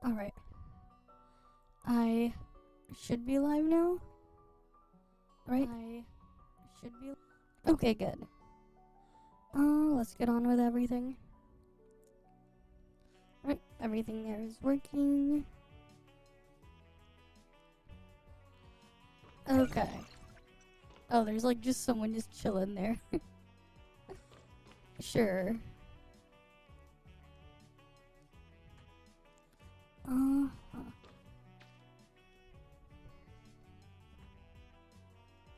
Alright. I should be live now? Right? I should be. Okay, good. Let's get on with everything. Right, everything there is working. Okay. Oh, there's like just someone just chilling there. Sure.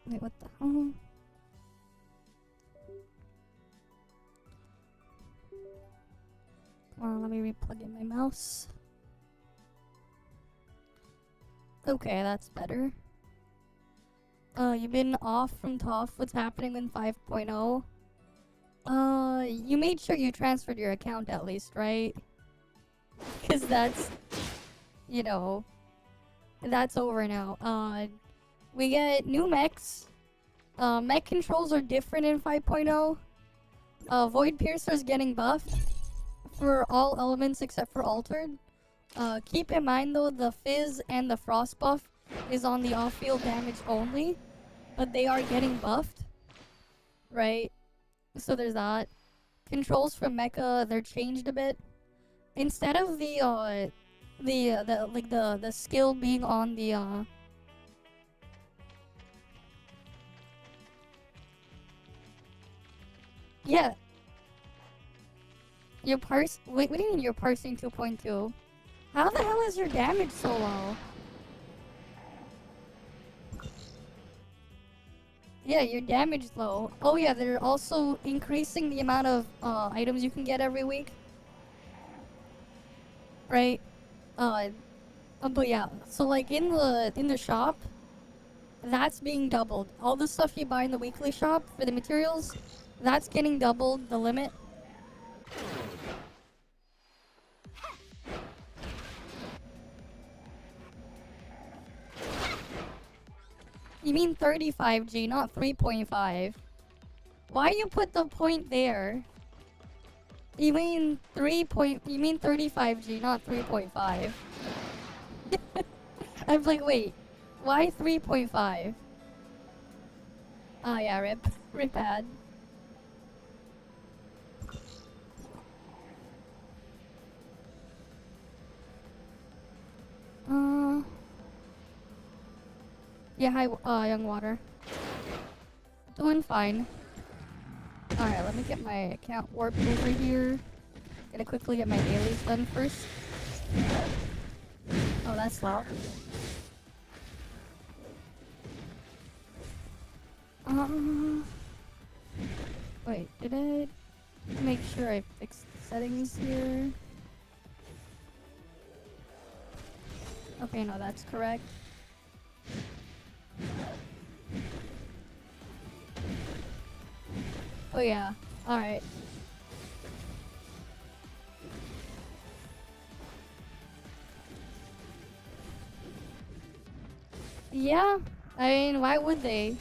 Wait, what the hell? Come on, let me re-plug in my mouse. Okay, that's better. You've been off from ToF. What's happening in 5.0? You made sure you transferred your account at least, right? Because that's, you know, that's over now. We get new mechs. Mech controls are different in 5.0. Void Piercer's getting buffed for all elements except for Altered. Keep in mind though, the Fizz and the Frost buff is on the off-field damage only, but they are getting buffed, right? So there's that. Controls from Mecha, they're changed a bit. Instead of the skill being on the yeah. Wait, what do you mean you're parsing 2.2? How the hell is your damage so low? Yeah, your damage is low. Oh yeah, they're also increasing the amount of items you can get every week. Right? But yeah, so like in the shop, that's being doubled. All the stuff you buy in the weekly shop for the materials, that's getting doubled, the limit. You mean 35G, not 3.5. Why you put the point there? You mean 35G, not 3.5. I'm like, wait, why 3.5? Ah, yeah, rip pad. Yeah, hi, young water. Doing fine. Alright, let me get my account warped over here. Gotta quickly get my dailies done first. Oh, that's loud. Wait, did I make sure I fixed the settings here? Okay, no, that's correct. Oh yeah, alright. Yeah, I mean, why would they?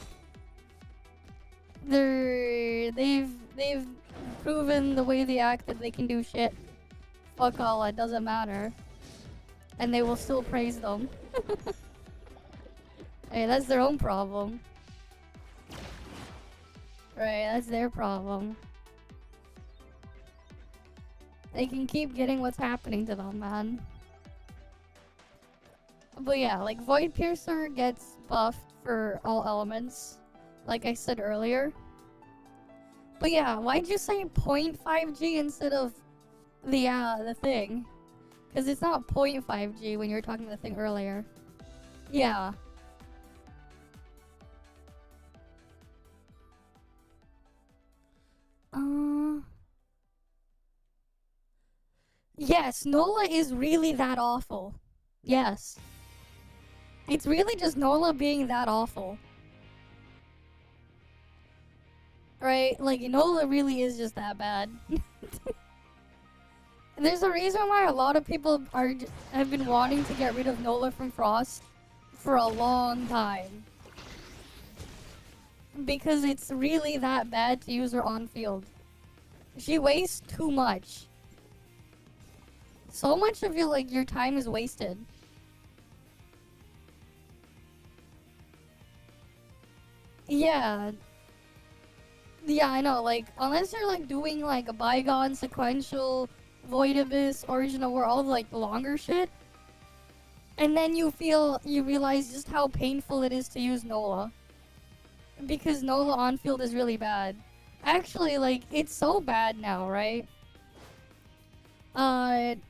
They've proven the way they act that they can do shit. Fuck all, it doesn't matter. And they will still praise them. Hey, that's their own problem. Right, that's their problem. They can keep getting what's happening to them, man. But yeah, like Void Piercer gets buffed for all elements, like I said earlier. But yeah, why'd you say 0.5G instead of the thing? Because it's not 0.5G when you were talking the thing earlier. Yeah. Yes, Nola is really that awful. Yes. It's really just Nola being that awful. Right? Like, Nola really is just that bad. And there's a reason why a lot of people have been wanting to get rid of Nola from Frost for a long time. Because it's really that bad to use her on field. She wastes too much. so much of your time is wasted. Yeah. Yeah, I know, like, unless you're, like, doing, like, a Bygone, Sequential, Void Abyss, Origin of War, all the, like, longer shit, and then you realize just how painful it is to use Nola. Because Nola on-field is really bad. Actually, like, it's so bad now, right?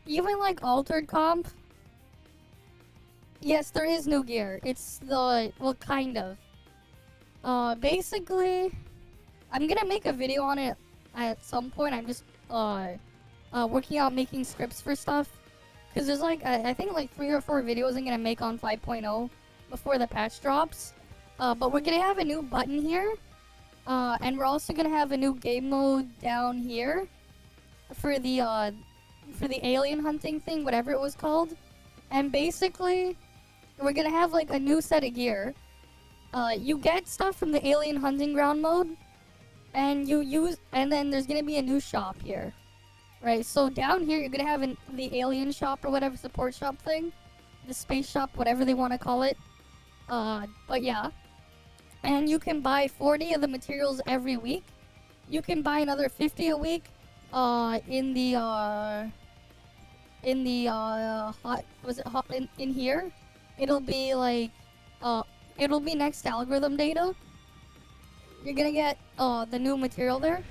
Even, like, Altered Comp, yes, there is new gear. It's the, well, kind of. Basically, I'm gonna make a video on it at some point. I'm just, working out making scripts for stuff. Because there's, like, I think, like, 3 or 4 videos I'm gonna make on 5.0 before the patch drops. But we're gonna have a new button here. And we're also gonna have a new game mode down here. For the alien hunting thing, whatever it was called. And basically, we're gonna have, like, a new set of gear. You get stuff from the alien hunting ground mode, and then there's gonna be a new shop here, right? So down here, you're gonna have the alien shop or whatever, support shop thing, the space shop, whatever they want to call it. But yeah, and you can buy 40 of the materials every week. You can buy another 50 a week. In here, it'll be like, it'll be next to algorithm data. You're gonna get the new material there.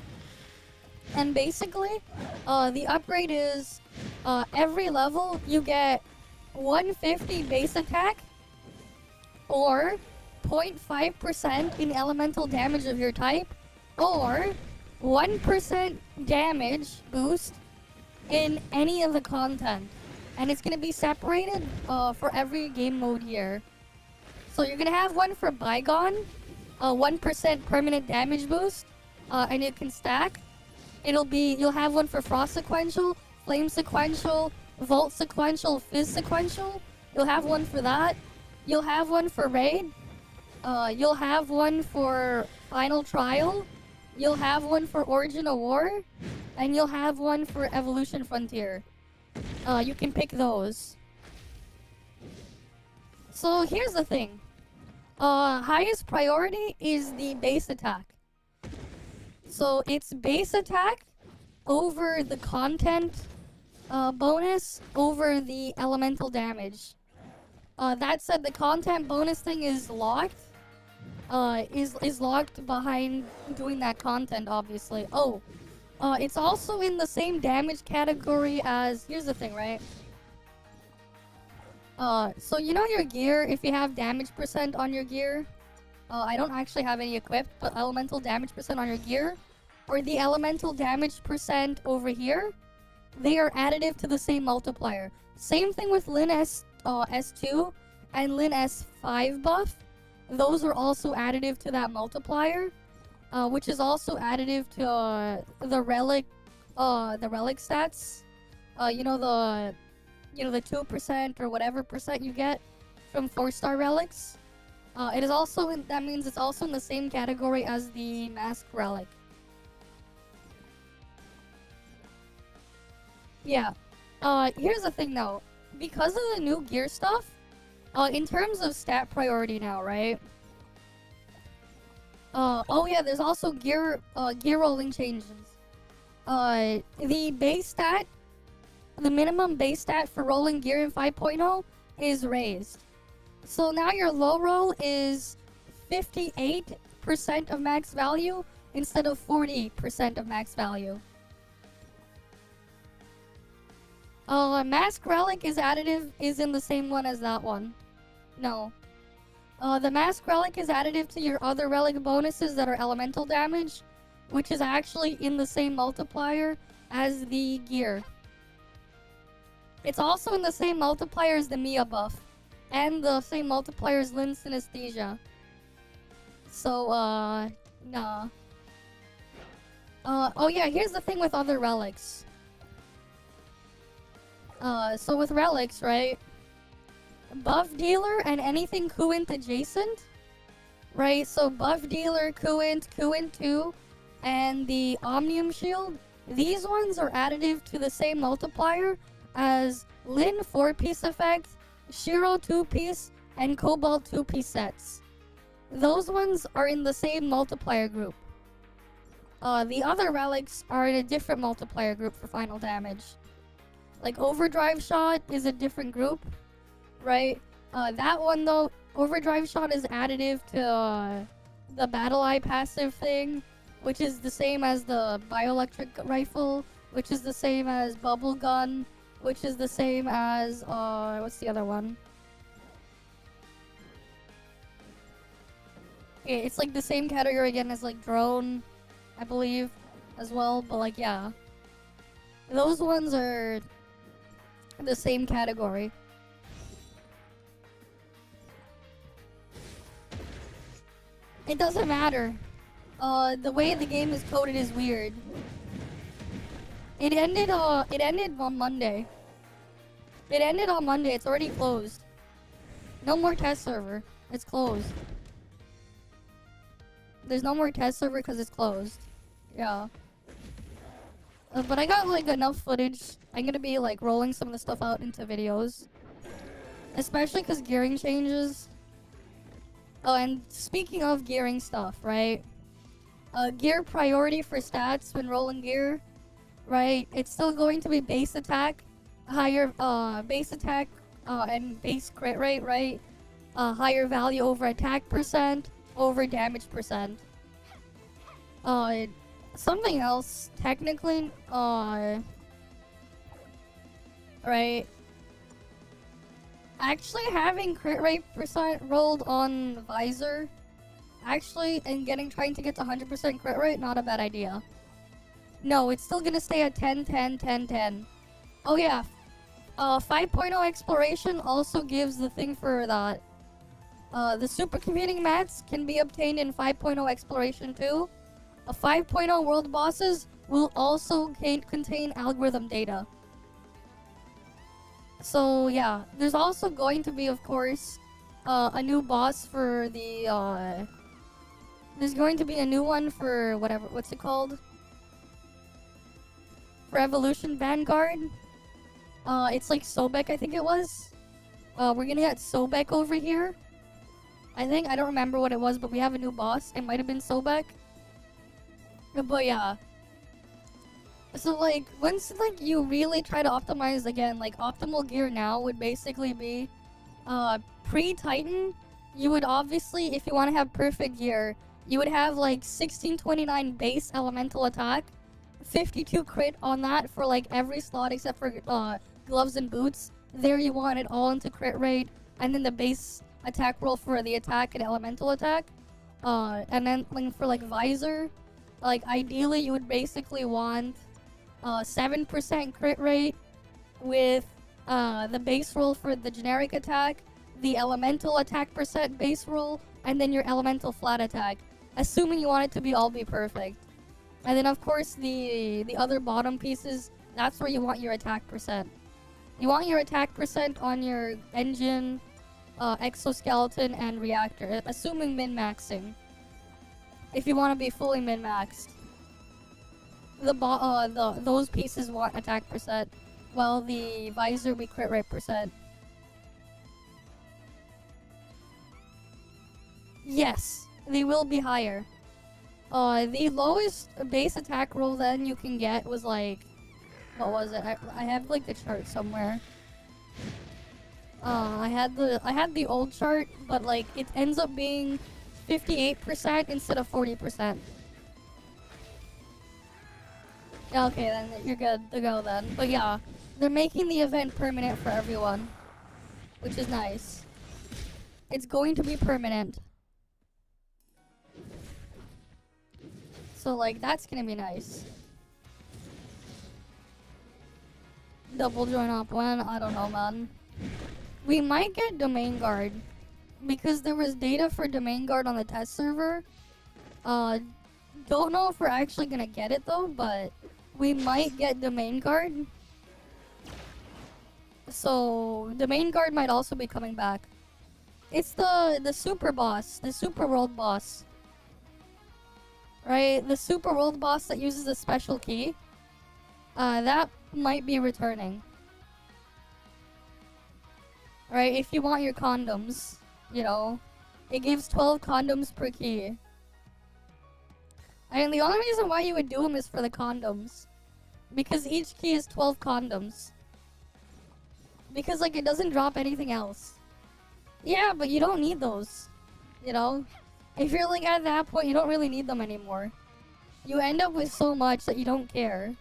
And basically, the upgrade is every level you get 150 base attack or 0.5% in elemental damage of your type, or 1% damage boost in any of the content. And it's gonna be separated for every game mode here. So you're gonna have one for Bygone, 1% permanent damage boost, and it can stack. You'll have one for Frost Sequential, Flame Sequential, Volt Sequential, Fizz Sequential. You'll have one for that. You'll have one for Raid. You'll have one for Final Trial. You'll have one for Origin of War. And you'll have one for Evolution Frontier. You can pick those. So here's the thing. Highest priority is the base attack. So it's base attack over the content bonus over the elemental damage. That said, the content bonus thing is locked. Is locked behind doing that content, obviously. Oh, it's also in the same damage category as. Here's the thing, right? So you know your gear, if you have damage percent on your gear, I don't actually have any equipped, but elemental damage percent on your gear, or the elemental damage percent over here, they are additive to the same multiplier. Same thing with Lin S2 and Lin S5 buff. Those are also additive to that multiplier, which is also additive to the relic stats. The 2% or whatever percent you get from 4-star relics. That means it's also in the same category as the mask relic. Yeah. Here's the thing though. Because of the new gear stuff, in terms of stat priority now, right? Oh yeah, there's also gear rolling changes. The base stat, the minimum base stat for rolling gear in 5.0 is raised. So now your low roll is 58% of max value instead of 40% of max value. Mask Relic is in the same one as that one. No. The Mask Relic is additive to your other relic bonuses that are elemental damage, which is actually in the same multiplier as the gear. It's also in the same multiplier as the Mia buff, and the same multiplier as Lin Synesthesia. So, nah. Oh yeah, here's the thing with other relics. So with relics, right? Buff dealer and anything Kuint adjacent, right? So buff dealer, Kuint 2, and the Omnium shield. These ones are additive to the same multiplier as Lin 4-piece effect, Shiro 2-piece, and Cobalt 2-piece sets. Those ones are in the same multiplier group. The other relics are in a different multiplier group for final damage. Like Overdrive Shot is a different group, right? That one though, Overdrive Shot is additive to the Battle Eye passive thing, which is the same as the Bioelectric Rifle, which is the same as Bubble Gun, which is the same as, what's the other one? It's like the same category again as like Drone, I believe, as well, but like, yeah. Those ones are the same category. It doesn't matter. The way the game is coded is weird. It ended on Monday. It ended on Monday. It's already closed. No more test server. It's closed. There's no more test server because it's closed. Yeah. But I got like enough footage. I'm gonna be like rolling some of the stuff out into videos. Especially because gearing changes. Oh, and speaking of gearing stuff, right? Gear priority for stats when rolling gear, right? It's still going to be base attack, higher base attack and base crit rate, right? Higher value over attack percent, over damage percent. Something else, technically, right? Actually having crit rate percent rolled on visor, actually, and trying to get to 100% crit rate, not a bad idea. No, it's still gonna stay at 10, 10, 10, 10. Oh yeah, 5.0 exploration also gives the thing for that. The supercomputing mats can be obtained in 5.0 exploration too. 5.0 world bosses will also contain algorithm data. So yeah, there's also going to be, of course, a new boss for the, there's going to be a new one for what's it called? For Evolution Vanguard. It's like Sobek, I think it was. We're gonna get Sobek over here. I don't remember what it was, but we have a new boss. It might have been Sobek. But yeah. So like, once like you really try to optimize again, like optimal gear now would basically be, pre-Titan, you would obviously, if you want to have perfect gear, you would have like 1629 base elemental attack, 52 crit on that for like every slot except for gloves and boots. There you want it all into crit rate, and then the base attack roll for the attack and elemental attack. And then like, for like visor, like ideally you would basically want 7% crit rate with the base roll for the generic attack, the elemental attack percent base roll, and then your elemental flat attack, assuming you want it to be perfect. And then of course the other bottom pieces, that's where you want your attack percent. You want your attack percent on your engine, exoskeleton, and reactor, assuming min-maxing. If you want to be fully min-maxed. Those pieces want attack percent, while the visor be crit rate percent. Yes, they will be higher. The lowest base attack roll then you can get was like, what was it? I have like the chart somewhere. I had the old chart, but like it ends up being 58% instead of 40%. Okay, then you're good to go then. But yeah, they're making the event permanent for everyone, which is nice. It's going to be permanent. So like, that's gonna be nice. Double join up when? I don't know, man. We might get Domain Guard, because there was data for Domain Guard on the test server. Don't know if we're actually gonna get it though, but we might get Domain Guard. So Domain Guard might also be coming back. It's the super boss, the super world boss. Right? The super world boss that uses a special key. That might be returning. Right? If you want your condoms, you know, it gives 12 condoms per key. And the only reason why you would do them is for the condoms. Because each key is 12 condoms. Because, like, it doesn't drop anything else. Yeah, but you don't need those. You know? If you're, like, at that point, you don't really need them anymore. You end up with so much that you don't care.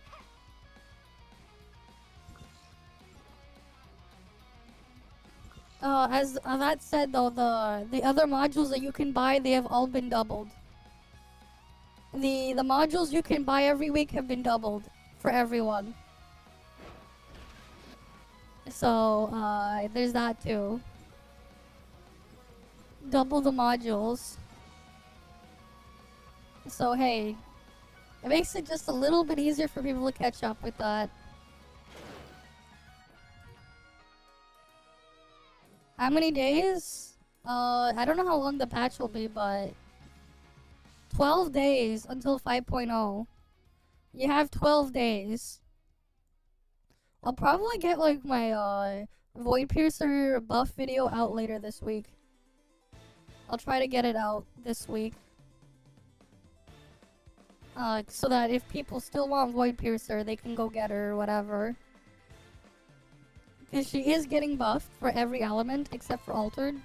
As that said, though, the other modules that you can buy, they have all been doubled. The modules you can buy every week have been doubled for everyone. So, there's that too. Double the modules. So, hey, it makes it just a little bit easier for people to catch up with that. How many days? I don't know how long the patch will be, but 12 days until 5.0. You have 12 days. I'll probably get like my Void Piercer buff video out later this week. I'll try to get it out this week. So that if people still want Void Piercer, they can go get her or whatever. Because she is getting buffed for every element except for Altered.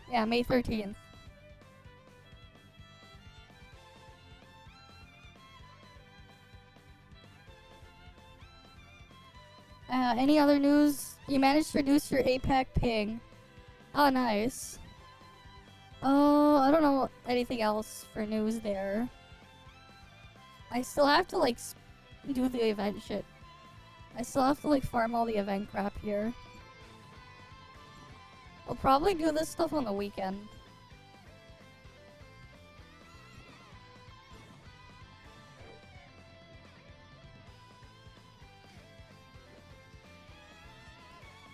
Yeah, May 13th. Any other news? You managed to reduce your APAC ping. Oh, nice. I don't know anything else for news there. I still have to, like, do the event shit. I still have to, like, farm all the event crap here. I'll probably do this stuff on the weekend.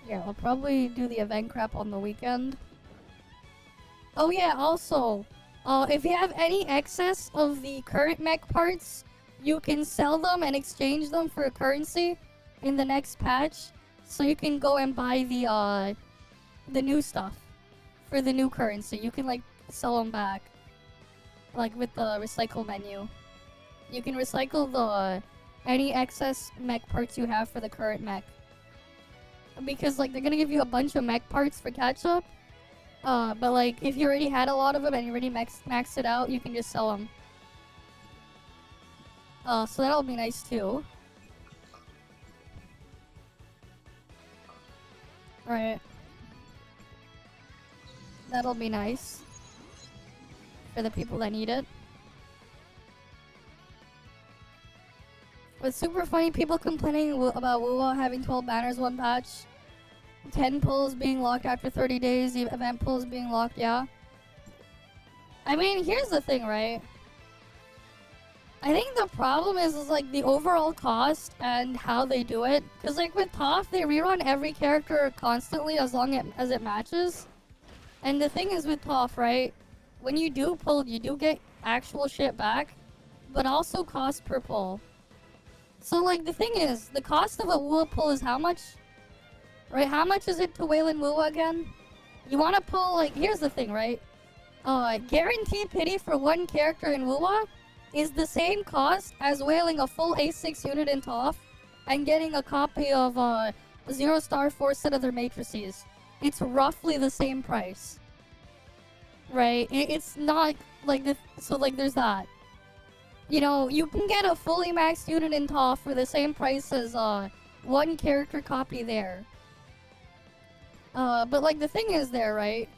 Yeah, I'll probably do the event crap on the weekend. Oh yeah, also, if you have any excess of the current mech parts, you can sell them and exchange them for currency in the next patch. So you can go and buy the new stuff for the new currency. You can, like, sell them back, like, with the recycle menu. You can recycle the any excess mech parts you have for the current mech. Because, like, they're gonna give you a bunch of mech parts for catch-up. But, like, if you already had a lot of them and you already maxed it out, you can just sell them. So that'll be nice, too. Right. That'll be nice. For the people that need it. It's super funny, people complaining about WoWa having 12 banners one patch. 10 pulls being locked after 30 days, the event pulls being locked, yeah. I mean, here's the thing, right? I think the problem is like, the overall cost and how they do it. Because, like, with ToF, they rerun every character constantly as long as it matches. And the thing is with ToF, right? When you do pull, you do get actual shit back. But also cost per pull. So, like, the thing is, the cost of a WoW pull is how much? Right, how much is it to whale in WoW again? You want to pull, like, here's the thing, right? Guaranteed pity for one character in WoW is the same cost as whaling a full A6 unit in ToF and getting a copy of 0-star 4 set of their matrices. It's roughly the same price. Right? It's not like the so, like, there's that. You know, you can get a fully maxed unit in ToF for the same price as one character copy there. But, like, the thing is there, right?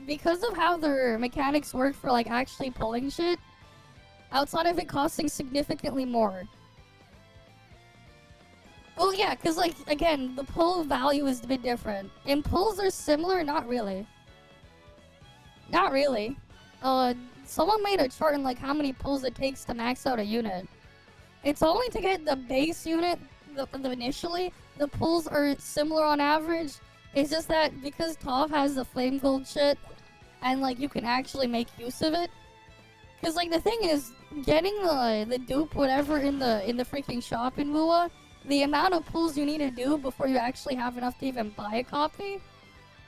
Because of how their mechanics work for, like, actually pulling shit, outside of it costing significantly more. Well, yeah, because, like, again, the pull value is a bit different. And pulls are similar? Not really. Not really. Someone made a chart on, like, how many pulls it takes to max out a unit. It's only to get the base unit, initially, the pulls are similar on average. It's just that because ToF has the flame gold shit, and, like, you can actually make use of it. Because, like, the thing is, getting the dupe whatever in the freaking shop in WoA the amount of pulls you need to do before you actually have enough to even buy a copy,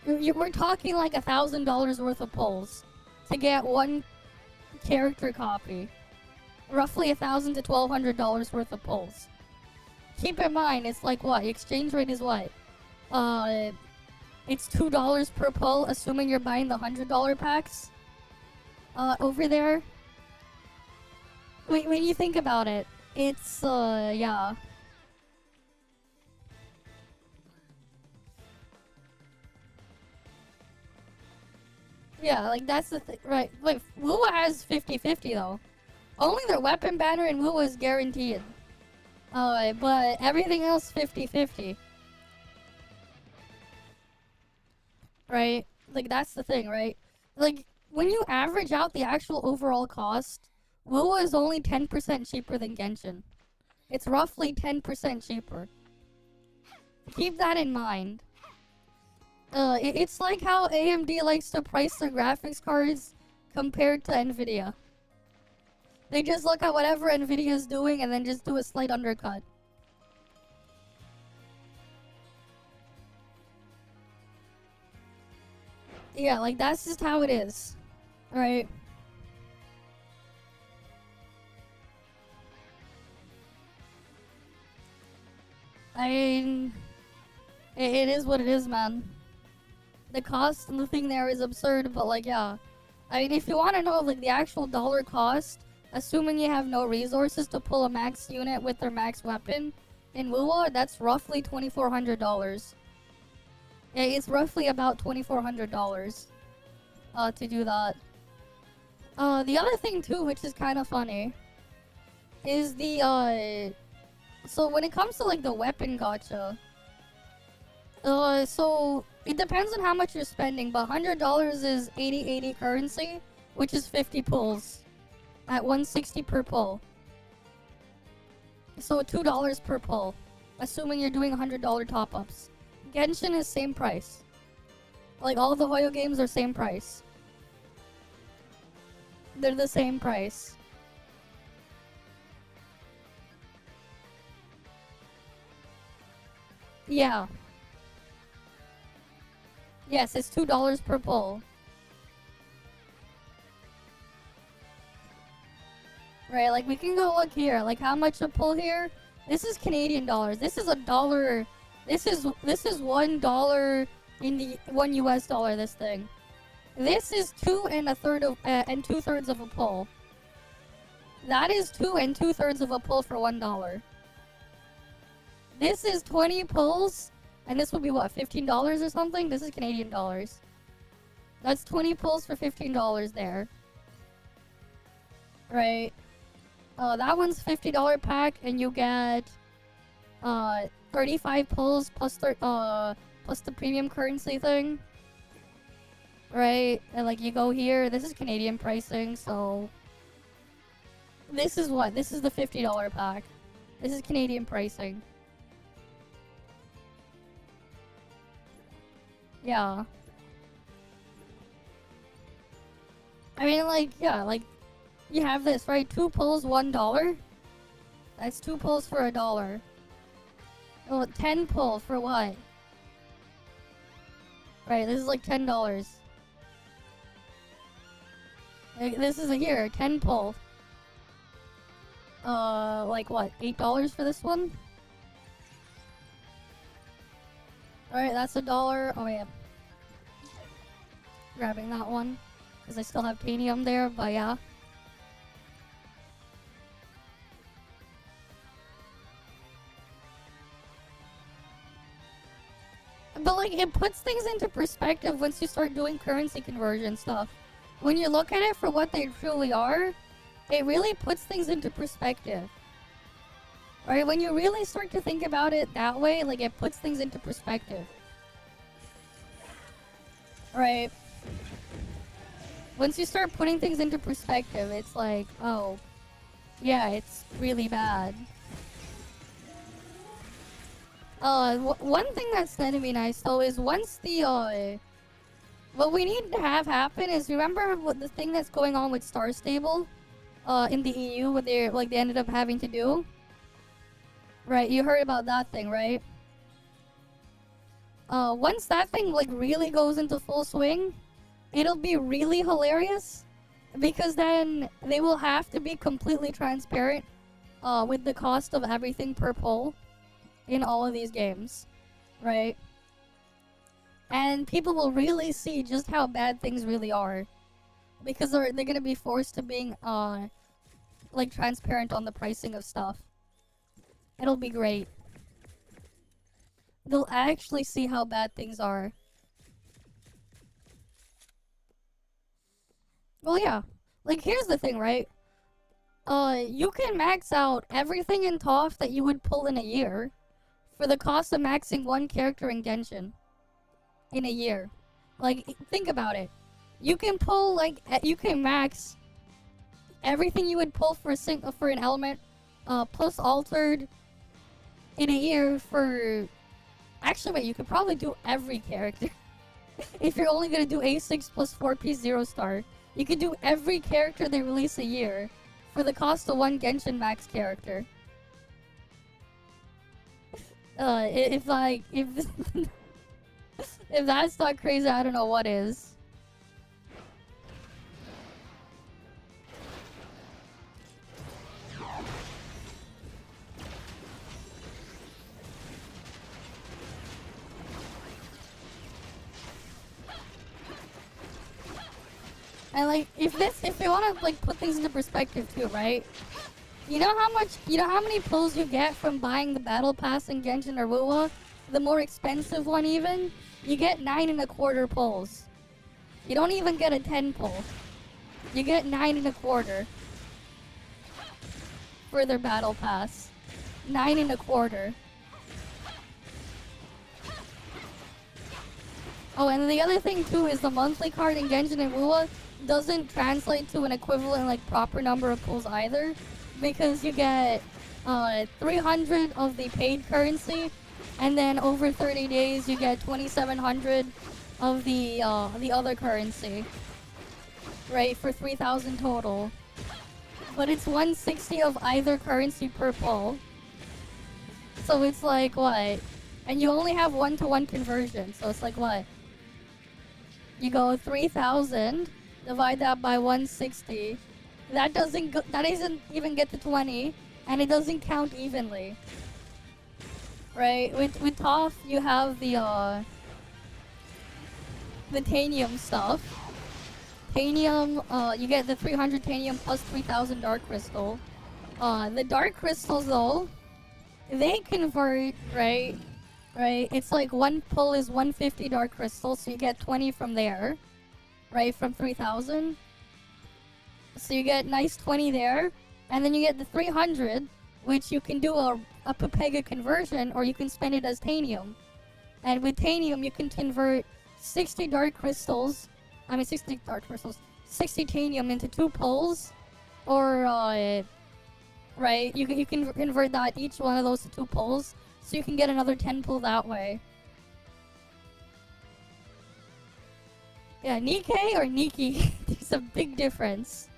we're talking like $1,000 worth of pulls to get one character copy. Roughly $1,000 to $1,200 worth of pulls. Keep in mind, it's like what? Exchange rate is what? It's $2 per pull, assuming you're buying the $100 packs. Over there. When you think about it, it's, yeah. Yeah, like, that's the thing, right. Like, Lua has 50-50, though. Only their weapon banner in Lua is guaranteed. But everything else 50-50. Right? Like, that's the thing, right? Like, when you average out the actual overall cost, Lua is only 10% cheaper than Genshin. It's roughly 10% cheaper. Keep that in mind. It's like how AMD likes to price their graphics cards compared to Nvidia. They just look at whatever Nvidia's doing and then just do a slight undercut. Yeah, like, that's just how it is. Right? I mean, it is what it is, man. The cost and the thing there is absurd, but like, yeah. I mean, if you want to know, like, the actual dollar cost, assuming you have no resources to pull a max unit with their max weapon, in Lua, that's roughly $2,400. Yeah, it's roughly about $2,400 to do that. The other thing too, which is kind of funny, is the so when it comes to like the weapon gacha, so it depends on how much you're spending, but $100 is 80 currency, which is 50 pulls at 160 per pull. So $2 per pull, assuming you're doing $100 top-ups. Genshin is same price. Like, all the Hoyo games are same price. They're the same price. Yeah. Yes, it's $2 per pull. Right, like, we can go look here. Like, how much a pull here? This is Canadian dollars. This is $1. This is $1 in the $1 this thing. This is 2 2/3 of a pull. That is 2 2/3 of a pull for $1. This is 20 pulls, and this would be what, $15 or something? This is Canadian dollars. That's 20 pulls for $15 there. Right. That one's $50 pack, and you get 35 pulls plus the premium currency thing. Right, and like you go here, this is Canadian pricing, so this is what? This is the $50 pack. This is Canadian pricing. Yeah. I mean, like, yeah, like, you have this, right? 2 pulls, $1. That's 2 pulls for $1. Oh, 10 pull for what? Right, this is like $10. Like, this is here, 10 pull. Like what? $8 for this one? Alright, that's $1. Oh yeah. Grabbing that one. Because I still have Tanium there, but yeah. But like, it puts things into perspective once you start doing currency conversion stuff. When you look at it for what they truly are, it really puts things into perspective. Right? When you really start to think about it that way, like, it puts things into perspective. Right? Once you start putting things into perspective, it's like, oh, yeah, it's really bad. One thing that's gonna be nice though is once the what we need to have happen is, remember what the thing that's going on with Star Stable in the EU, what they ended up having to do? Right, you heard about that thing, right? Once that thing like really goes into full swing, it'll be really hilarious because then they will have to be completely transparent with the cost of everything per pull in all of these games, right? And people will really see just how bad things really are because they're gonna be forced to being like transparent on the pricing of stuff. It'll be great. They'll actually see how bad things are. Well, yeah. Like, here's the thing, right? You can max out everything in ToF that you would pull in a year for the cost of maxing one character in Genshin in a year. Like, think about it. You can pull, like, you can max everything you would pull for an element, plus altered in a year for... Actually, wait, you could probably do every character. If you're only gonna do A6 plus 4P 0 star, you could do every character they release a year for the cost of one Genshin Max character. If if that's not crazy, I don't know what is. And like, if you want to like put things into perspective too, right? You know how many pulls you get from buying the battle pass in Genshin or WoW? The more expensive one even? You get 9.25 pulls. You don't even get a 10 pull. You get 9.25 for their battle pass. 9.25. Oh, and the other thing too is the monthly card in Genshin and WoW doesn't translate to an equivalent like proper number of pulls either, because you get 300 of the paid currency, and then over 30 days you get 2,700 of the other currency, right, for 3,000 total. But it's 160 of either currency per pull. So it's like what? And you only have 1-to-1 conversion, so it's like what? You go 3,000, divide that by 160. That doesn't even get to 20, and it doesn't count evenly. Right? With ToF, you have the Tanium stuff. Tanium, you get the 300 Tanium plus 3,000 Dark Crystal. The Dark Crystals though, they convert, right? Right? It's like one pull is 150 Dark Crystals, so you get 20 from there. Right? From 3,000. So you get nice 20 there. And then you get the 300, which you can do a Pepega conversion, or you can spend it as Tanium. And with Tanium, you can convert 60 Dark Crystals. 60 Dark Crystals. 60 Tanium into 2 pulls. Or, right? You can convert that, each one of those to 2 pulls. So you can get another 10 pull that way. Yeah, Nikkei or Nikki? There's a big difference.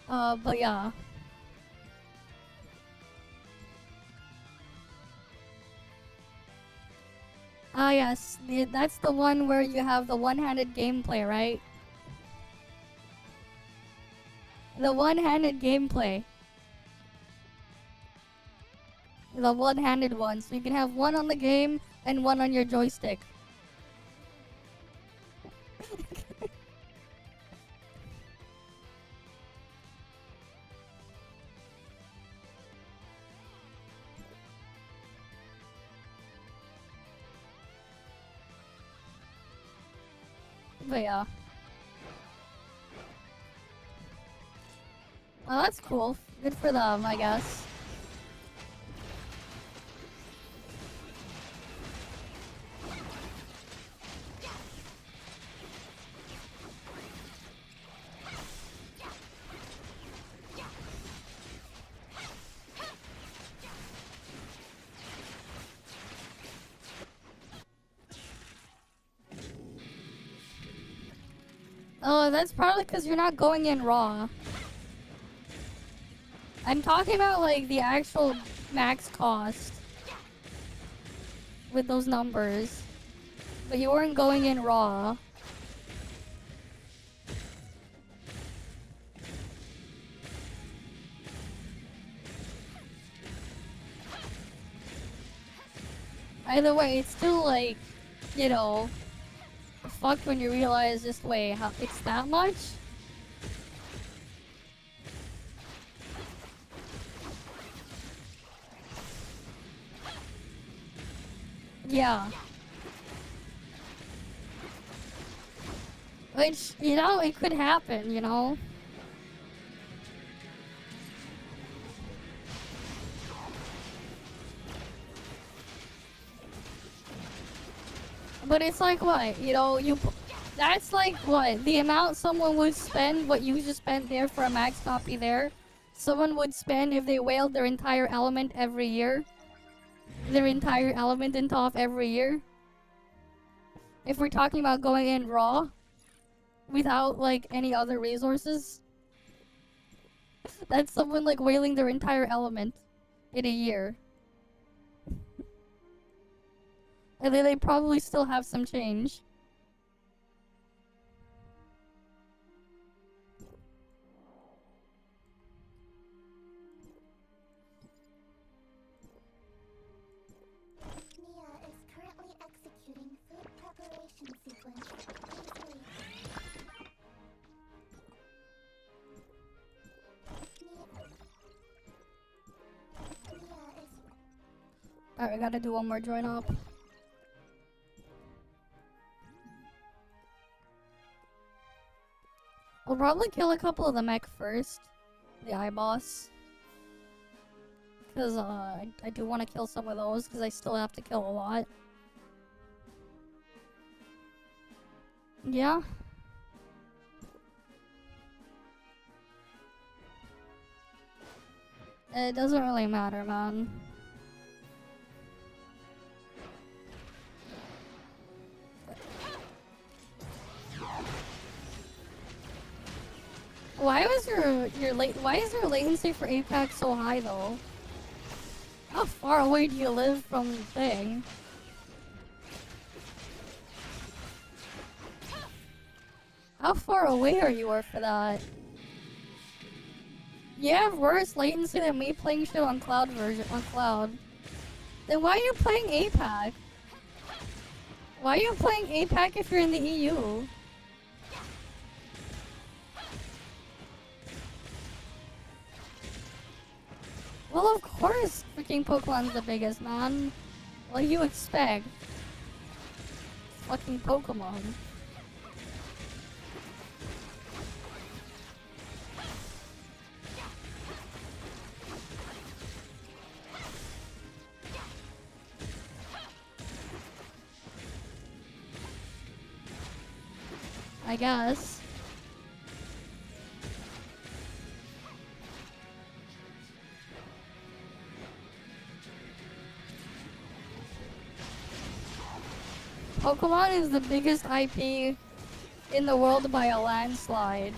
But yeah. Ah, yes. That's the one where you have the one-handed gameplay, right? The one-handed gameplay. The one-handed one. So you can have one on the game and one on your joystick. But yeah. Oh, that's cool. Good for them, I guess. Oh, that's probably because you're not going in raw. I'm talking about like the actual max cost with those numbers. But you weren't going in raw. Either way, it's still like, you know, fucked when you realize just wait, how it's that much? Yeah. Which, you know, it could happen, you know? But it's like what? You know, that's like what? The amount someone would spend, what you just spent there for a max copy there, someone would spend if they whaled their entire element every year. Their entire element in ToF every year. If we're talking about going in raw, without like any other resources, that's someone like whaling their entire element in a year. And then they probably still have some change. Nita is currently executing food preparation sequence. Alright, we gotta do one more join up. We'll probably kill a couple of the mech first. The eye boss. Because I do want to kill some of those because I still have to kill a lot. Yeah. It doesn't really matter, man. Why was why is your latency for Apex so high though? How far away do you live from the thing? How far away are you for that? You have worse latency than me playing shit on cloud on cloud. Then why are you playing APAC? Why are you playing APAC if you're in the EU? Well, of course, freaking Pokemon's the biggest, man. What do you expect? It's fucking Pokemon. I guess. Pokemon is the biggest IP in the world by a landslide.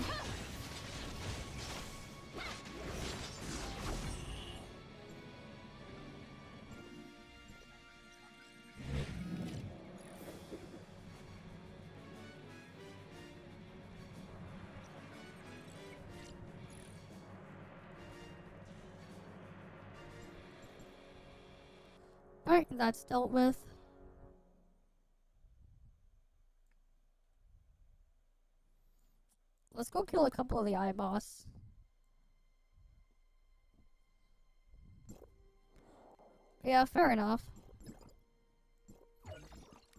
Alright, that's dealt with. Let's go kill a couple of the eye boss. Yeah, fair enough.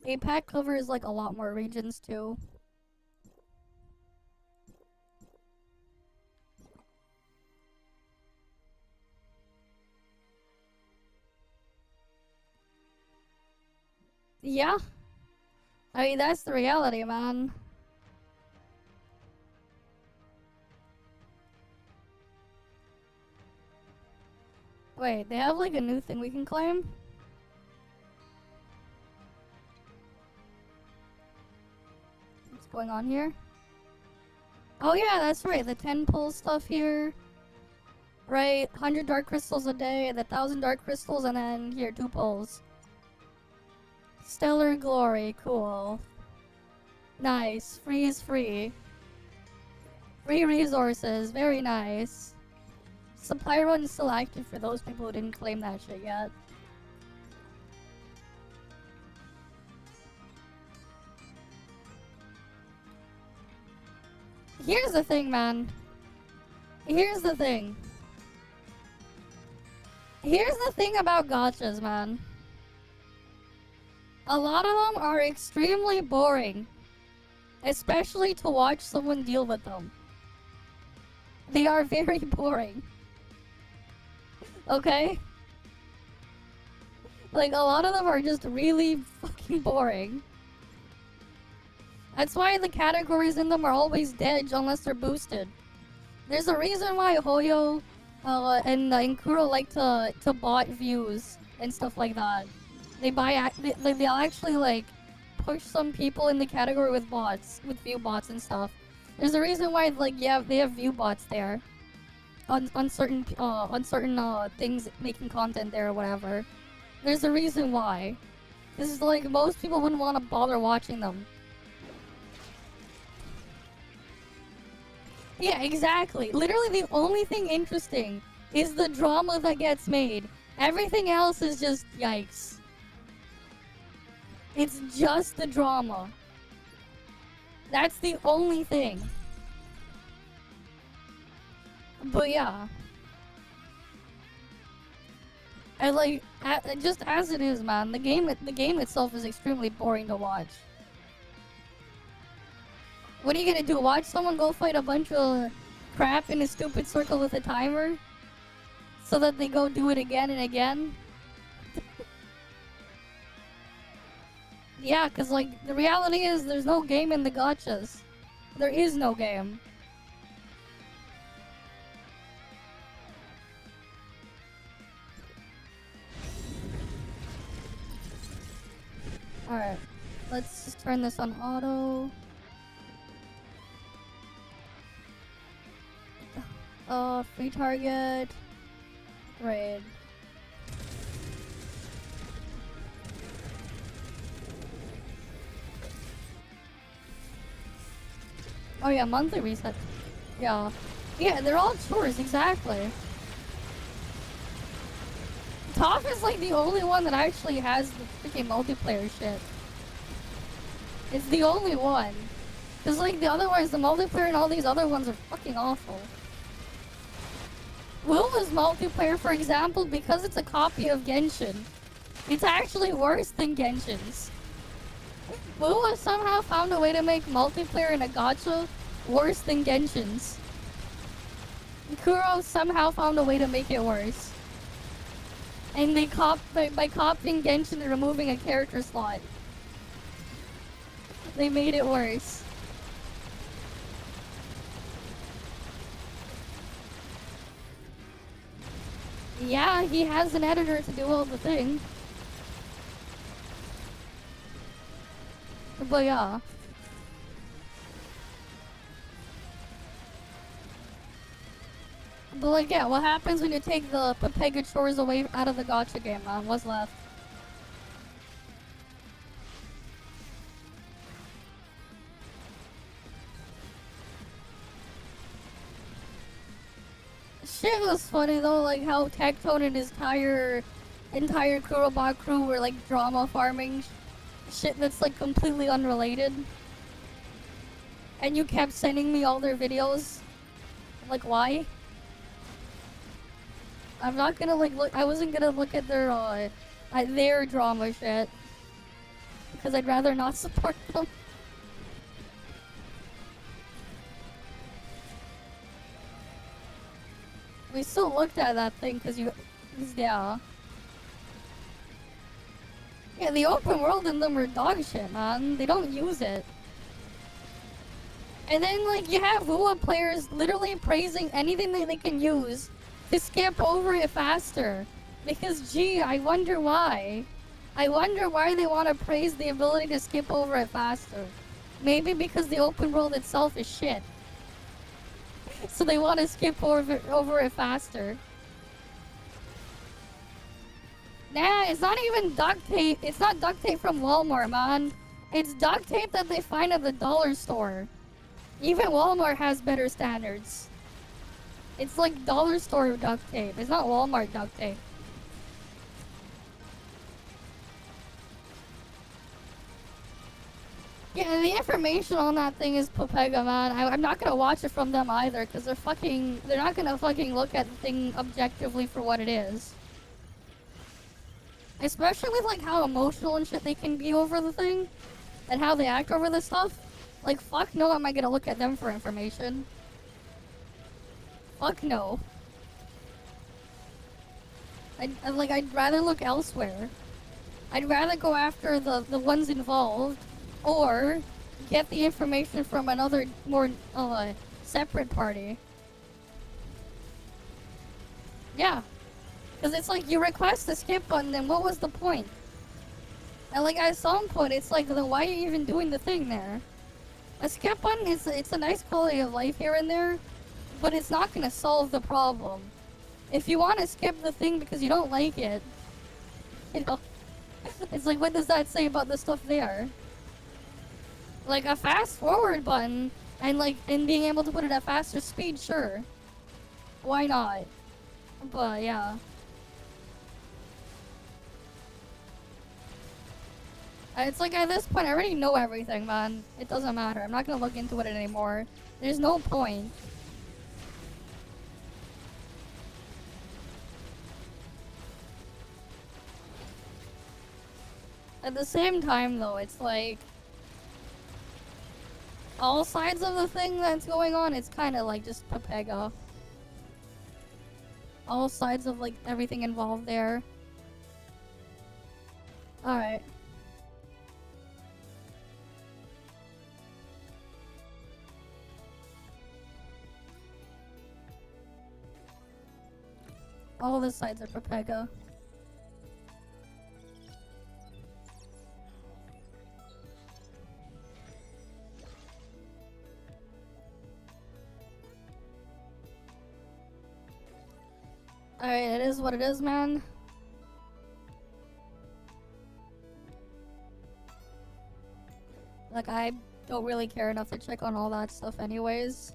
APAC covers like a lot more regions too. Yeah. I mean, that's the reality, man. Wait, they have like a new thing we can claim? What's going on here? Oh yeah, that's right. The 10 pull stuff here. Right, 100 dark crystals a day, the 1,000 dark crystals, and then here, 2 pulls. Stellar glory, cool. Nice. Free is free. Free resources, very nice. Supply run is still active for those people who didn't claim that shit yet. Here's the thing, man. Here's the thing. Here's the thing about gachas, man. A lot of them are extremely boring. Especially to watch someone deal with them. They are very boring. Okay? Like, a lot of them are just really fucking boring. That's why the categories in them are always dead unless they're boosted. There's a reason why Hoyo and Kuro like to bot views and stuff like that. They'll actually like push some people in the category with bots, with view bots and stuff. There's a reason why they have view bots there on certain things, making content there or whatever. There's a reason why. This is like most people wouldn't want to bother watching them. Yeah, exactly. Literally the only thing interesting is the drama that gets made. Everything else is just yikes. It's just the drama. That's the only thing. But yeah. I like, just as it is, man, the game itself is extremely boring to watch. What are you gonna do? Watch someone go fight a bunch of crap in a stupid circle with a timer? So that they go do it again and again? Yeah, cause like, the reality is there's no game in the gachas. There is no game. Alright, let's just turn this on auto. Free target. Raid. Oh yeah, monthly reset. Yeah. Yeah, they're all chores, exactly. ToF is like the only one that actually has the freaking multiplayer shit. It's the only one. Cause like the other ones, the multiplayer and all these other ones are fucking awful. Wilma's multiplayer, for example, because it's a copy of Genshin, it's actually worse than Genshin's. Wilma somehow found a way to make multiplayer in a gacha worse than Genshin's. Kuro somehow found a way to make it worse. And they by copying Genshin and removing a character slot, they made it worse. Yeah, he has an editor to do all the thing. But yeah. But like, yeah, what happens when you take the Pepega chores away out of the gacha game, man? What's left? Shit was funny though, like how Tectone and his entire Kurobot crew were like drama farming shit that's like completely unrelated. And you kept sending me all their videos. Like, why? I'm not gonna like look. I wasn't gonna look at their drama shit because I'd rather not support them. We still looked at that thing because yeah. Yeah, the open world in them are dog shit, man. They don't use it. And then, like, you have Lua players literally praising anything that they can use to skip over it faster. Because, gee, I wonder why. I wonder why they want to praise the ability to skip over it faster. Maybe because the open world itself is shit. So they want to skip over it faster. Nah, it's not even duct tape. It's not duct tape from Walmart, man. It's duct tape that they find at the dollar store. Even Walmart has better standards. It's like dollar store duct tape. It's not Walmart duct tape. Yeah, the information on that thing is Popega, man. I'm not gonna watch it from them either, because they're not gonna fucking look at the thing objectively for what it is. Especially with like how emotional and shit they can be over the thing, and how they act over this stuff. Like, fuck no am I gonna look at them for information. Fuck no. I'd rather look elsewhere. I'd rather go after the ones involved, or get the information from another more separate party. Yeah. Because it's like, you request the skip button, then what was the point? And like, at some point, it's like, then why are you even doing the thing there? A skip button it's a nice quality of life here and there, but it's not gonna solve the problem. If you want to skip the thing because you don't like it, you know, it's like, what does that say about the stuff there? Like, a fast forward button, and being able to put it at faster speed, sure. Why not? But yeah. It's like, at this point, I already know everything, man. It doesn't matter. I'm not gonna look into it anymore. There's no point. At the same time, though, it's like, all sides of the thing that's going on, it's kind of like just Popega. All sides of like everything involved there. Alright. All the sides are Popega. Alright, it is what it is, man. Like, I don't really care enough to check on all that stuff anyways.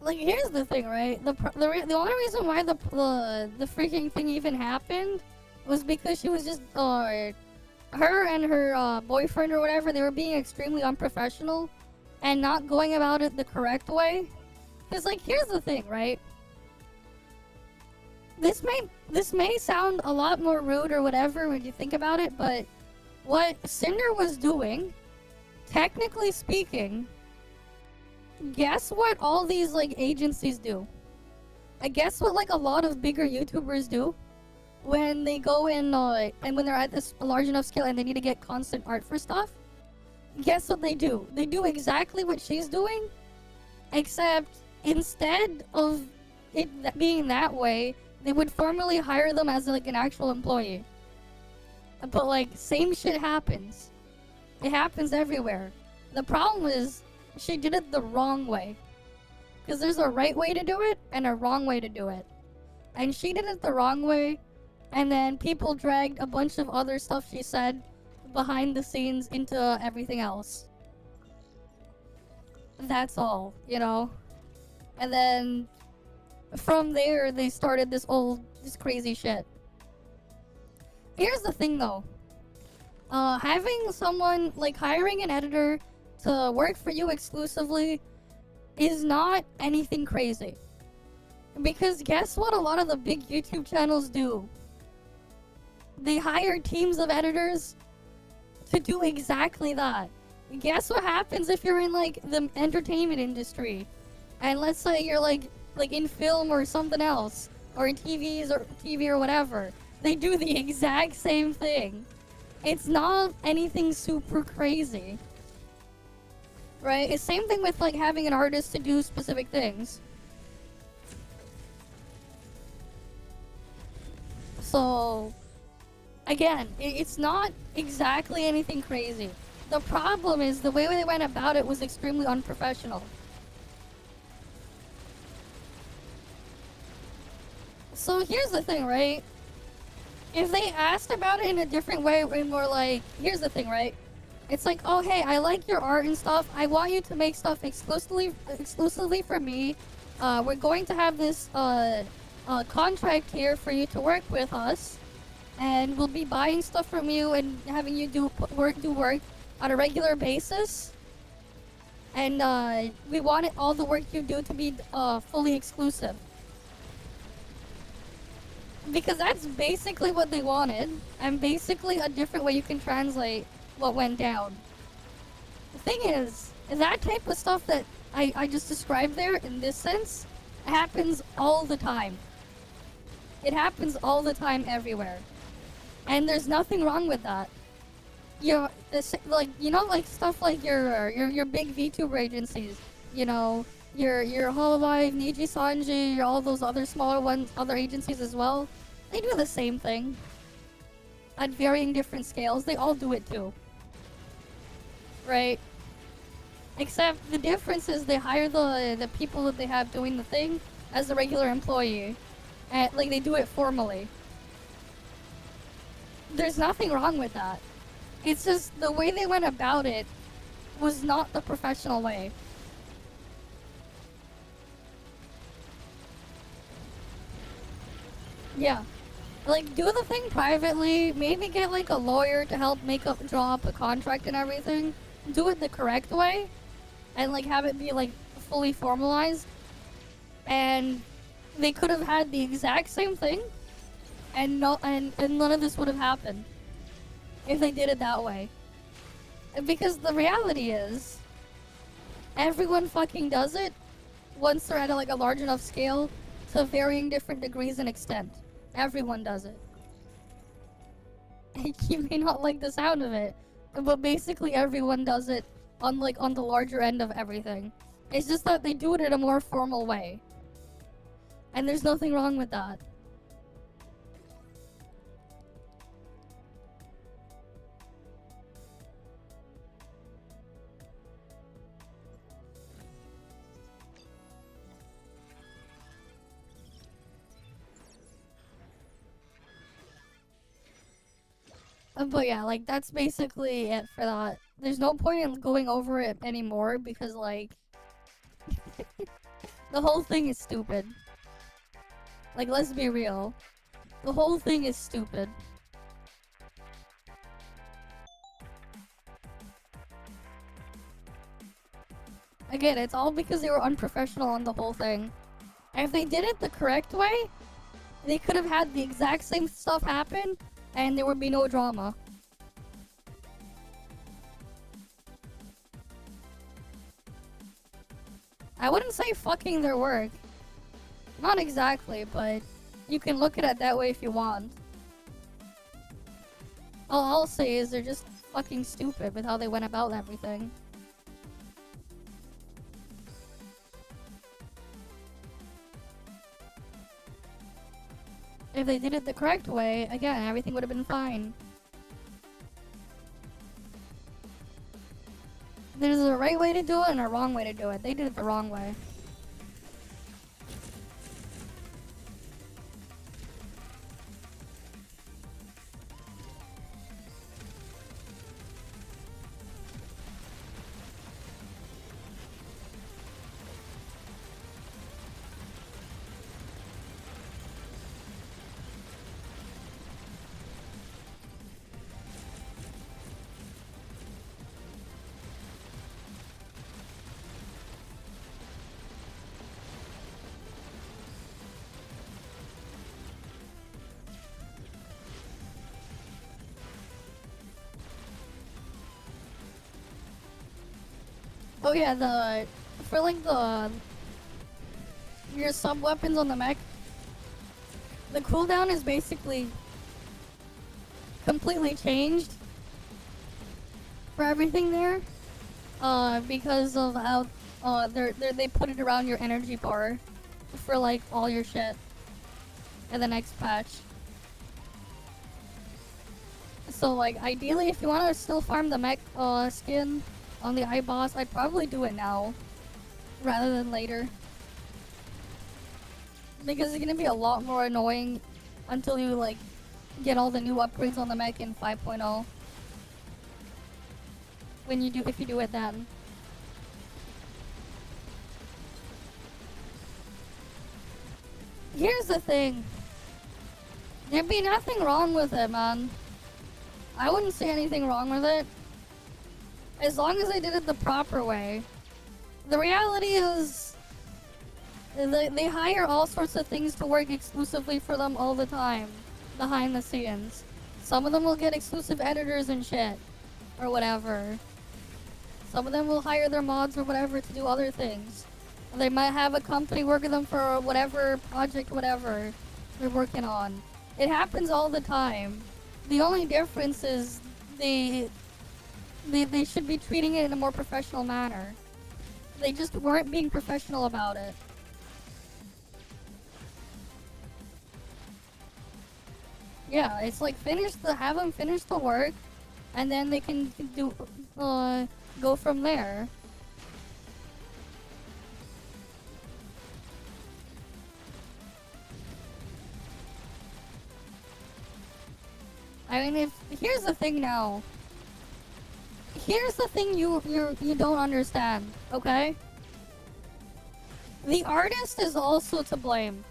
Like, here's the thing, right? The only reason why the freaking thing even happened was because she was just, her and her boyfriend or whatever, they were being extremely unprofessional and not going about it the correct way. Because, like, here's the thing, right? This may sound a lot more rude or whatever when you think about it, but what Cinder was doing, technically speaking, guess what all these, like, agencies do? I guess what, like, a lot of bigger YouTubers do when they go in, and when they're at this large enough scale and they need to get constant art for stuff? Guess what they do? They do exactly what she's doing, except instead of it being that way, they would formally hire them as, like, an actual employee. But, like, same shit happens. It happens everywhere. The problem is, she did it the wrong way. Because there's a right way to do it, and a wrong way to do it. And she did it the wrong way, and then people dragged a bunch of other stuff she said behind the scenes into everything else. That's all, you know? And then from there, they started this crazy shit. Here's the thing, though. Having someone, like, hiring an editor to work for you exclusively is not anything crazy. Because guess what a lot of the big YouTube channels do? They hire teams of editors to do exactly that. Guess what happens if you're in, like, the entertainment industry? And let's say you're, like in film or something else, or in TV or whatever. They do the exact same thing. It's not anything super crazy. Right? It's same thing with, like, having an artist to do specific things. So, Again, it's not exactly anything crazy. The problem is the way they went about it was extremely unprofessional. So here's the thing, right? If they asked about it in a different way, and more like, here's the thing, right? It's like, oh hey, I like your art and stuff. I want you to make stuff exclusively for me. We're going to have this contract here for you to work with us, and we'll be buying stuff from you and having you do work on a regular basis. And we want all the work you do to be fully exclusive. Because that's basically what they wanted, and basically a different way you can translate what went down. The thing is that type of stuff that I just described there in this sense happens all the time. It happens all the time everywhere. And there's nothing wrong with that. Like stuff like your big VTuber agencies, you know, your HoloLive, Niji Sanji, all those other smaller ones, other agencies as well. They do the same thing. At varying different scales, they all do it too. Right? Except the difference is they hire the people that they have doing the thing as a regular employee. And like they do it formally. There's nothing wrong with that. It's just the way they went about it was not the professional way. Yeah. Like, do the thing privately, maybe get like a lawyer to help draw up a contract and everything. Do it the correct way, and like have it be like fully formalized. And they could have had the exact same thing, and none of this would have happened if they did it that way. Because the reality is, everyone fucking does it once they're at a large enough scale to varying different degrees and extent. Everyone does it. You may not like the sound of it, but basically everyone does it on the larger end of everything. It's just that they do it in a more formal way. And there's nothing wrong with that. But yeah, like, that's basically it for that. There's no point in going over it anymore because, like, the whole thing is stupid. Like, let's be real. The whole thing is stupid. Again, it's all because they were unprofessional on the whole thing. And if they did it the correct way, they could have had the exact same stuff happen, and there would be no drama. I wouldn't say fucking their work. Not exactly, but you can look at it that way if you want. All I'll say is they're just fucking stupid with how they went about everything. If they did it the correct way, again, everything would have been fine. There's a right way to do it and a wrong way to do it. They did it the wrong way. Oh yeah, for like your sub weapons on the mech, the cooldown is basically completely changed for everything there, because of how they put it around your energy bar for like all your shit in the next patch. So like ideally if you want to still farm the mech skin on the iBoss, I'd probably do it now rather than later. Because it's gonna be a lot more annoying until you like get all the new upgrades on the mech in 5.0. If you do it then. Here's the thing. There'd be nothing wrong with it, man. I wouldn't say anything wrong with it. As long as they did it the proper way. The reality is, they hire all sorts of things to work exclusively for them all the time. Behind the scenes. Some of them will get exclusive editors and shit. Or whatever. Some of them will hire their mods or whatever to do other things. They might have a company working them for whatever project, whatever they're working on. It happens all the time. The only difference is they should be treating it in a more professional manner. They just weren't being professional about it. Yeah, it's like have them finish the work, and then they can do go from there. I mean, here's the thing now. Here's the thing you don't understand, okay? The artist is also to blame.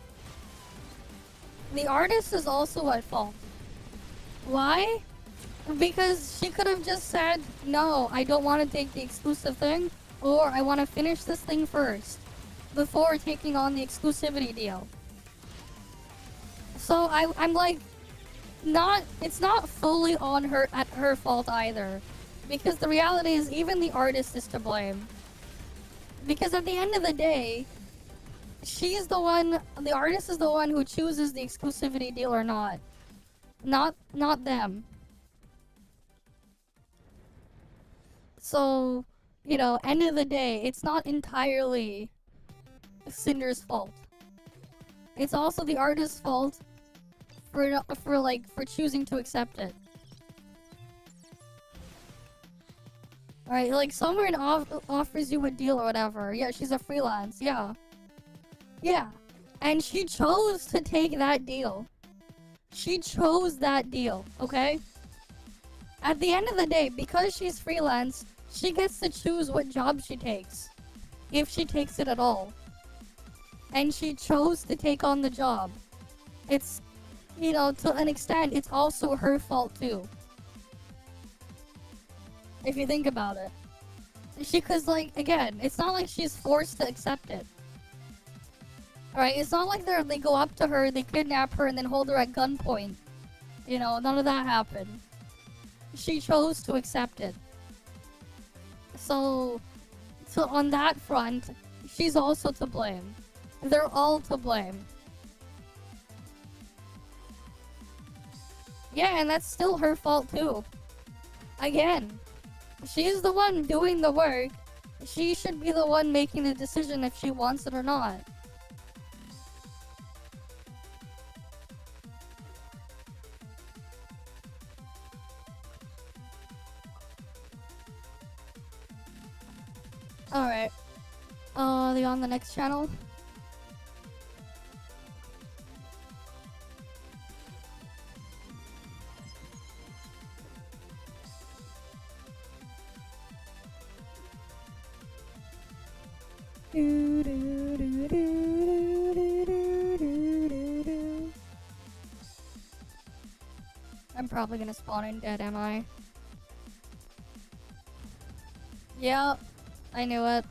The artist is also at fault. Why? Because she could have just said, no, I don't want to take the exclusive thing, or I want to finish this thing first, before taking on the exclusivity deal. So I'm like, it's not fully on her fault either, because the reality is even the artist is to blame. Because at the end of the day, the artist is the one who chooses the exclusivity deal or not them. So, end of the day, it's not entirely Cinder's fault. It's also the artist's fault for choosing to accept it. Alright, like someone offers you a deal or whatever. Yeah, she's a freelance. Yeah. Yeah. And she chose to take that deal. She chose that deal, okay? At the end of the day, because she's freelance, she gets to choose what job she takes. If she takes it at all. And she chose to take on the job. It's, to an extent, it's also her fault too. If you think about it. Cause again, it's not like she's forced to accept it. Alright, it's not like they go up to her, they kidnap her, and then hold her at gunpoint. None of that happened. She chose to accept it. So on that front, she's also to blame. They're all to blame. Yeah, and that's still her fault too. Again, she's the one doing the work. She should be the one making the decision if she wants it or not. Alright. Are they on the next channel? I'm probably gonna spawn in dead, am I? Yeah, I knew it.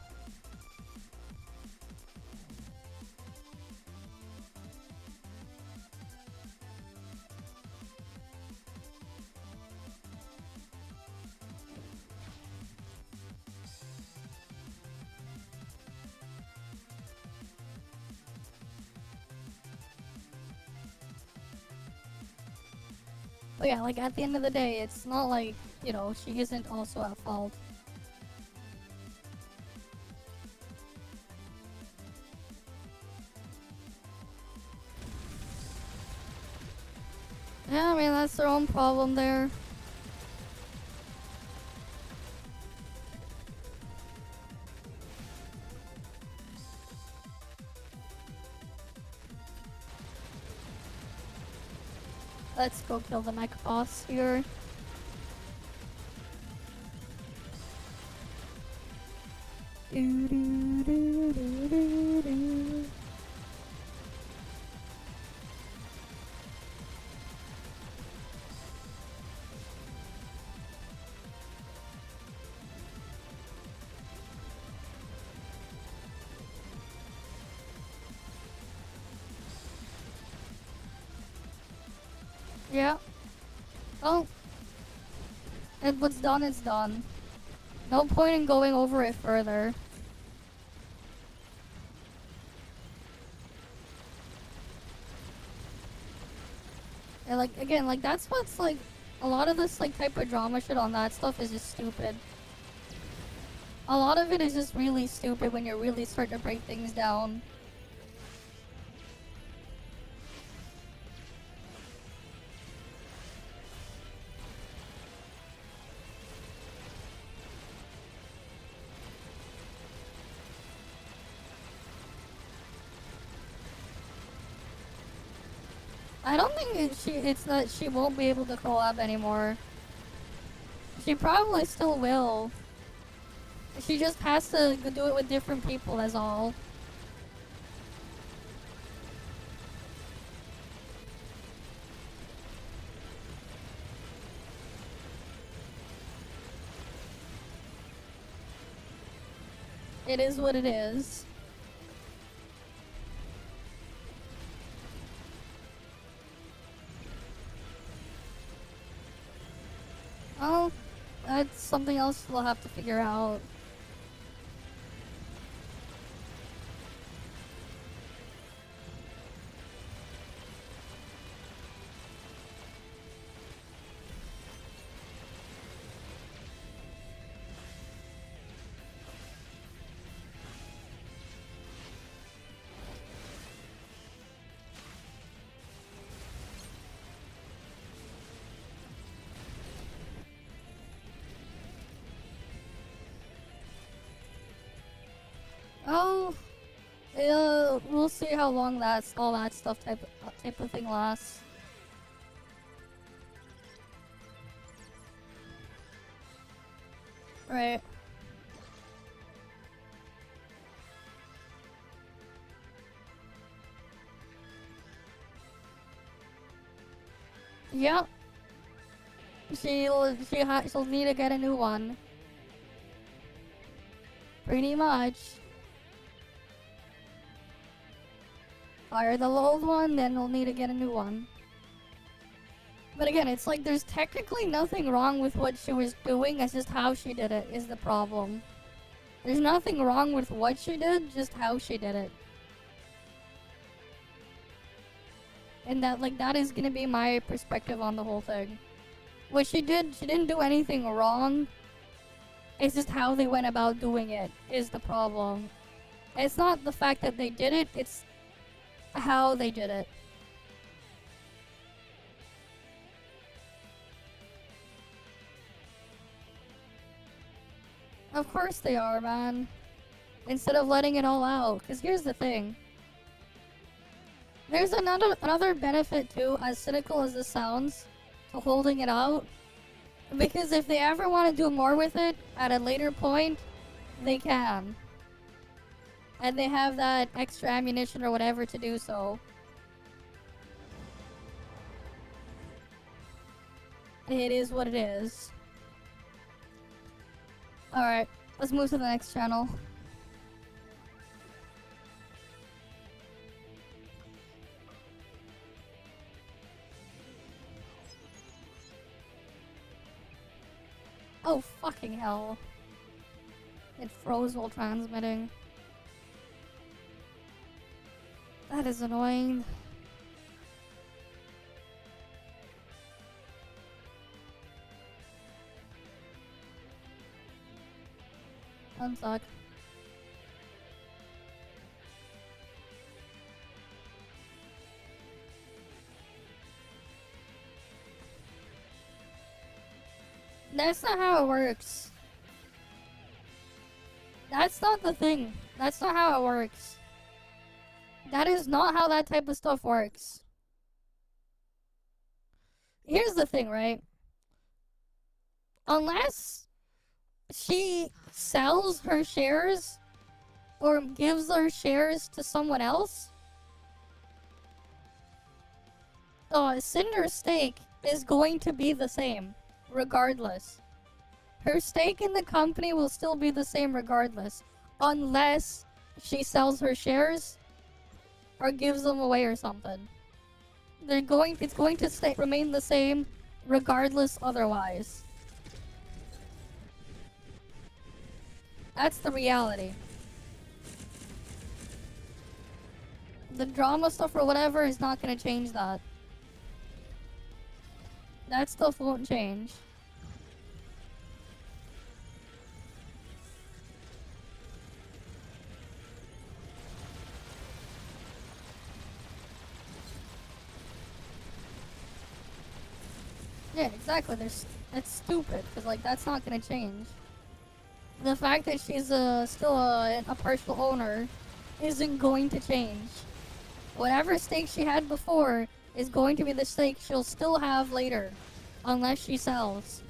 But yeah, at the end of the day, it's not like, she isn't also at fault. Yeah, I mean, that's their own problem there. Let's go kill the mech boss here. Do, do, do, do, do, do. Yeah. Oh. And what's done is done. No point in going over it further. And like, again, like that's what's like, a lot of this like type of drama shit on that stuff is just stupid. A lot of it is just really stupid when you're really starting to break things down. I don't think it's that she won't be able to collab anymore. She probably still will. She just has to do it with different people, that's all. It is what it is. Oh, that's something else we'll have to figure out. Oh, we'll see how long all that stuff type of thing lasts. Right. Yep. She'll need to get a new one. Pretty much. Fire the old one, then we'll need to get a new one. But again, it's like there's technically nothing wrong with what she was doing, it's just how she did it is the problem. There's nothing wrong with what she did, just how she did it. And that is gonna be my perspective on the whole thing. What she didn't do anything wrong. It's just how they went about doing it is the problem. It's not the fact that they did it, it's how they did it. Of course they are, man. Instead of letting it all out. Because here's the thing. There's another benefit too, as cynical as this sounds, to holding it out. Because if they ever want to do more with it at a later point, they can. And they have that extra ammunition or whatever to do so. It is what it is. Alright, let's move to the next channel. Oh, fucking hell. It froze while transmitting. That is annoying. Unsuck. That's not how it works. That's not the thing. That's not how it works. That is not how that type of stuff works. here's the thing, right? Unless she sells her shares or gives her shares to someone else, Cinder's stake is going to be the same, regardless. Her stake in the company will still be the same regardless, unless she sells her shares or gives them away or something. It's going to remain the same regardless otherwise. That's the reality. The drama stuff or whatever is not gonna change that. That stuff won't change. Yeah, exactly. That's stupid, because, like, that's not gonna change. The fact that she's still a partial owner isn't going to change. Whatever stake she had before is going to be the stake she'll still have later, unless she sells.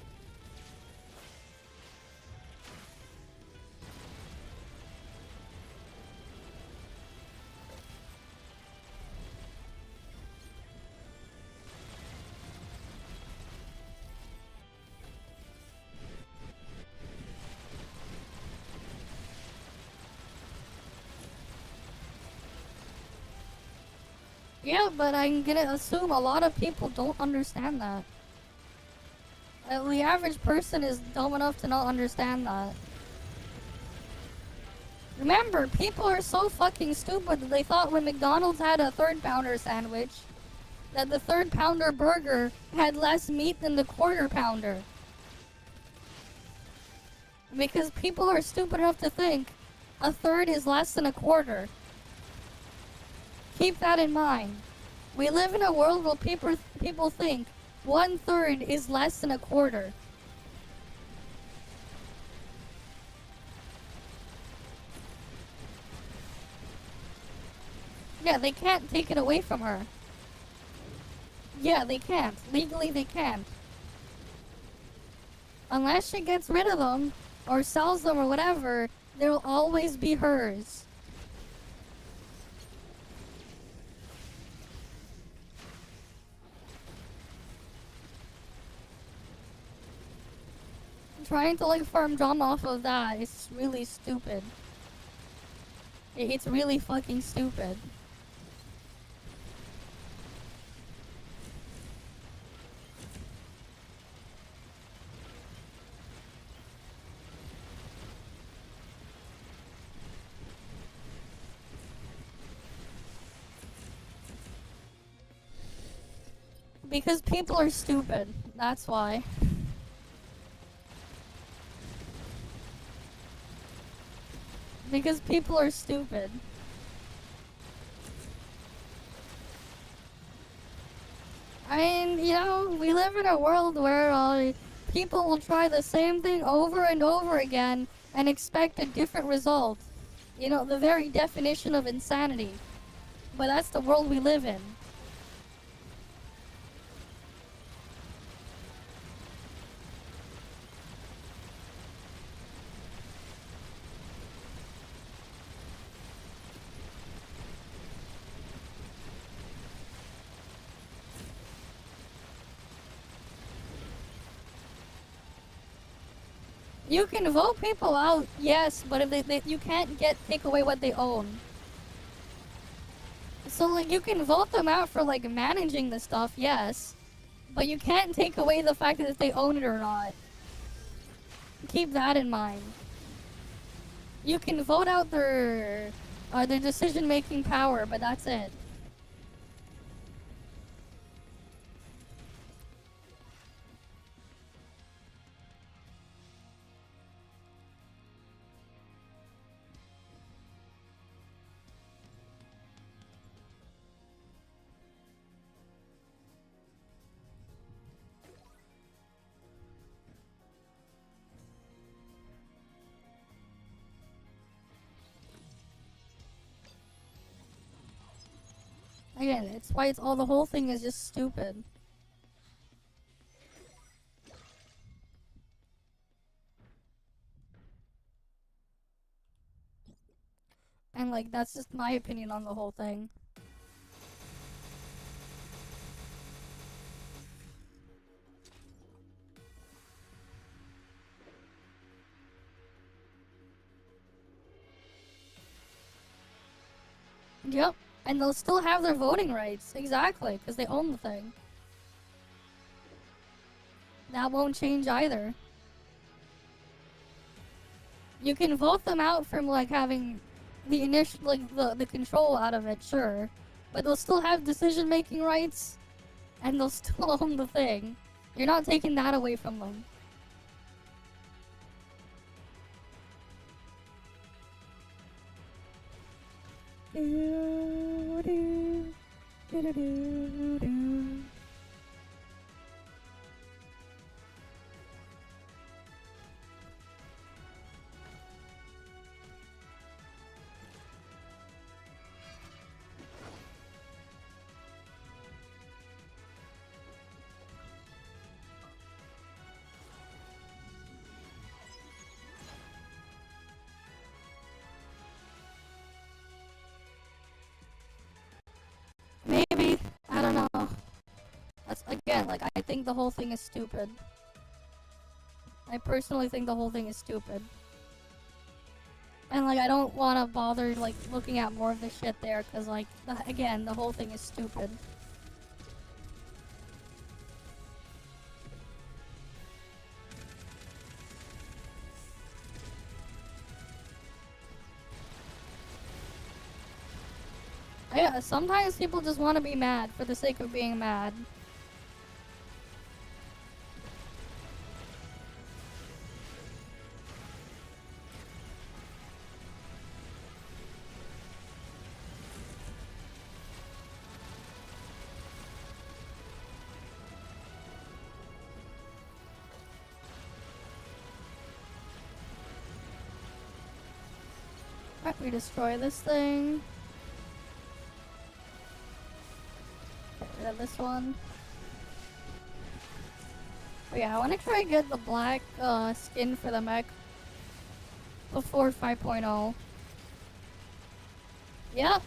Yeah, but I'm gonna assume a lot of people don't understand that. The average person is dumb enough to not understand that. Remember, people are so fucking stupid that they thought when McDonald's had a third pounder sandwich, that the third pounder burger had less meat than the quarter pounder. Because people are stupid enough to think a third is less than a quarter. Keep that in mind. We live in a world where people think 1/3 is less than a quarter. Yeah, they can't take it away from her. Yeah, they can't. Legally, they can't. Unless she gets rid of them, or sells them, or whatever, they'll always be hers. Trying to, like, farm drama off of that is really stupid. It's really fucking stupid. Because people are stupid. That's why. Because people are stupid. I mean, you know, we live in a world where people will try the same thing over and over again and expect a different result. You know, the very definition of insanity. But that's the world we live in. You can vote people out, yes, but if you can't take away what they own. So, like, you can vote them out for, like, managing the stuff, yes, but you can't take away the fact that if they own it or not. Keep that in mind. You can vote out their decision-making power, but that's it. Again, it's why the whole thing is just stupid. And like, that's just my opinion on the whole thing. Yep, and they'll still have their voting rights. Exactly, because they own the thing. That won't change either. You can vote them out from like having the initial, like the control out of it, sure. But they'll still have decision-making rights, and they'll still own the thing. You're not taking that away from them. Maybe. I don't know. That's, again, like, I think the whole thing is stupid. I personally think the whole thing is stupid. And, like, I don't want to bother, like, looking at more of this shit there, because, like, again, the whole thing is stupid. Yeah, sometimes people just want to be mad for the sake of being mad. Alright, we destroy this thing. Get rid of this one. But yeah, I want to try and get the black skin for the mech before 5.0. Yep.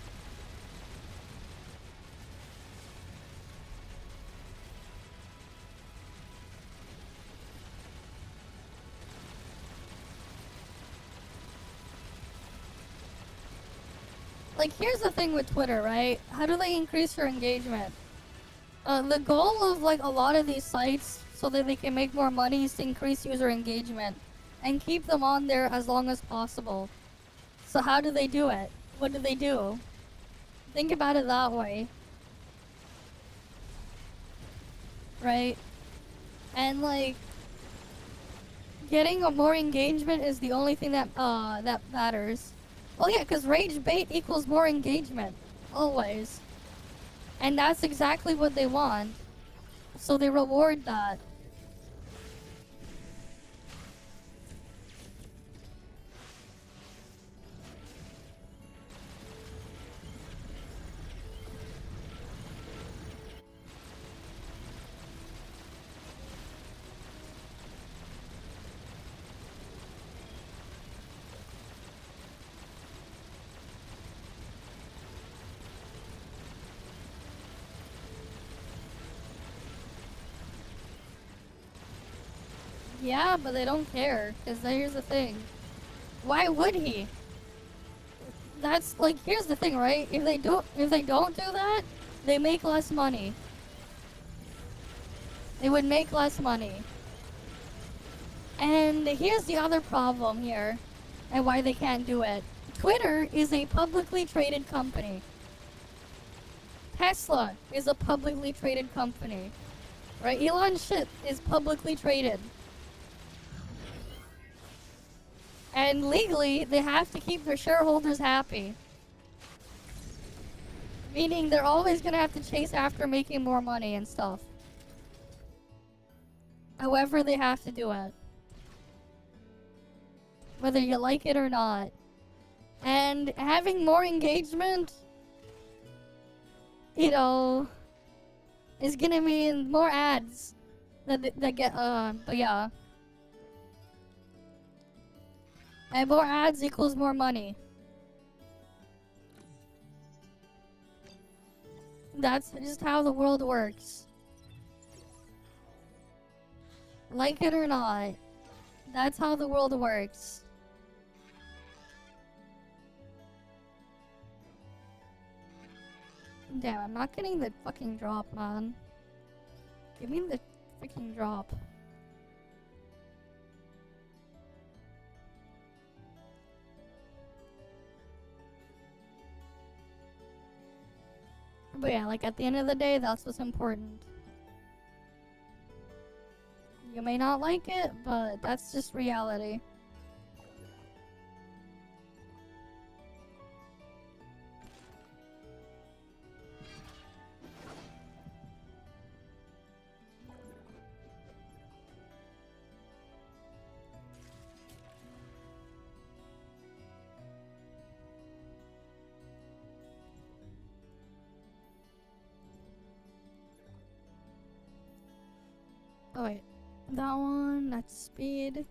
Like, here's the thing with Twitter, right? How do they increase your engagement? The goal of, like, a lot of these sites, so that they can make more money, is to increase user engagement and keep them on there as long as possible. So how do they do it? What do they do? Think about it that way. Right? And, like, getting more engagement is the only thing that matters. Well, yeah, because rage bait equals more engagement. Always. And that's exactly what they want. So they reward that. Yeah, but they don't care. Because here's the thing. Why would he? That's like, here's the thing, right? If they don't do that, they make less money. They would make less money. And here's the other problem here, and why they can't do it. Twitter is a publicly traded company. Tesla is a publicly traded company. Right? Elon's shit is publicly traded. And legally, they have to keep their shareholders happy. Meaning they're always gonna have to chase after making more money and stuff. However, they have to do it. Whether you like it or not. And having more engagement, you know, is gonna mean more ads that get, but yeah. And more ads equals more money. That's just how the world works. Like it or not, that's how the world works. Damn, I'm not getting the fucking drop, man. Give me the freaking drop. But yeah, like at the end of the day, that's what's important. You may not like it, but that's just reality. Oh wait, that one, that's speed.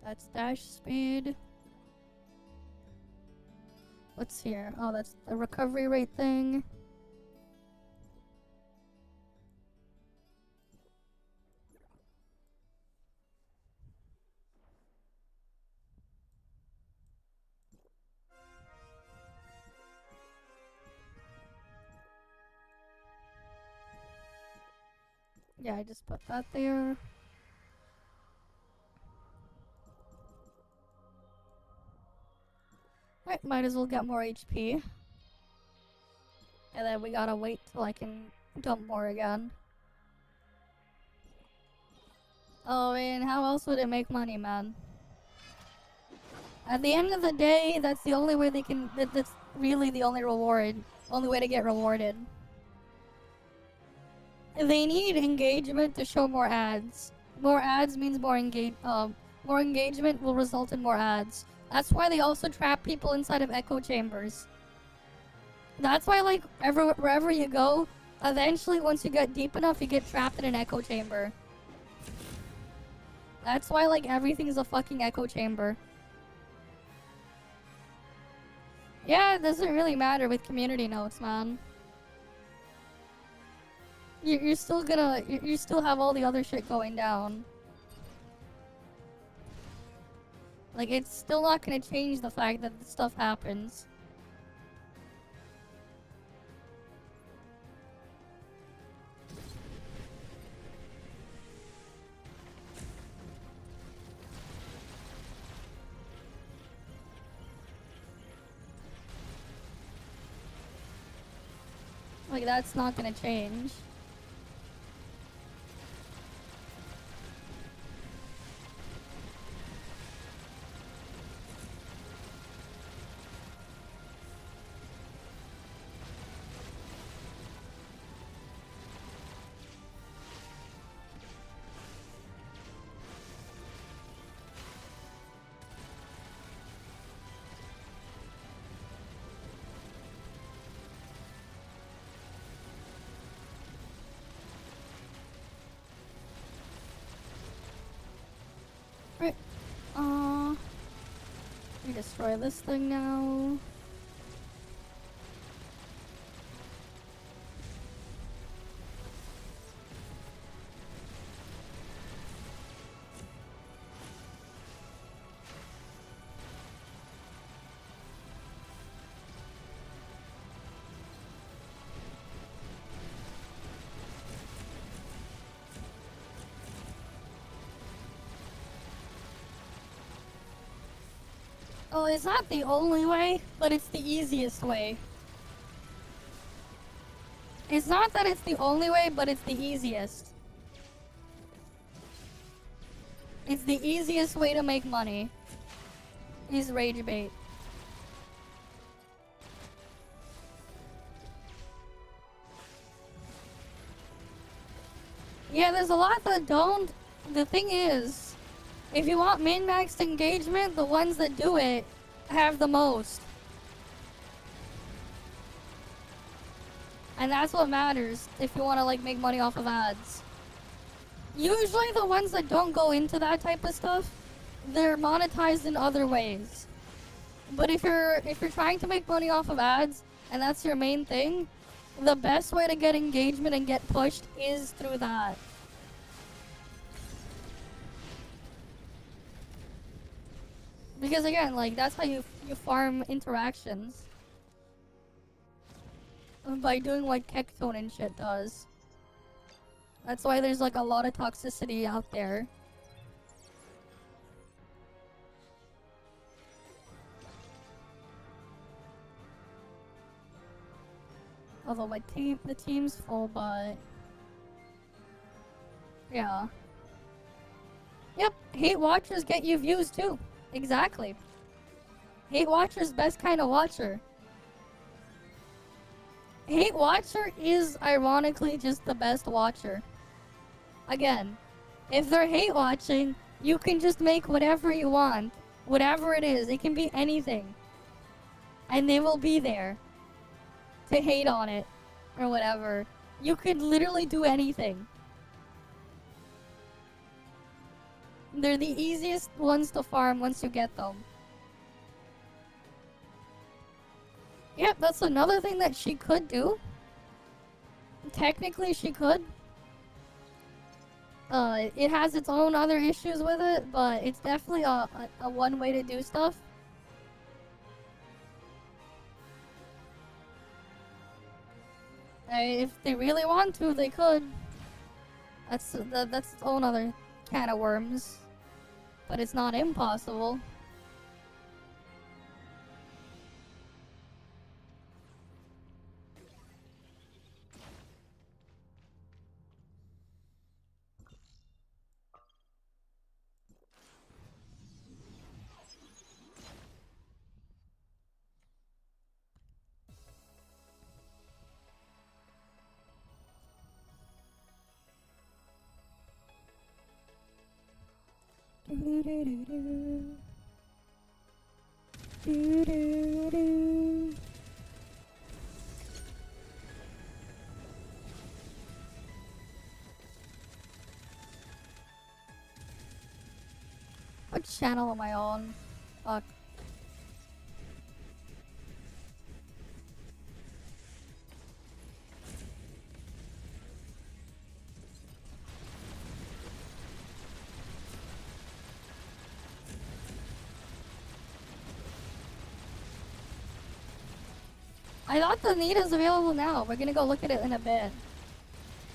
That's dash speed. What's here? Oh, that's the recovery rate thing. Yeah, I just put that there. Right, might as well get more HP. And then we gotta wait till I can dump more again. Oh, and how else would it make money, man? At the end of the day, that's the only way they can. That's really the only reward. Only way to get rewarded. They need engagement to show more ads. More ads means more engagement will result in more ads. That's why they also trap people inside of echo chambers. That's why, like, wherever you go, eventually, once you get deep enough, you get trapped in an echo chamber. That's why, like, everything's a fucking echo chamber. Yeah, it doesn't really matter with community notes, man. You're still gonna, you still have all the other shit going down. Like, it's still not gonna change the fact that this stuff happens. Like, that's not gonna change. Right. We destroy this thing now. Oh, it's not the only way, but it's the easiest way. It's not that it's the only way, but it's the easiest. It's the easiest way to make money. Is rage bait. Yeah, there's a lot that don't. The thing is, if you want min-maxed engagement, the ones that do it have the most. And that's what matters if you want to like make money off of ads. Usually the ones that don't go into that type of stuff, they're monetized in other ways. But if you're trying to make money off of ads and that's your main thing, The best way to get engagement and get pushed is through that. Because again, like, that's how you farm interactions. By doing what Kectone and shit does. That's why there's like a lot of toxicity out there. Although the team's full, but yeah. Yep, hate watchers get you views too. Exactly. Hate watcher's best kind of watcher. Hate watcher is ironically just the best watcher. Again, if they're hate watching, you can just make whatever you want. Whatever it is, it can be anything. And they will be there to hate on it or whatever. You could literally do anything. They're the easiest ones to farm once you get them. Yep, that's another thing that she could do. Technically, she could. It has its own other issues with it, but it's definitely a one way to do stuff. If they really want to, they could. That's its own other can of worms. But it's not impossible. What channel am I on? Fuck. I thought the Nita's available now. We're gonna go look at it in a bit.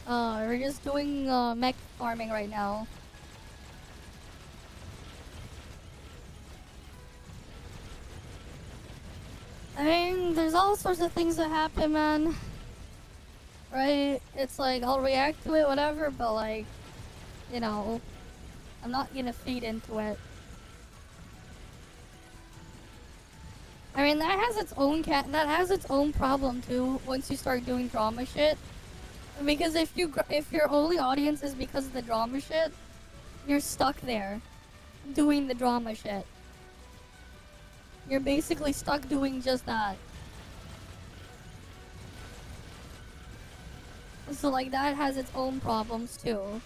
We're just doing mech farming right now. I mean, there's all sorts of things that happen, man. Right? It's like, I'll react to it, whatever, but like, you know, I'm not gonna feed into it. I mean, that has its own problem too, once you start doing drama shit. Because if your only audience is because of the drama shit, you're stuck there, doing the drama shit. You're basically stuck doing just that. So like, that has its own problems too.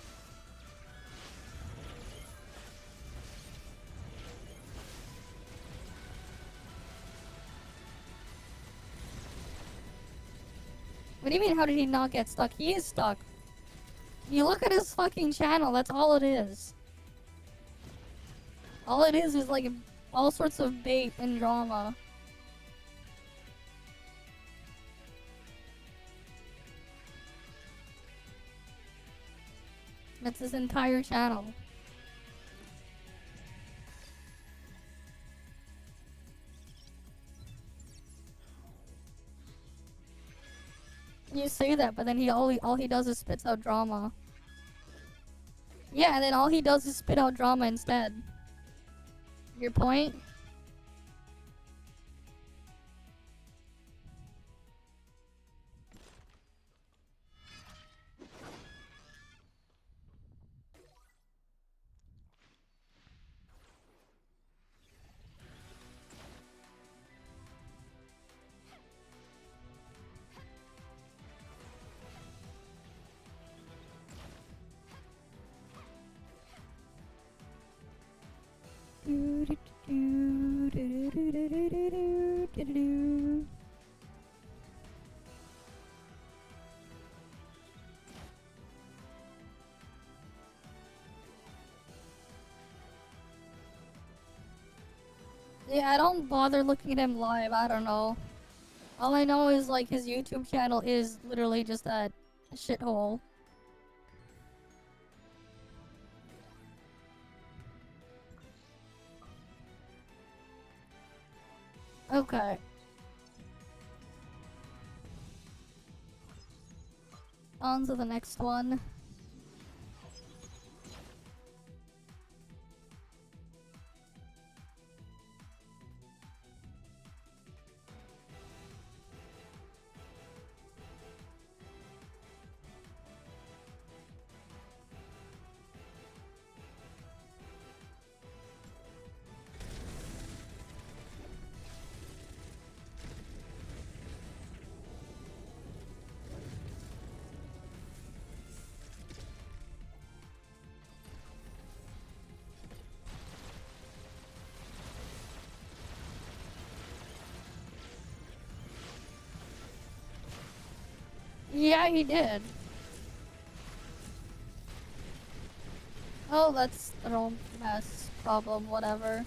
What do you mean, how did he not get stuck? He is stuck. You look at his fucking channel, that's all it is. All it is like all sorts of bait and drama. That's his entire channel. You say that, but then all he does is spits out drama. Yeah, and then all he does is spit out drama instead. Your point? Yeah, I don't bother looking at him live. I don't know. All I know is like his YouTube channel is literally just that shithole. Okay. On to the next one. Yeah, he did. Oh, that's their own mess. Problem, whatever.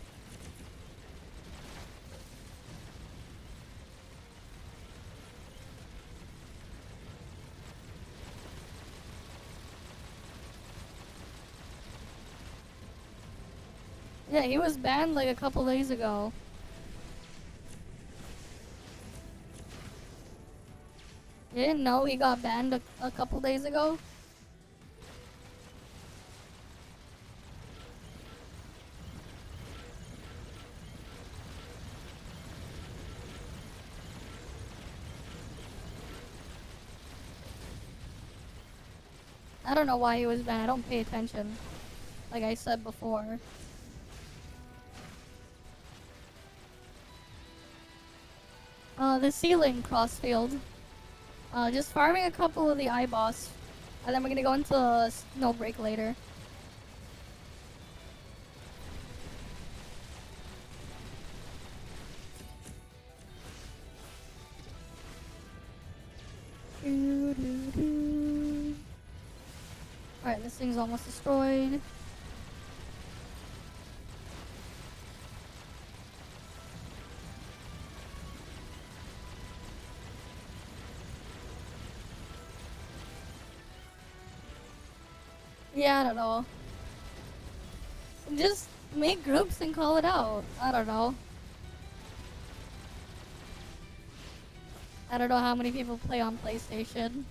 Yeah, he was banned like a couple days ago. You didn't know he got banned a couple days ago? I don't know why he was banned. I don't pay attention. Like I said before. The ceiling crossfield. Just farming a couple of the eye boss. And then we're gonna go into Snowbreak later. Alright, this thing's almost destroyed. Yeah, I don't know. Just make groups and call it out. I don't know. I don't know how many people play on PlayStation.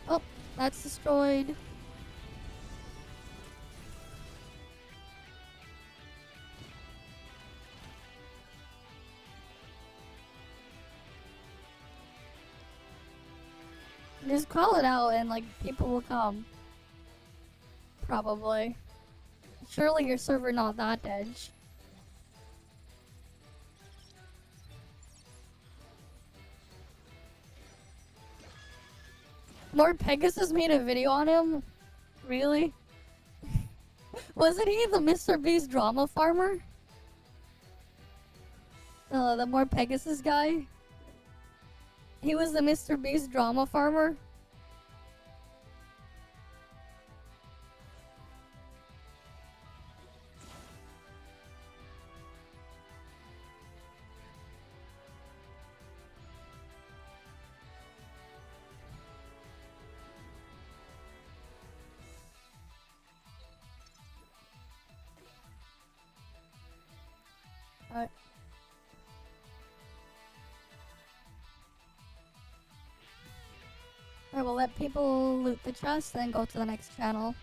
Oh, that's destroyed. Just call it out and like people will come. Probably. Surely your server not that edge. Lord Pegasus made a video on him? Really? Wasn't he the Mr. Beast drama farmer? The more Pegasus guy? He was the Mr. Beast drama farmer? Alright. Alright, we'll let people loot the chest, then go to the next channel.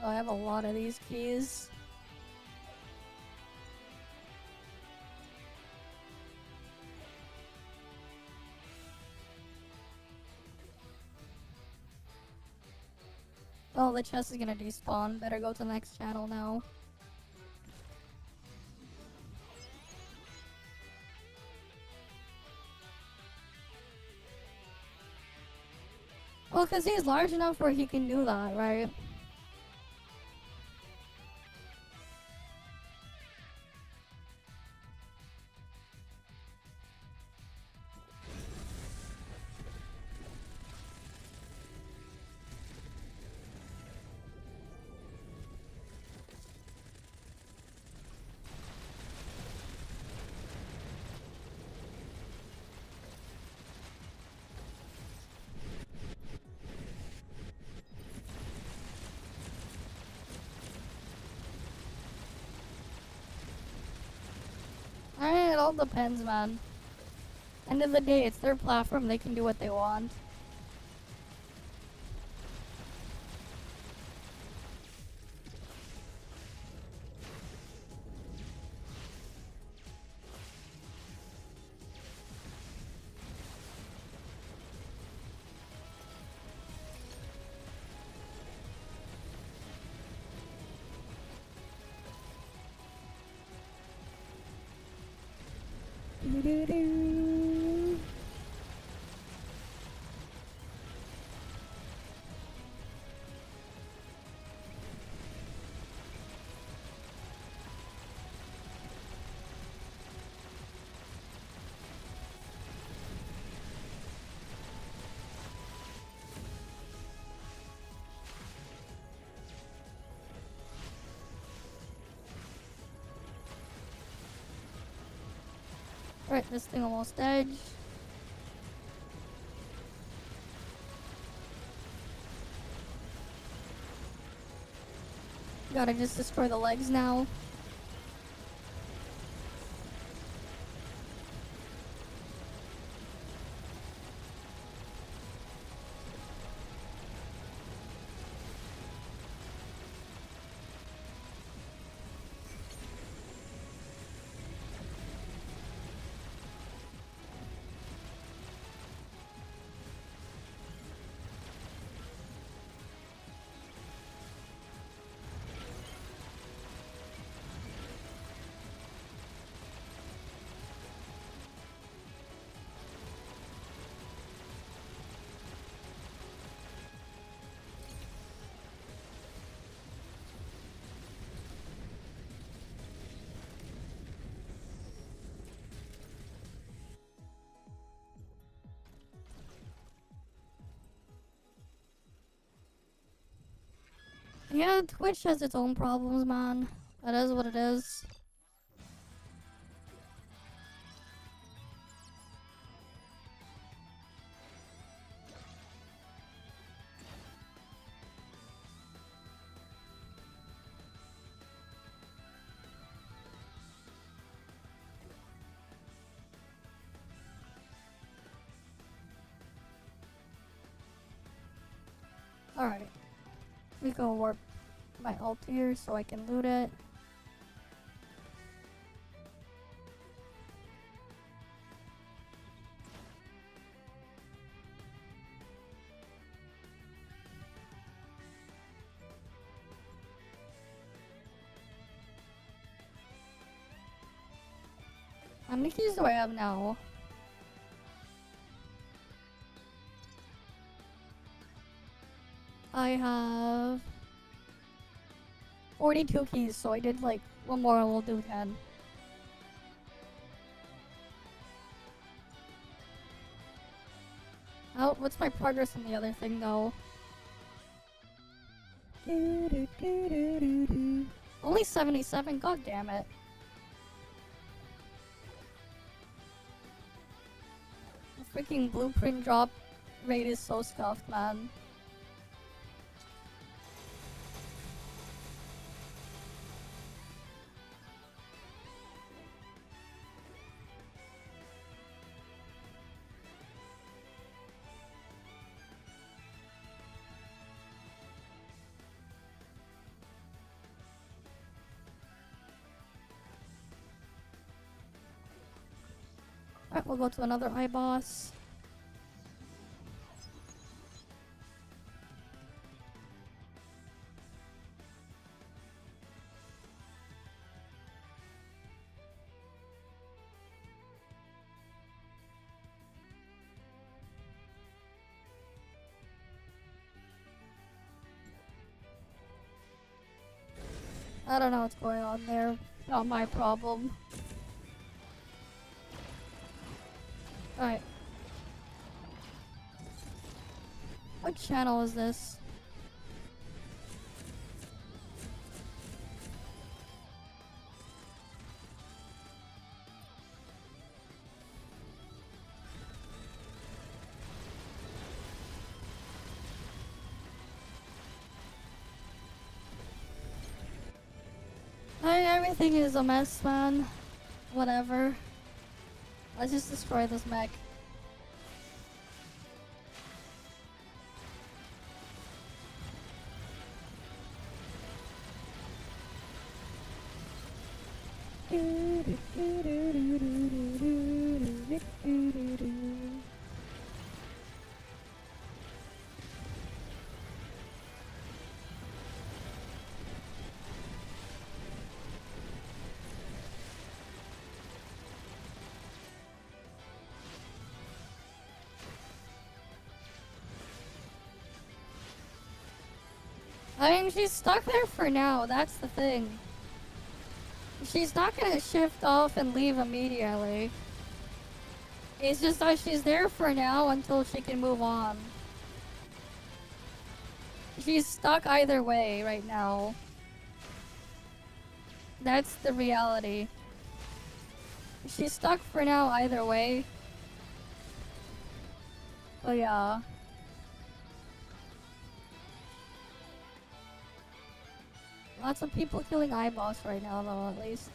Oh, I have a lot of these keys. Oh, the chest is gonna despawn. Better go to the next channel now. Well, because he's large enough where he can do that, right? Alright, it all depends, man. End of the day, it's their platform. They can do what they want. Doo-doo-doo. Right, this thing almost edged. Gotta just destroy the legs now. Yeah, Twitch has its own problems, man. That is what it is. Alright. We go warp my ult here so I can loot it. How many keys do I have now? I have 42 keys, so I did like one more and we'll do 10. Oh, what's my progress on the other thing though? Only 77, god damn it. The freaking blueprint drop rate is so scuffed, man. Alright, we'll go to another iBoss. I don't know what's going on there. Not my problem. Alright. What channel is this? Everything is a mess, man. Whatever. Let's just destroy this mech. I mean, she's stuck there for now, that's the thing. She's not gonna shift off and leave immediately. It's just that she's there for now until she can move on. She's stuck either way right now. That's the reality. She's stuck for now either way. But yeah. Lots of people killing eyeballs right now though, at least.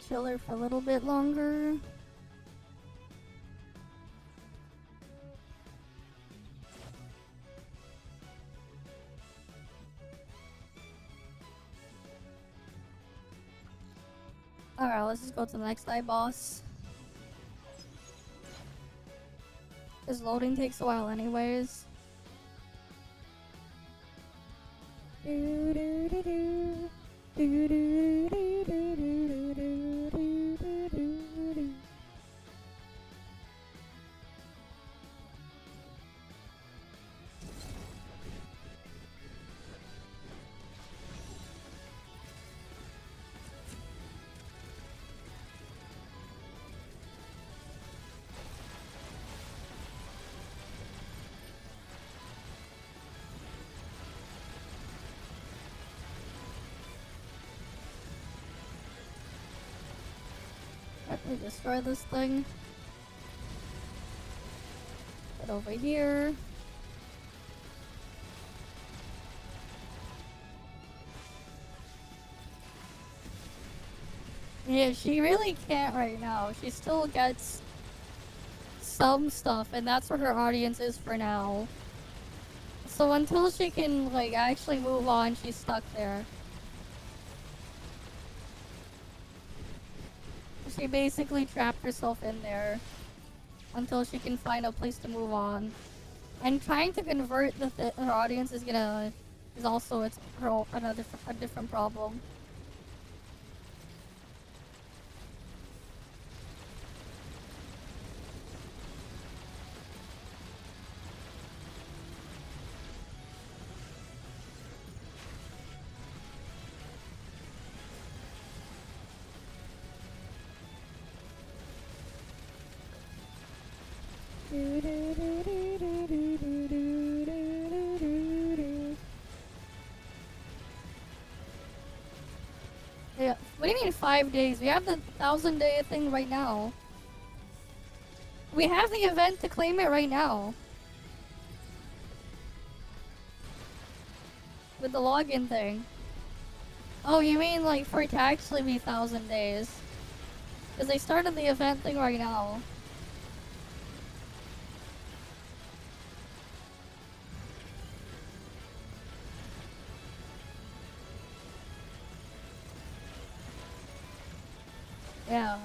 Chill her for a little bit longer. Alright, let's just go to the next eye boss. This loading takes a while anyways. Let me destroy this thing. Get over here. Yeah, she really can't right now. She still gets some stuff, and that's what her audience is for now. So until she can, like, actually move on, she's stuck there. She basically trapped herself in there until she can find a place to move on. And trying to convert her audience is also a different problem. mean 5 days? We have the 1,000-day thing right now. We have the event to claim it right now. With the login thing. Oh, you mean like for it to actually be 1,000 days? Because they started the event thing right now. Yeah.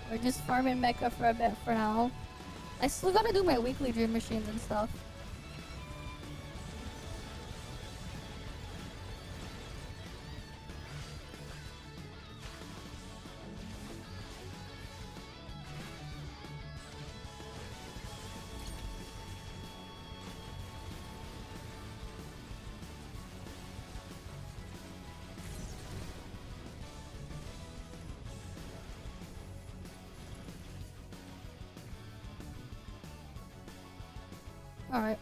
We're just farming mecha for a bit for now. I still gotta do my weekly dream machines and stuff. Alright.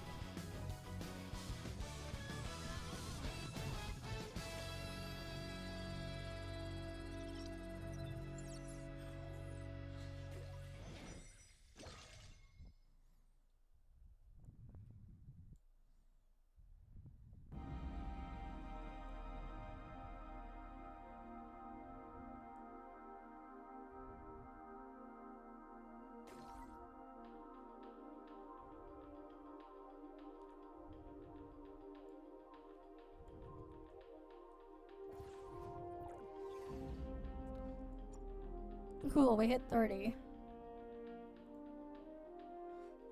Cool, we hit 30.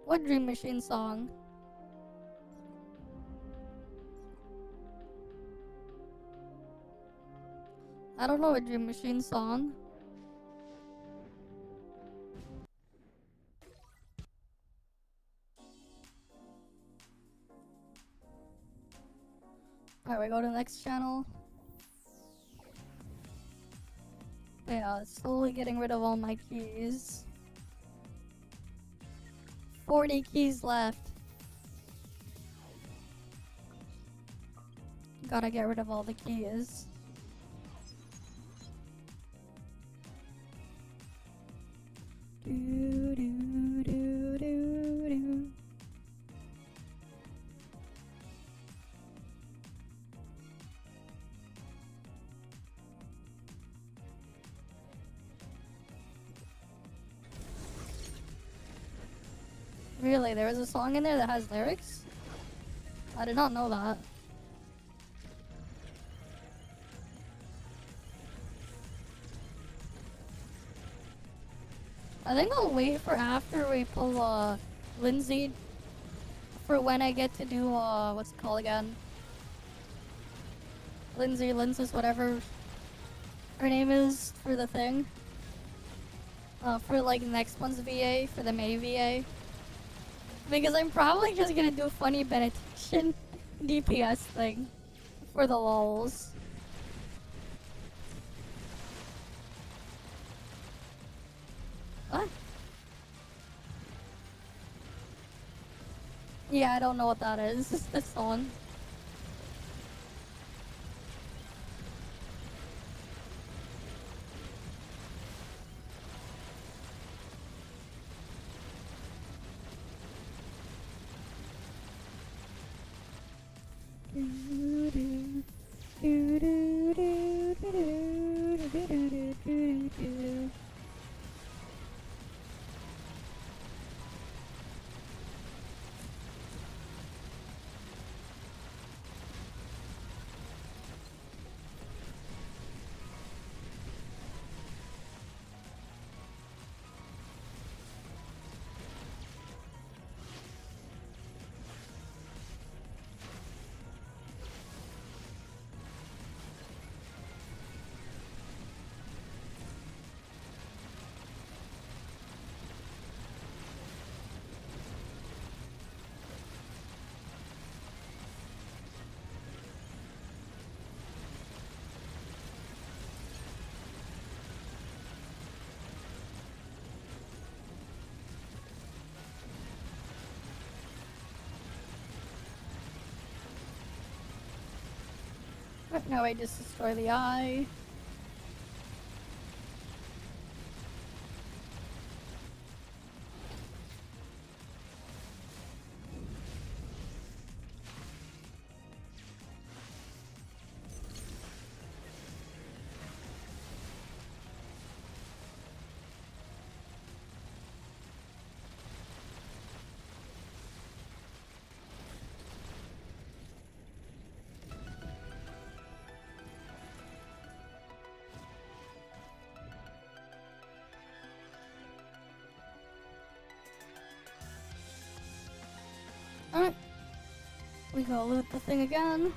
What Dream Machine song? I don't know a Dream Machine song. Alright, we go to the next channel. Yeah, slowly getting rid of all my keys. 40 keys left. Gotta get rid of all the keys. Do, do, do, do, do. Really, there is a song in there that has lyrics? I did not know that. I think I'll wait for after we pull Lindsay for when I get to do what's it called again? Lindsay's whatever her name is for the thing. For like the next one's VA, for the May VA. Because I'm probably just gonna do funny benediction DPS thing for the lols. What? Yeah, I don't know what that is. It's this song. Now I just destroy the eye. Alright. We go loot the thing again.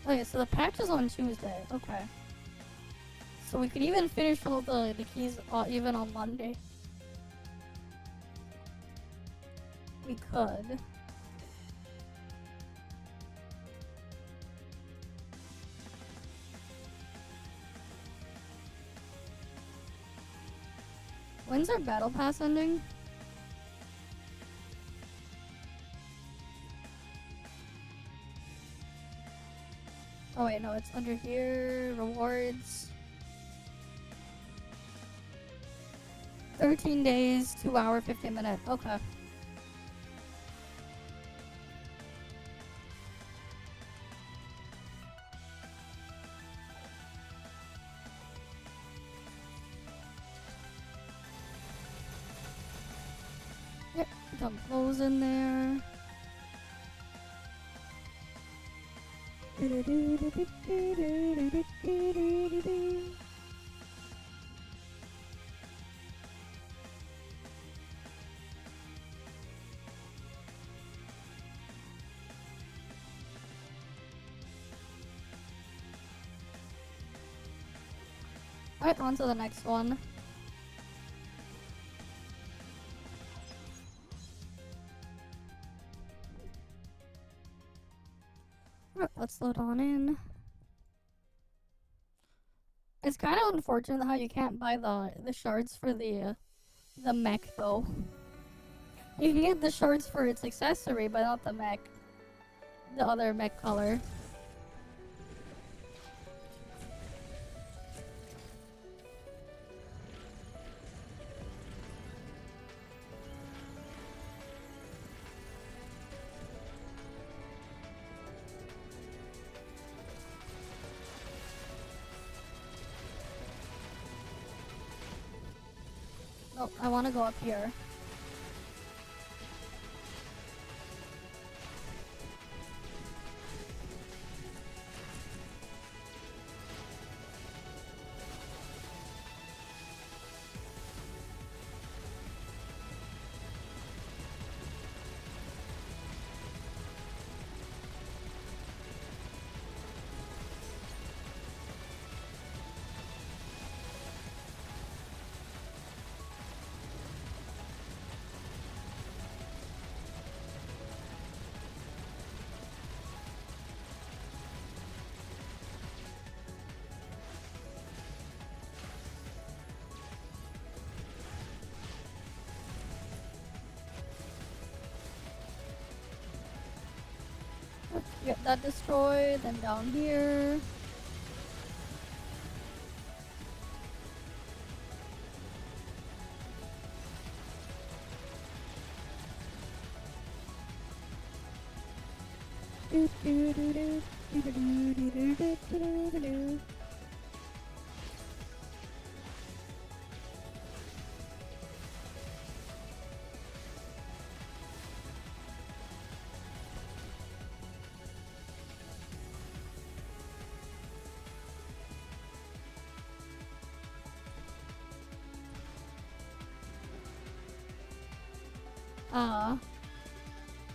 Okay, so the patch is on Tuesday. Okay. So we could even finish all the keys even on Monday. We could. When's our battle pass ending? Oh wait, no, it's under here. Rewards. 13 days, 2 hour, 15 minute. Okay. Yep, dump those in there. Alright, on to the next one. Alright, let's load on in. It's kind of unfortunate how you can't buy the shards for the mech though. You can get the shards for its accessory, but not the mech. The other mech color. Oh, I want to go up here. Get that destroyed, then down here.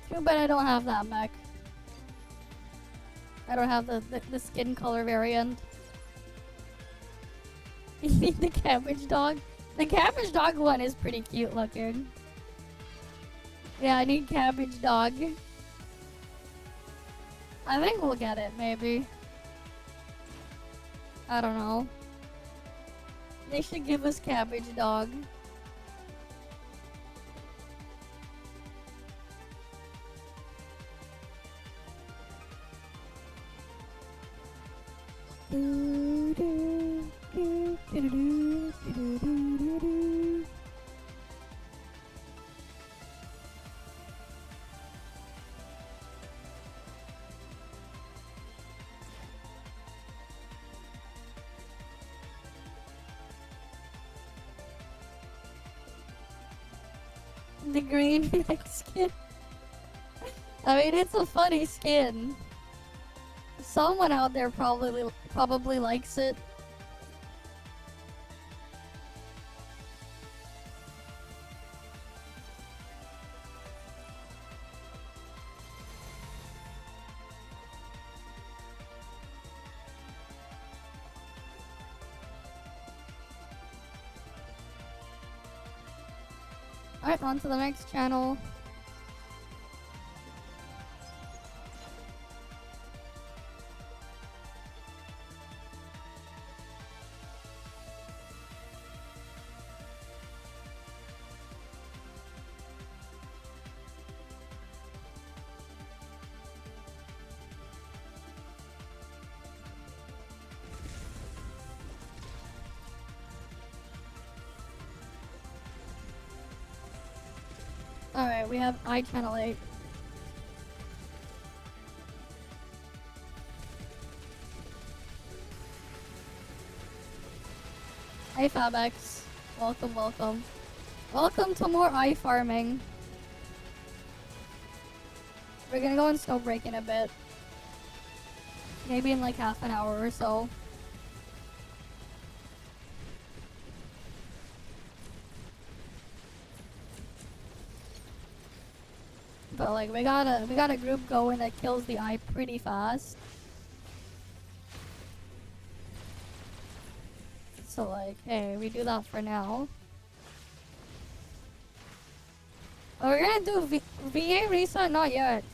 Too bad I don't have that mech. I don't have the skin color variant. You need the cabbage dog? The cabbage dog one is pretty cute looking. Yeah, I need cabbage dog. I think we'll get it, maybe. I don't know. They should give us cabbage dog. The green neck skin. I mean, it's a funny skin. Someone out there probably likes it. Alright, on to the next channel. Alright, we have channel 8. Hey Fabex. Welcome, welcome. Welcome to more farming. We're gonna go on Snowbreak in a bit. Maybe in like half an hour or so. But like we got a group going that kills the eye pretty fast. So like, hey, we do that for now. Oh, we're gonna do VA reset? Not yet.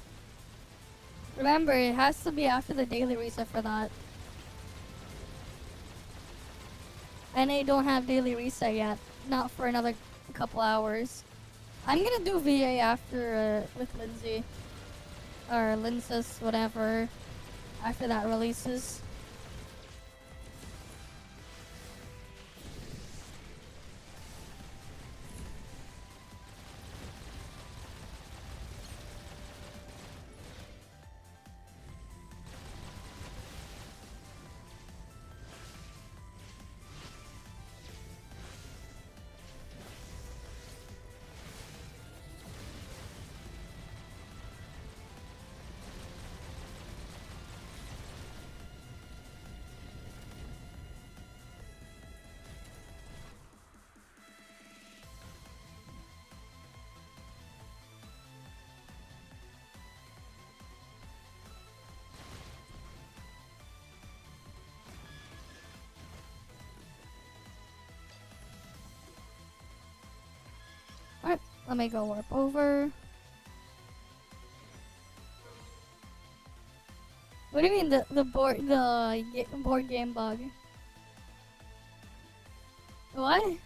Remember, it has to be after the daily reset for that. And they don't have daily reset yet. Not for another couple hours. I'm gonna do VA after, with Lindsay. Or Lindsys, whatever. After that releases. Alright, let me go warp over. What do you mean the board game bug? What?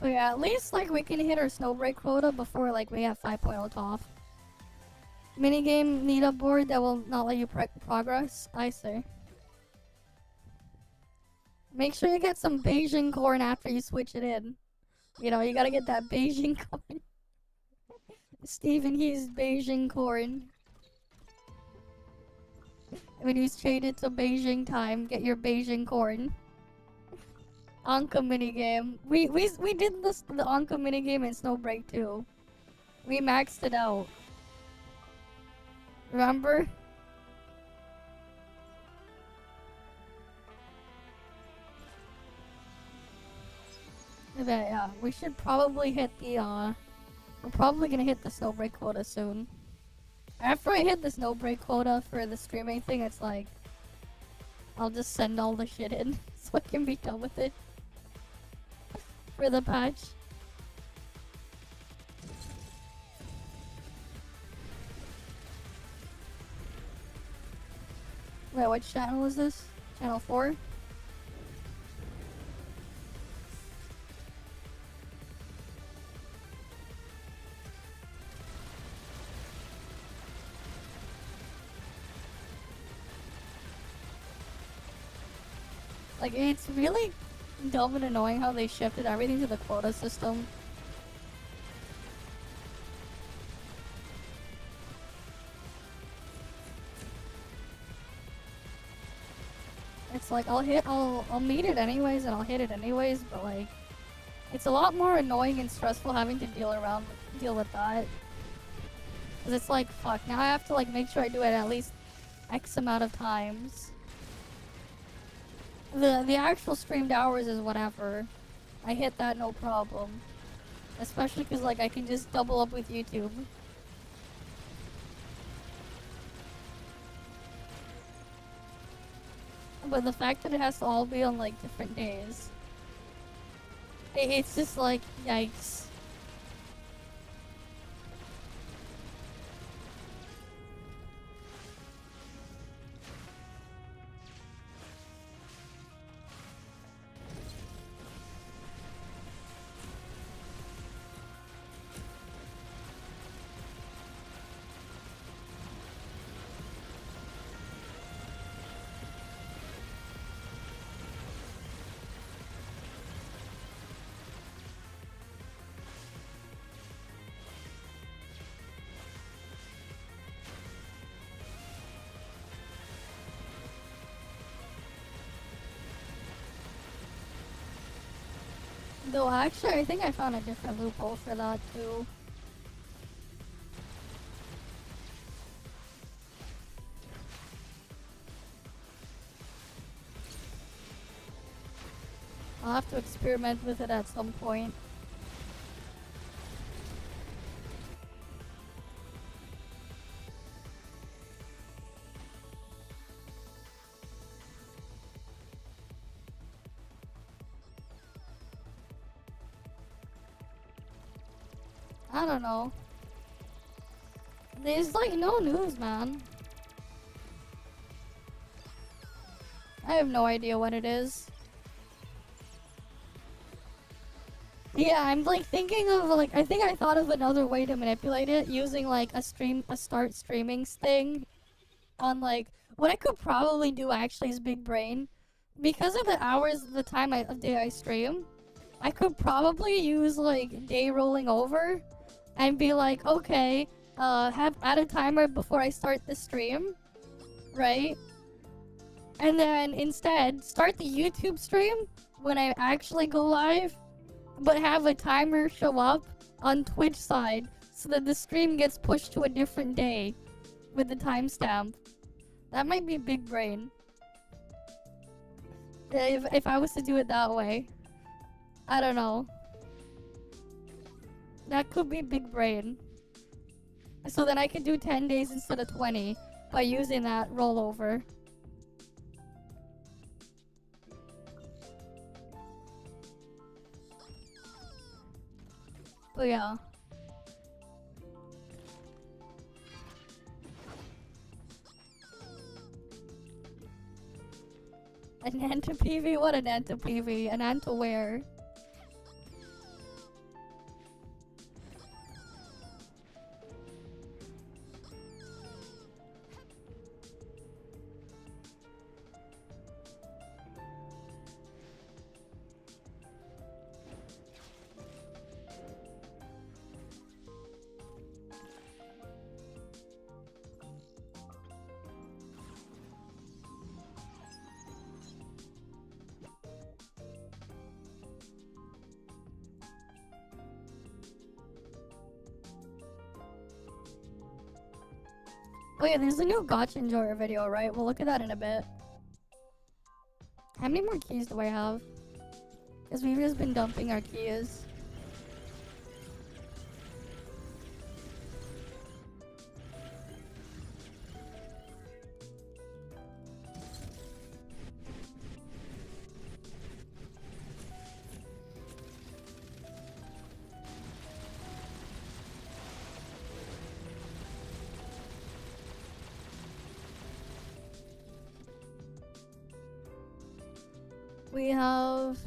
But yeah, at least like we can hit our Snowbreak quota before like we have 5.0 ToF. Minigame Nita board that will not let you progress. I see. Make sure you get some Beijing corn after you switch it in. You know, you gotta get that Beijing corn. Steven, he's Beijing corn. When you change it to Beijing time, get your Beijing corn. Anka minigame. We did this the Anka minigame in Snowbreak too. We maxed it out. Remember? But yeah, we should probably hit the we're probably gonna hit the Snowbreak quota soon. After I hit the Snowbreak quota for the streaming thing, it's like, I'll just send all the shit in so I can be done with it for the patch. Wait, which channel is this? Channel 4? Like, it's really dumb and annoying how they shifted everything to the quota system. It's like, I'll meet it anyways and I'll hit it anyways, but like, it's a lot more annoying and stressful having to deal with that. Cause it's like, fuck, now I have to like make sure I do it at least X amount of times. The actual streamed hours is whatever. I hit that no problem. Especially cause like I can just double up with YouTube. But the fact that it has to all be on like different days, it's just like, yikes. Though actually, I think I found a different loophole for that too. I'll have to experiment with it at some point. I don't know. There's like no news, man. I have no idea what it is. Yeah, I'm like thinking of like, I think I thought of another way to manipulate it using like a start streaming thing on like, what I could probably do actually is big brain. Because of the hours, the time of day I stream, I could probably use like day rolling over and be like, okay, add a timer before I start the stream, right? And then instead, start the YouTube stream when I actually go live, but have a timer show up on Twitch side so that the stream gets pushed to a different day with the timestamp. That might be big brain. If I was to do it that way. I don't know. That could be big brain. So then I could do 10 days instead of 20 by using that rollover. But yeah. An Anta PV? What an Anta PV? An Anta where? Oh yeah, there's a new Gacha Enjoyer video, right? We'll look at that in a bit. How many more keys do I have? Because we've just been dumping our keys. We have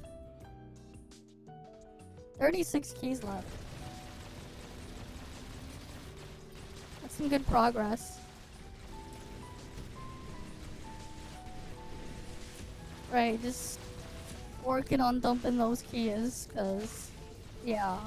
36 keys left. That's some good progress. Right, just working on dumping those keys, cause yeah.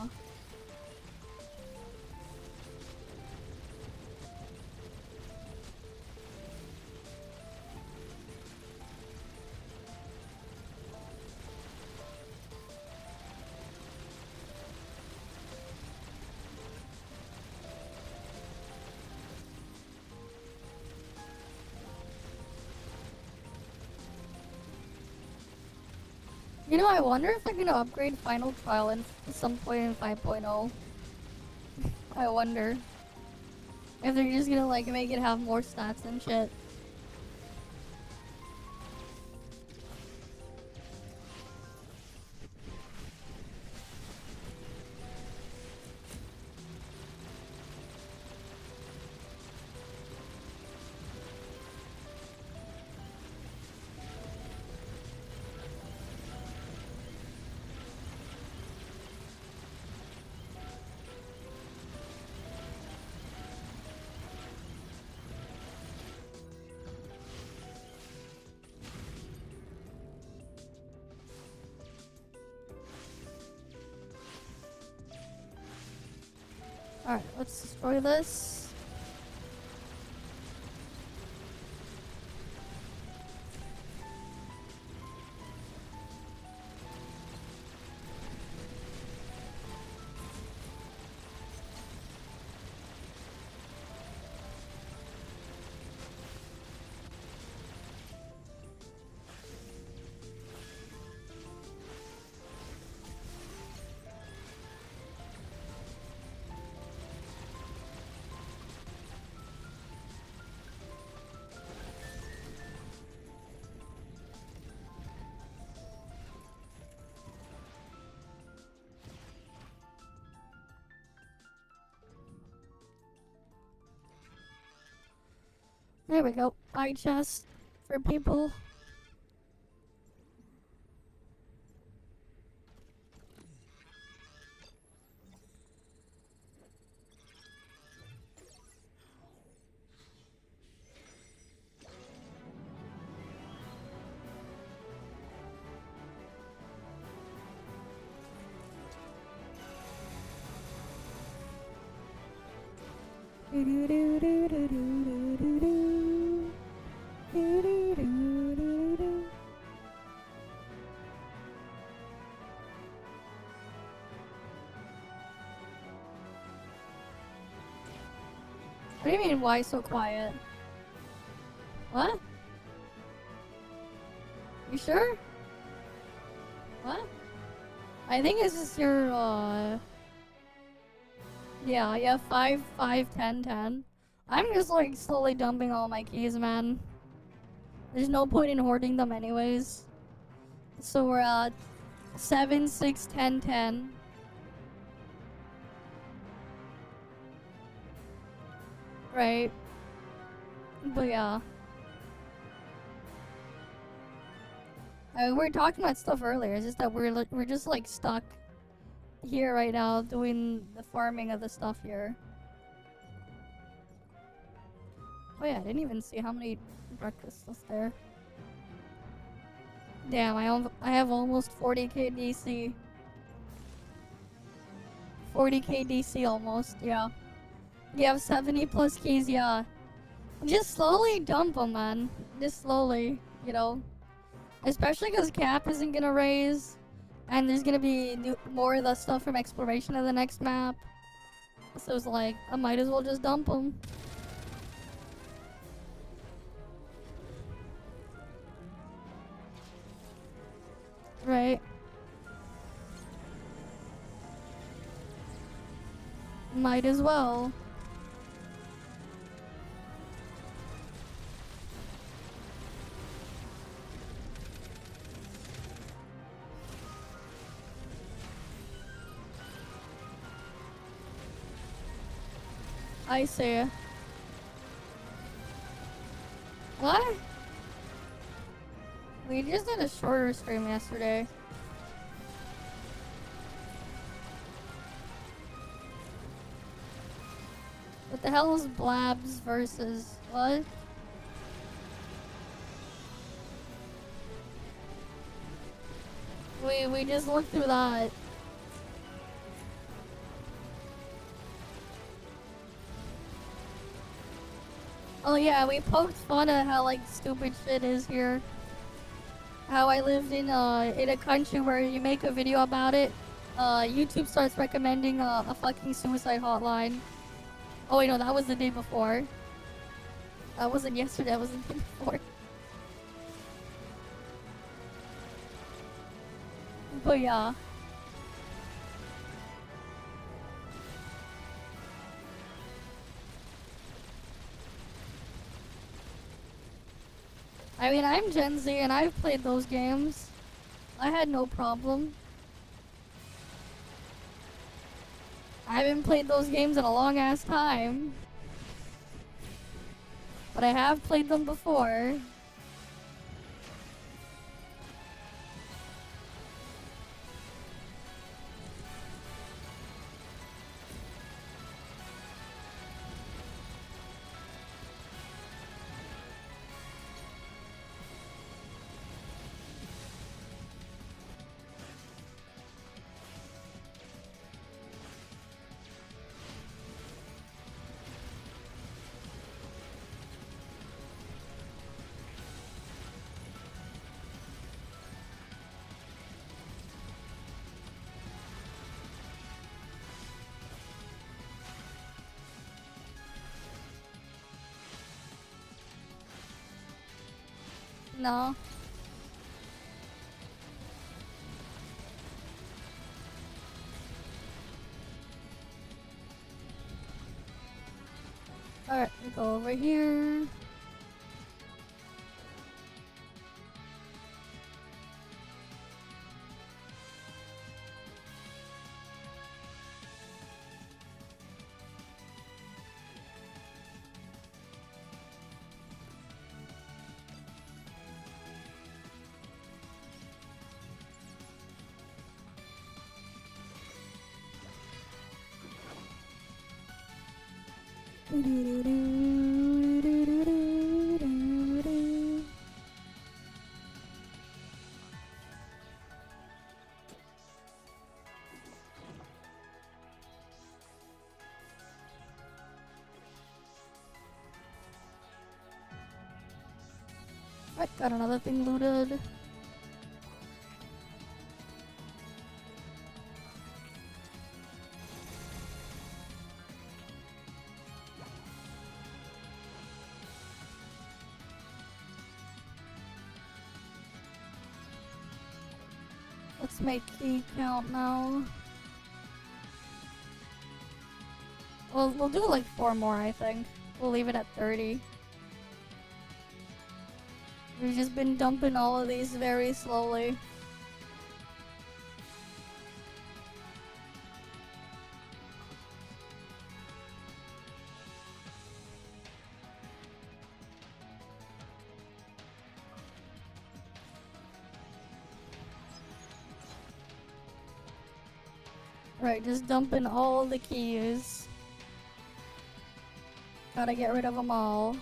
You know, I wonder if they're gonna upgrade Final Trial at some point in 5.0. I wonder if they're just gonna like make it have more stats and shit. Alright, let's destroy this. There we go. Buy chest for people. What do you mean, why so quiet? What? You sure? What? I think this is your, yeah, 5, 5, 10, 10. I'm just, like, slowly dumping all my keys, man. There's no point in hoarding them anyways. So we're at 7, 6, 10, 10. Right. But yeah. We were talking about stuff earlier. It's just that we're just like stuck here right now doing the farming of the stuff here. Oh yeah, I didn't even see how many breakfasts was there. Damn, I have almost 40k DC. 40k DC almost, yeah. You have 70 plus keys, yeah. Just slowly dump them, man. Just slowly, you know. Especially because cap isn't gonna raise, and there's gonna be more of the stuff from exploration of the next map. So it's like, I might as well just dump them. Right. Might as well. I see. What? We just did a shorter stream yesterday. What the hell is Blabs versus what? We just looked through that. Oh yeah, we poked fun at how like stupid shit is here. How I lived in a country where you make a video about it, YouTube starts recommending a fucking suicide hotline. Oh wait, no, that was the day before. That wasn't yesterday, that was the day before. But yeah. I mean, I'm Gen Z and I've played those games. I had no problem. I haven't played those games in a long ass time. But I have played them before. No. Alright, we go over here. Alright, got another thing looted. Let's make key count now. Well, we'll do like 4 more, I think. We'll leave it at 30. We've just been dumping all of these very slowly. Right, just dumping all the keys. Gotta get rid of them all.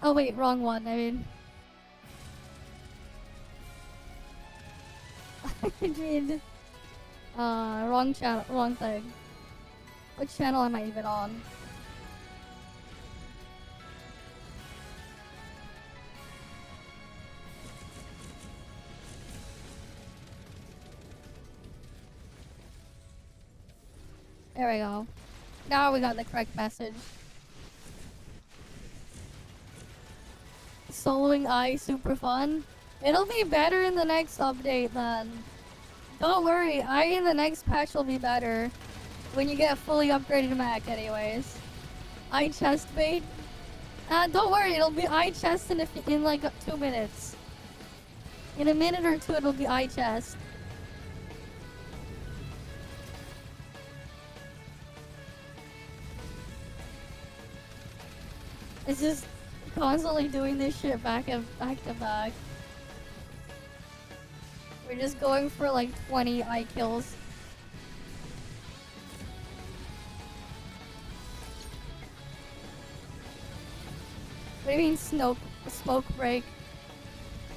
Oh wait, wrong one, I mean... I mean... wrong channel, wrong thing. Which channel am I even on? There we go. Now we got the correct message. Soloing I super fun. It'll be better in the next update than Don't worry, in the next patch will be better. When you get fully upgraded Mac anyways. Eye chest bait. Don't worry, it'll be eye chest in like 2 minutes. In a minute or two it'll be eye chest. It's just constantly doing this shit back to back. We're just going for like 20 eye kills. What do you mean smoke break?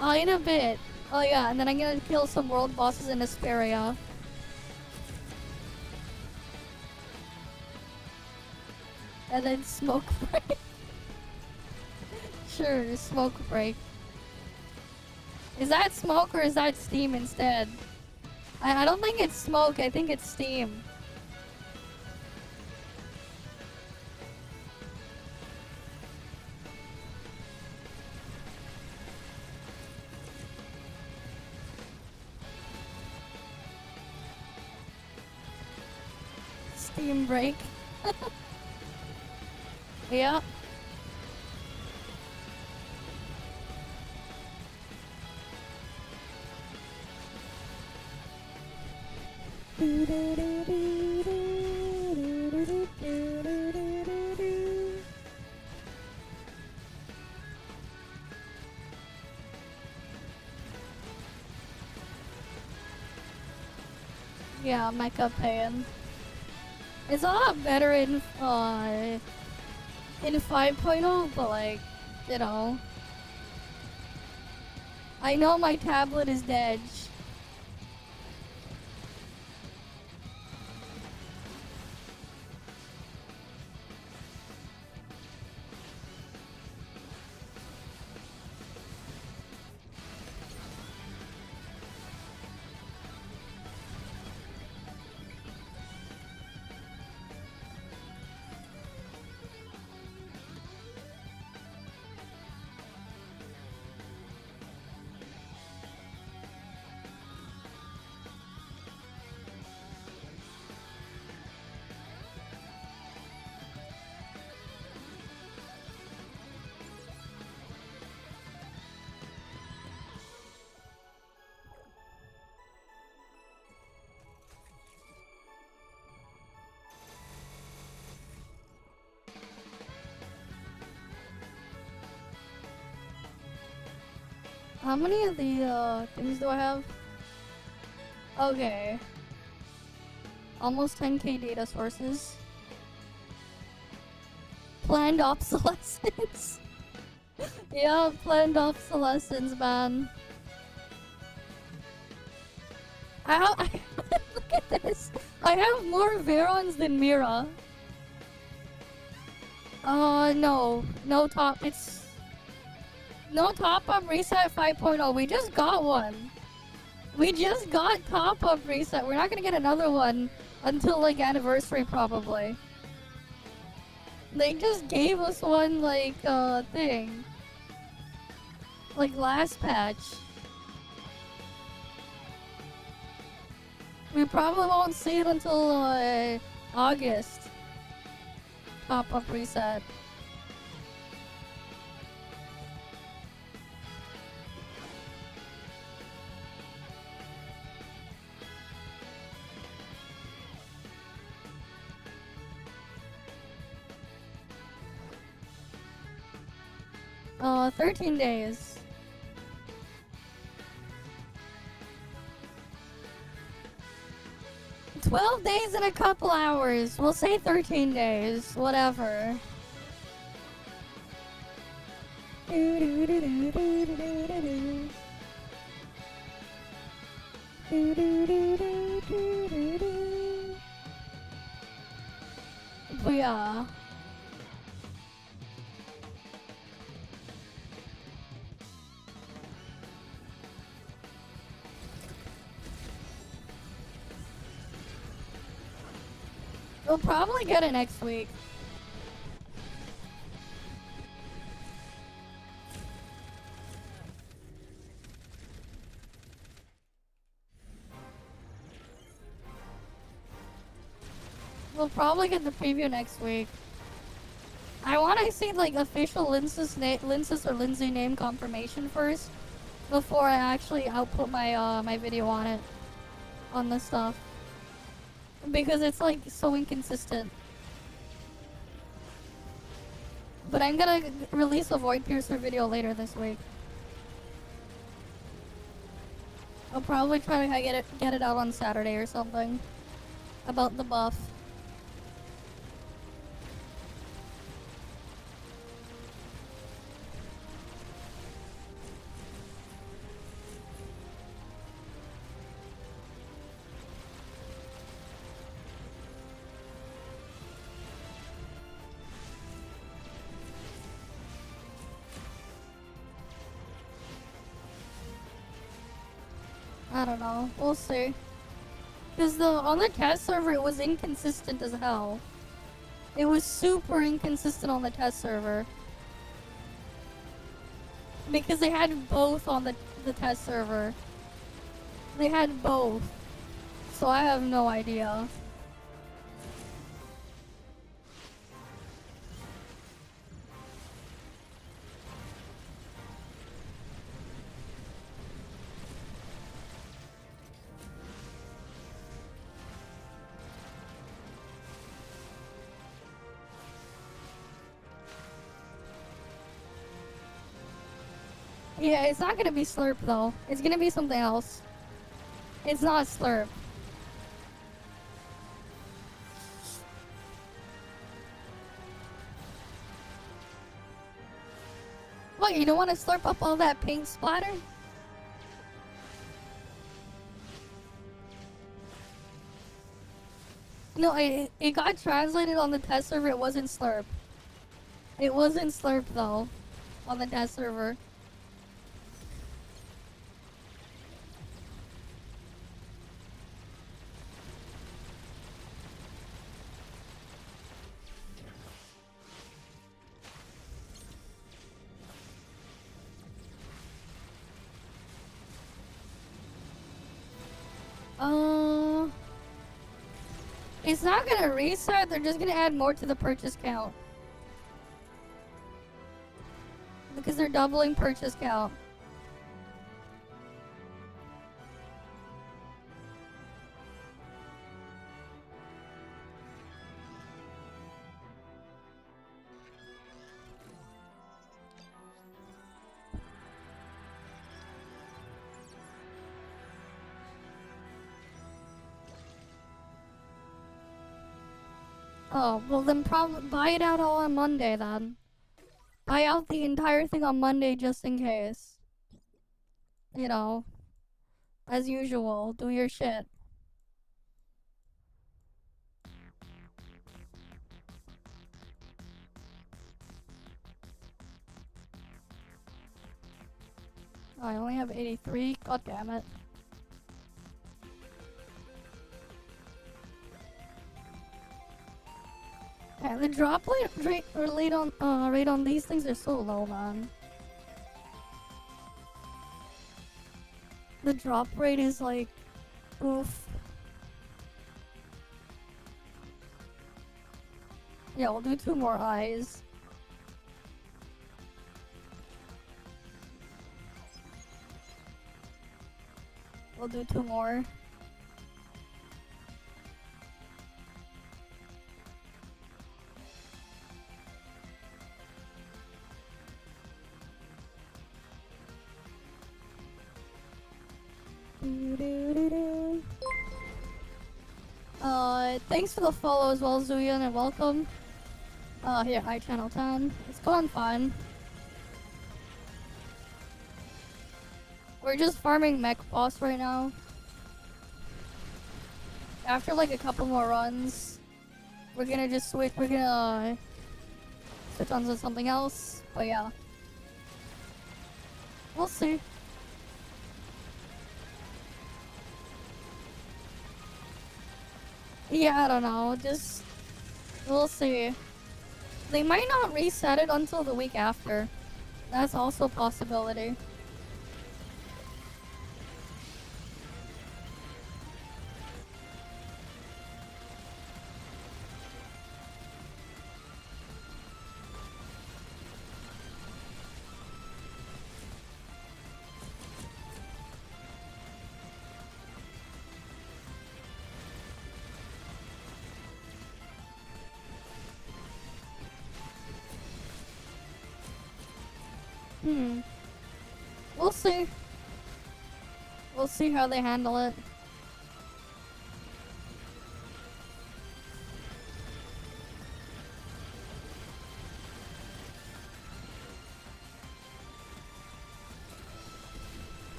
In a bit. Oh yeah, and then I'm gonna kill some world bosses in Asperia. And then smoke break. Sure, smoke break. Is that smoke or is that steam instead? I don't think it's smoke, I think it's steam. Steam break. Yeah. Yeah, Mecha Pain. It's a lot better in 5.0, but like, you know. I know my tablet is dead. How many of the things do I have? Okay. Almost 10k data sources. Planned obsolescence. Yeah, planned obsolescence, man. Look at this. I have more Verons than Mira. No. No top. No top-up reset 5.0. We just got one. We just got top-up reset. We're not gonna get another one until like anniversary probably. They just gave us one like thing. Like last patch. We probably won't see it until August. Top-up reset. 13 days. "12 days and a couple hours. We'll say 13 days. Whatever. Yeah. We'll probably get it next week. We'll probably get the preview next week. I want to see like official Lindsay's or Lindsay name confirmation first before I actually output my my video on it, on this stuff, because it's like so inconsistent. But I'm gonna release a Void Piercer video later this week. I'll probably try to get it out on Saturday or something about the buff. I don't know. We'll see. Because on the test server, it was inconsistent as hell. It was super inconsistent on the test server. Because they had both on the test server. They had both. So I have no idea. Yeah, it's not gonna be Slurp though. It's gonna be something else. It's not Slurp. What, you don't want to slurp up all that paint splatter? No, it got translated on the test server. It wasn't Slurp. It wasn't Slurp though, on the test server. It's not gonna reset, they're just gonna add more to the purchase count. Because they're doubling purchase count. Oh, well then probably buy it out all on Monday then. Buy out the entire thing on Monday just in case. You know, as usual, do your shit. Oh, I only have 83, god damn it. Yeah, the drop rate on these things are so low, man. The drop rate is like, oof. Yeah, we'll do 2 more eyes. We'll do 2 more. Thanks for the follow as well, Zuyan, and welcome. Here, hi, Channel 10. It's going fine. We're just farming mech boss right now. After like a couple more runs, we're gonna just switch. We're gonna switch on to something else. But yeah, we'll see. Yeah, I don't know. Just we'll see. They might not reset it until the week after. That's also a possibility. We'll see. We'll see how they handle it.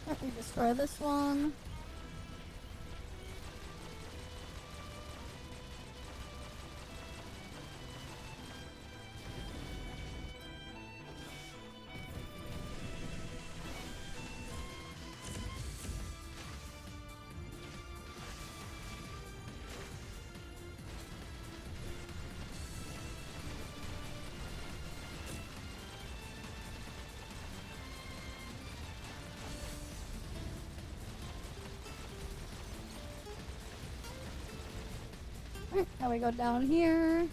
Let me destroy this one. Now we go down here.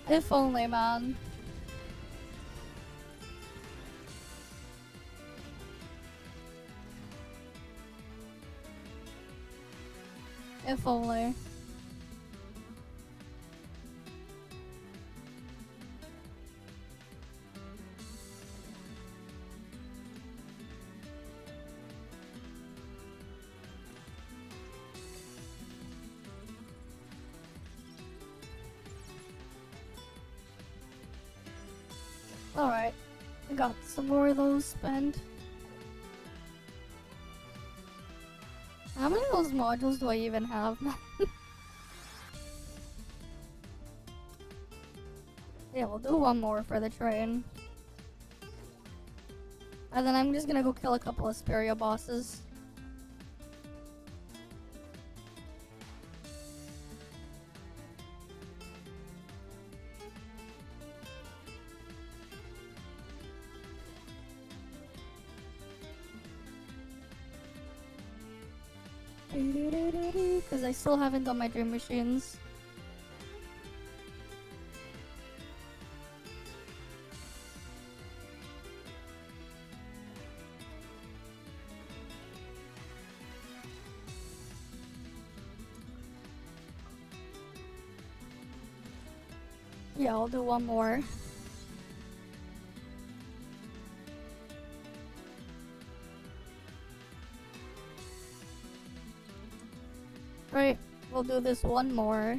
If only, man. If only. Alright, I got some more of those spent. How many of those modules do I even have? Yeah, we'll do one more for the train. And then I'm just gonna go kill a couple of Speria bosses. Because I still haven't done my dream machines. Yeah, I'll do one more. Right, we'll do this one more.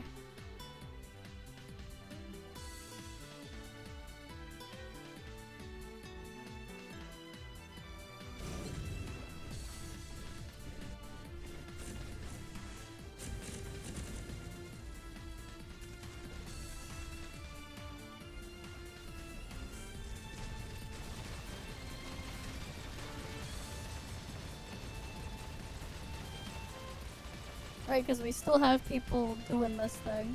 Right, because we still have people doing this thing.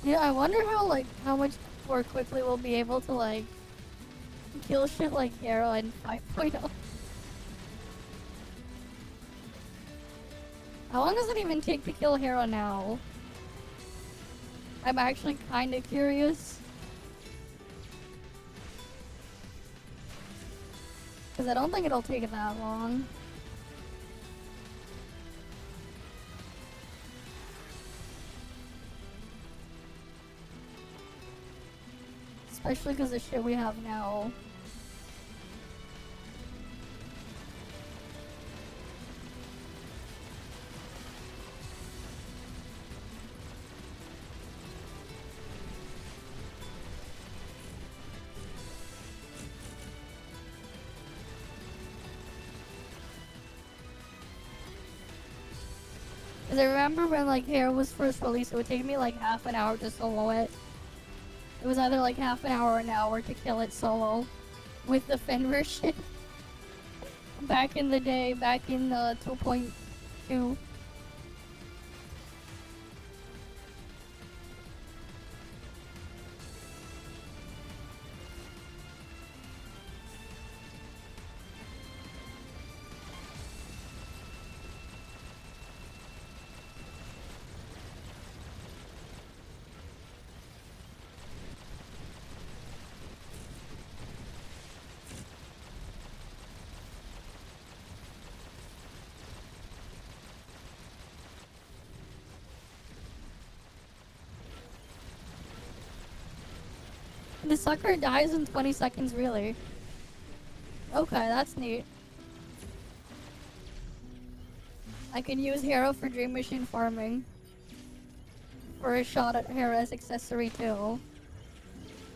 Yeah, I wonder how much more quickly we'll be able to, kill shit like Hero in 5.0. How long does it even take to kill Hero now? I'm actually kinda curious. Cause I don't think it'll take that long. Especially cause the shit we have now. Cause I remember when like Hero was first released, it would take me like half an hour to solo it. It was either like half an hour or an hour to kill it solo. With the Fenrir shit. Back in the day, back in 2.2. The sucker dies in 20 seconds, really. Okay, that's neat. I can use Hero for Dream Machine farming. For a shot at Hera's accessory too.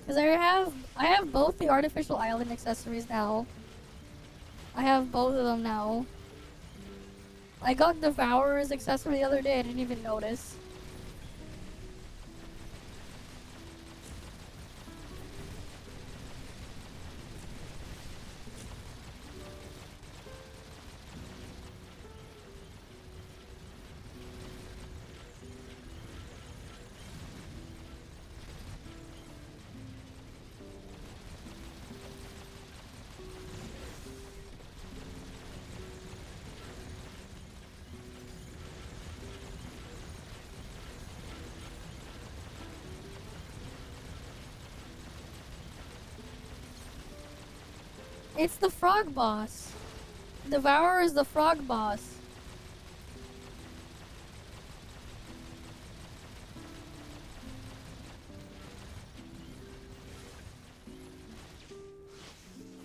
Cause I have both the artificial island accessories now. I have both of them now. I got Devourer's accessory the other day, I didn't even notice. It's the frog boss. Devourer is the frog boss.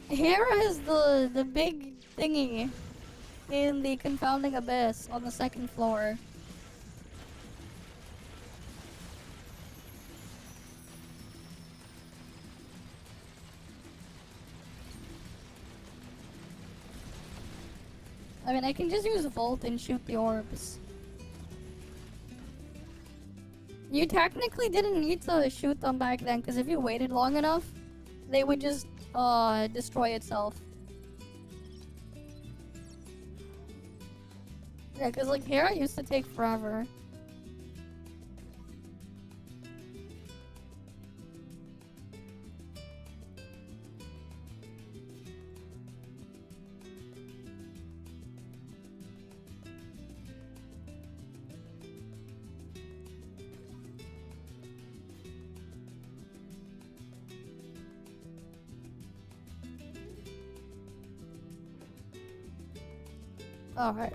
Hera is the big thingy in the confounding abyss on the second floor. I mean, I can just use Volt and shoot the orbs. You technically didn't need to shoot them back then, because if you waited long enough, they would just destroy itself. Yeah, because like Hera used to take forever. Alright.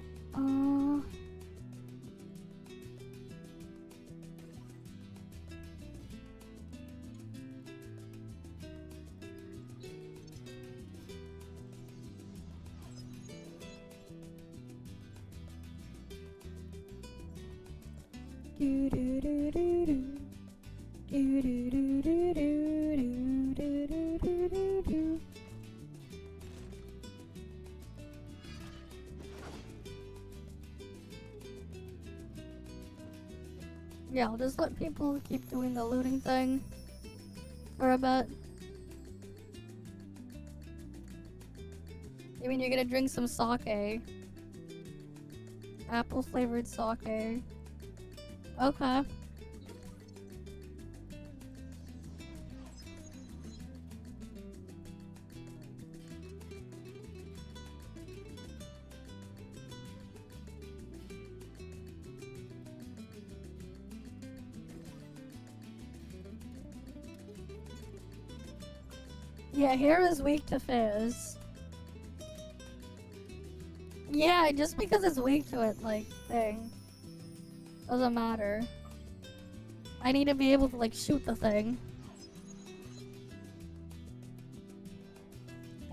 Do do do do do. Do do do do do do do do do do do. Yeah, I'll just let people keep doing the looting thing for a bit. You mean you're gonna drink some sake? Apple flavored sake. Okay. Yeah, hair is weak to fizz. Yeah, just because it's weak to it, like, thing. Doesn't matter. I need to be able to, like, shoot the thing.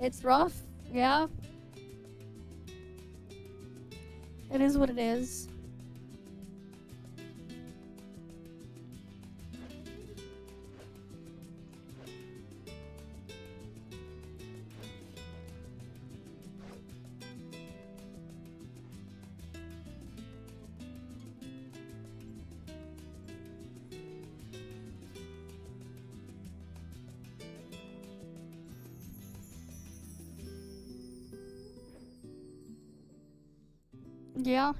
It's rough, yeah. It is what it is. Yeah.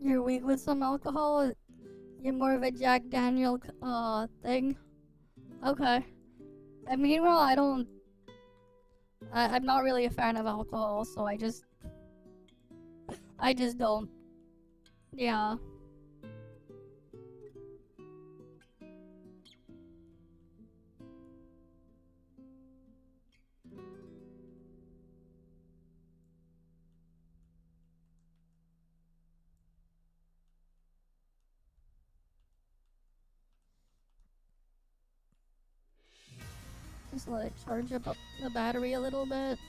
You're weak with some alcohol? You're more of a Jack Daniel, thing? Okay. And meanwhile, I'm not really a fan of alcohol, so I just don't. Yeah. Just let it charge up the battery a little bit.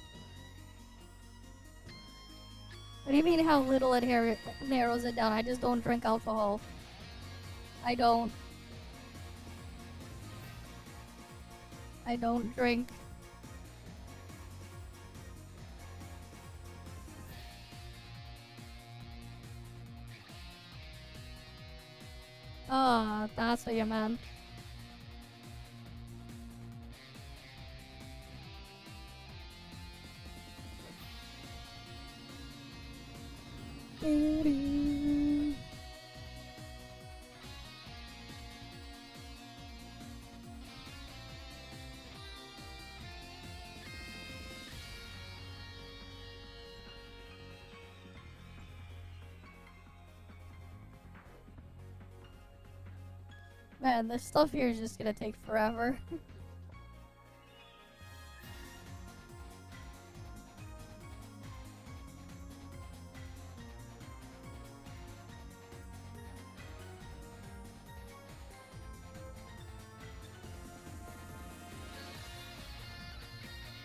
What do you mean how little it narrows it down? I just don't drink alcohol. I don't drink. Ah, that's what you meant. Man, this stuff here is just gonna take forever.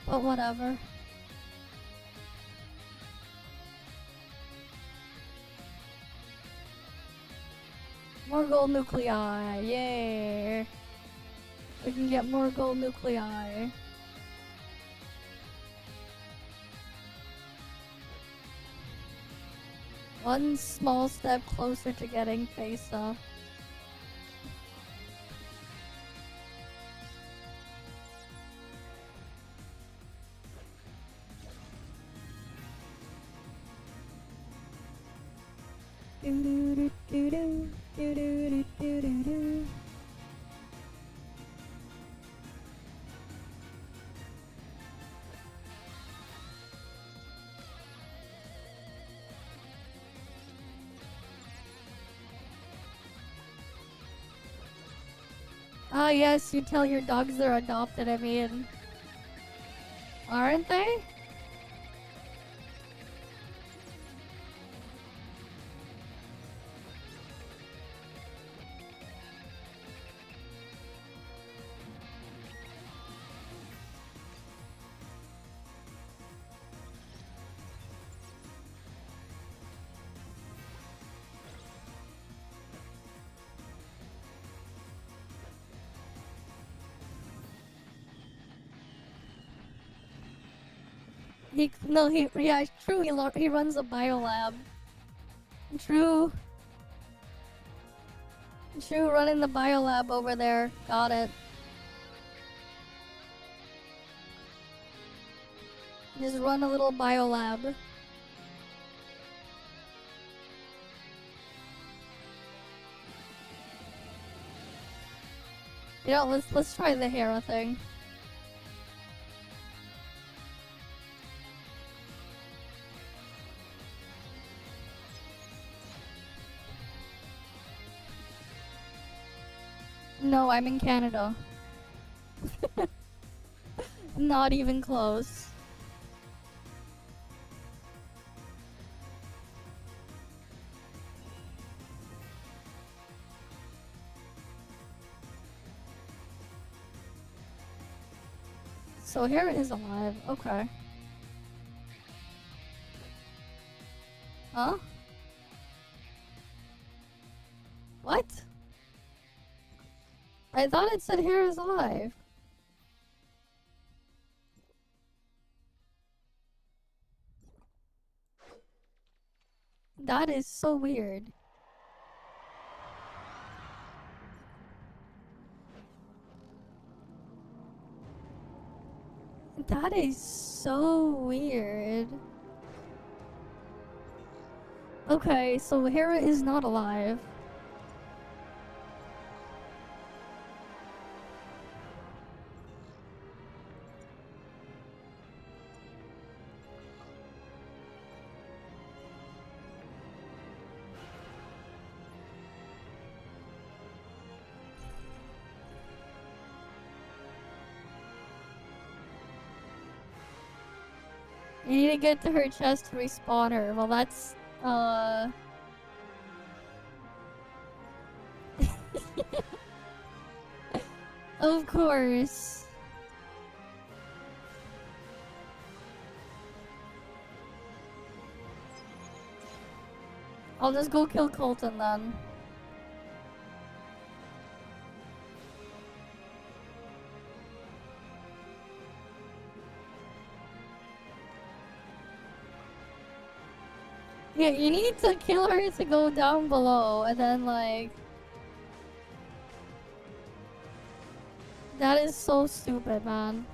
But whatever. More gold nuclei, yay! We can get more gold nuclei. One small step closer to getting Pesa. Ah, yes, you tell your dogs they're adopted, I mean. Aren't they? Yeah, it's true, he runs a biolab. True. True, running the biolab over there. Got it. Just run a little biolab. You know, let's try the Hera thing. No, I'm in Canada. Not even close. So here it is alive. Okay. Huh? What? I thought it said here is alive. That is so weird. That is so weird. Okay, so Hera is not alive. You need to get to her chest to respawn her. Well, that's, of course. I'll just go kill Colton then. Yeah, you need to kill her to go down below, and then, like... That is so stupid, man.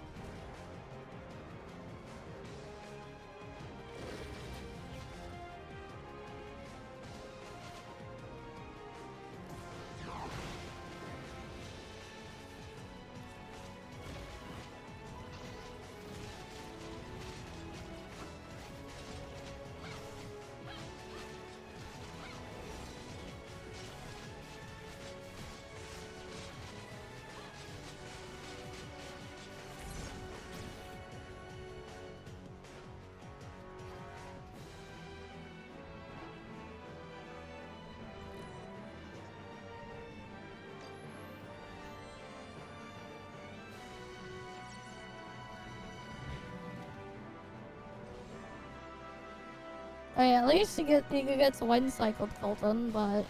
Oh yeah, at least you get to one cycled Colton, but...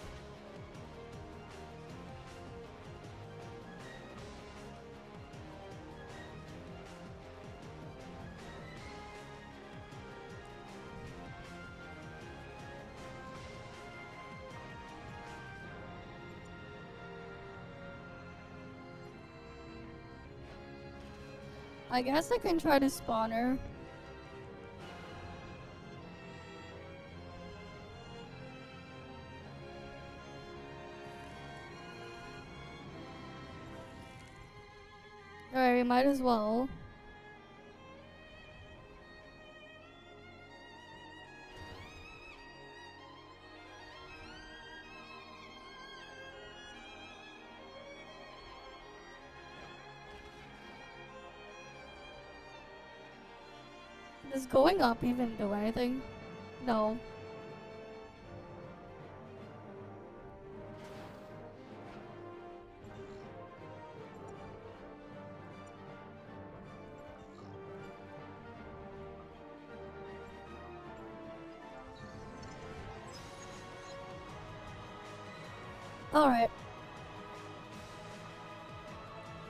I guess I can try to spawn her. Alright, we might as well. Does going up even do anything? No. Alright.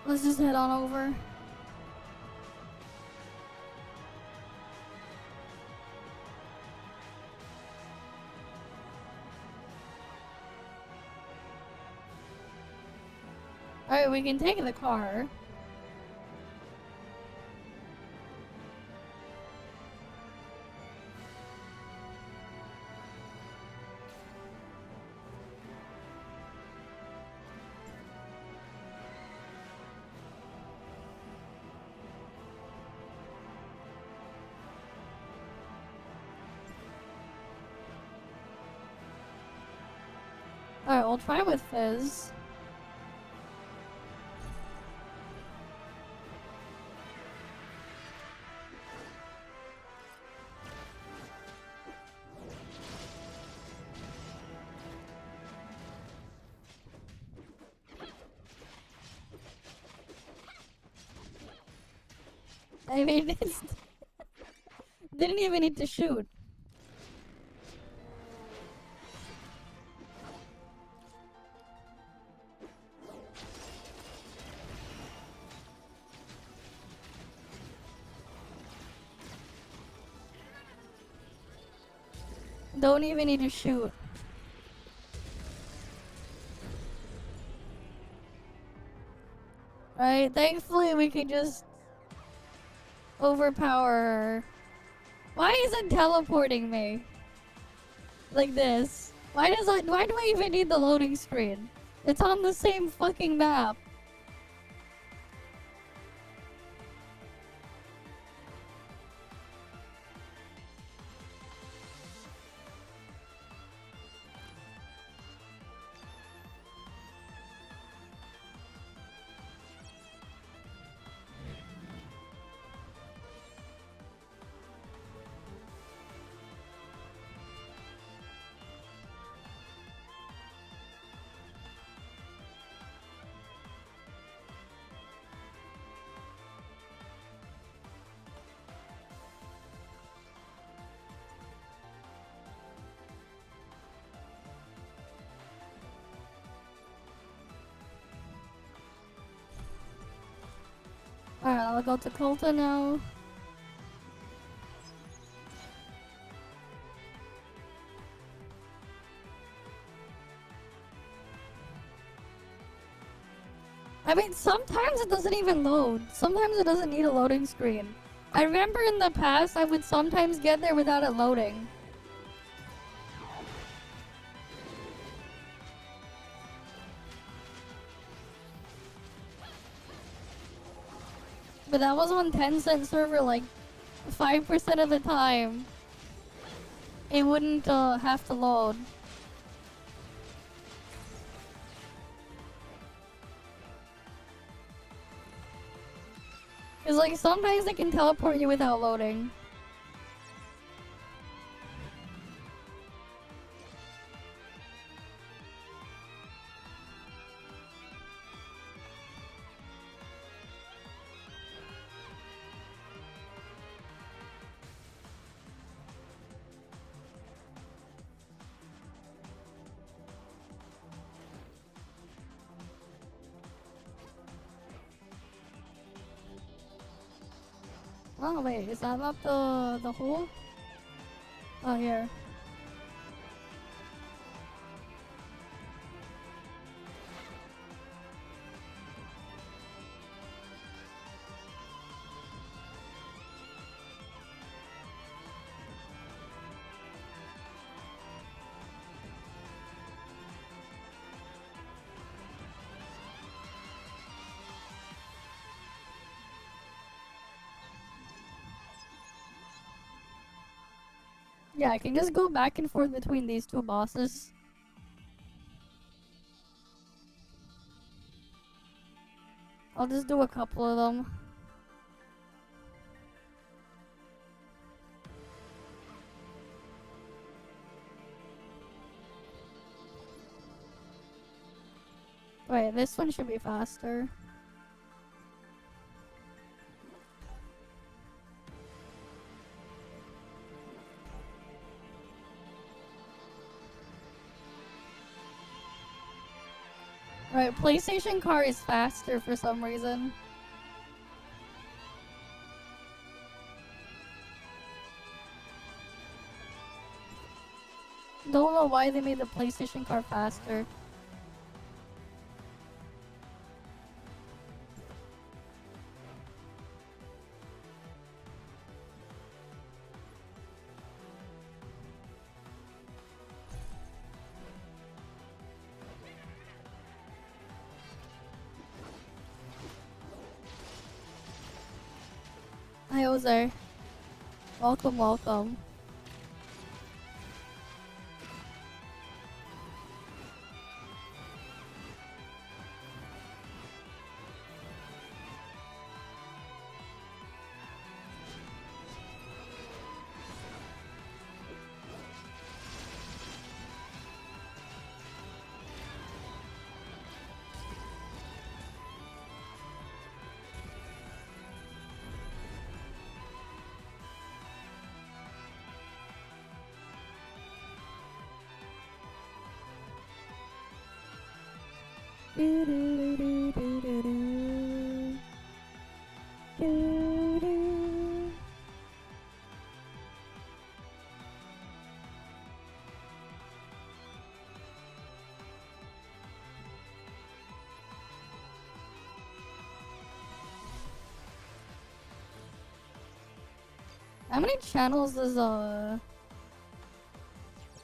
Let's just head on over. Alright, we can take the car. Alright, we'll try with Fizz. I mean, it's didn't even need to shoot. Don't even need to shoot. Right, thankfully we can just overpower her. Why is it teleporting me? Like this? Why do I even need the loading screen? It's on the same fucking map. Alright, I'll go to Colton now. I mean, sometimes it doesn't even load. Sometimes it doesn't need a loading screen. I remember in the past, I would sometimes get there without it loading. But that was on 10-cent server, like 5% of the time. It wouldn't have to load. Cause like sometimes they can teleport you without loading. Oh wait, is that not the hole? Oh here. Yeah, I can just go back and forth between these two bosses. I'll just do a couple of them. Wait, this one should be faster. Right, PlayStation car is faster for some reason. Don't know why they made the PlayStation car faster. Hi, Ozer. Welcome, welcome. Do, do, do, do, do, do. Do, do. How many channels does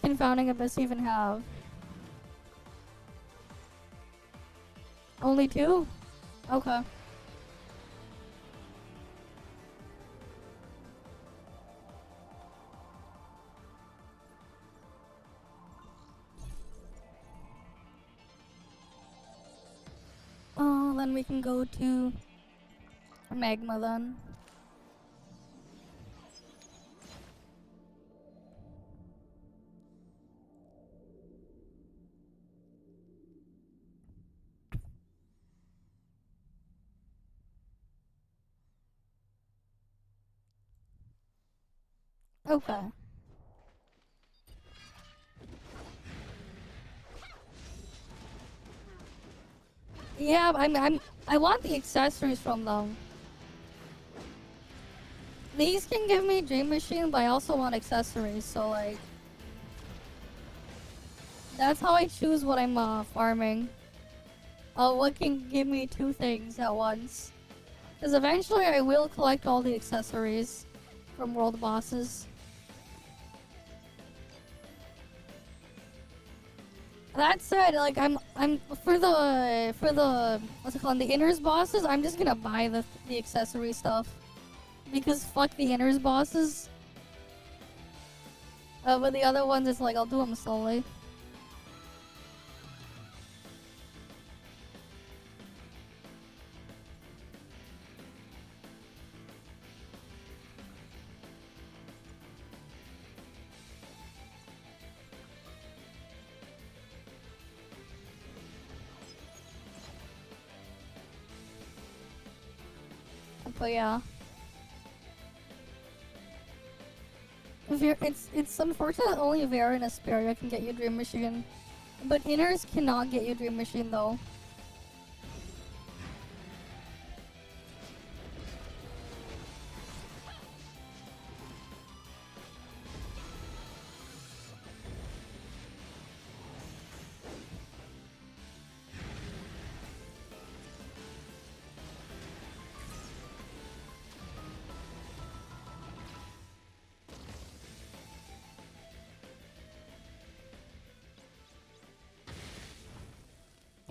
Confounding Abyss even have? Only 2? Okay. Oh, then we can go to Magma then. Okay. Yeah, I want the accessories from them. These can give me Dream Machine, but I also want accessories, so like... That's how I choose what I'm farming. What can give me 2 things at once. Because eventually I will collect all the accessories from world bosses. That said, like I'm for the what's it called, the inners bosses, I'm just gonna buy the accessory stuff. Because fuck the inners bosses. But the other ones, it's like I'll do them slowly. But yeah. It's unfortunate that only Vera and Asperia can get you Dream Machine. But inners cannot get you Dream Machine though.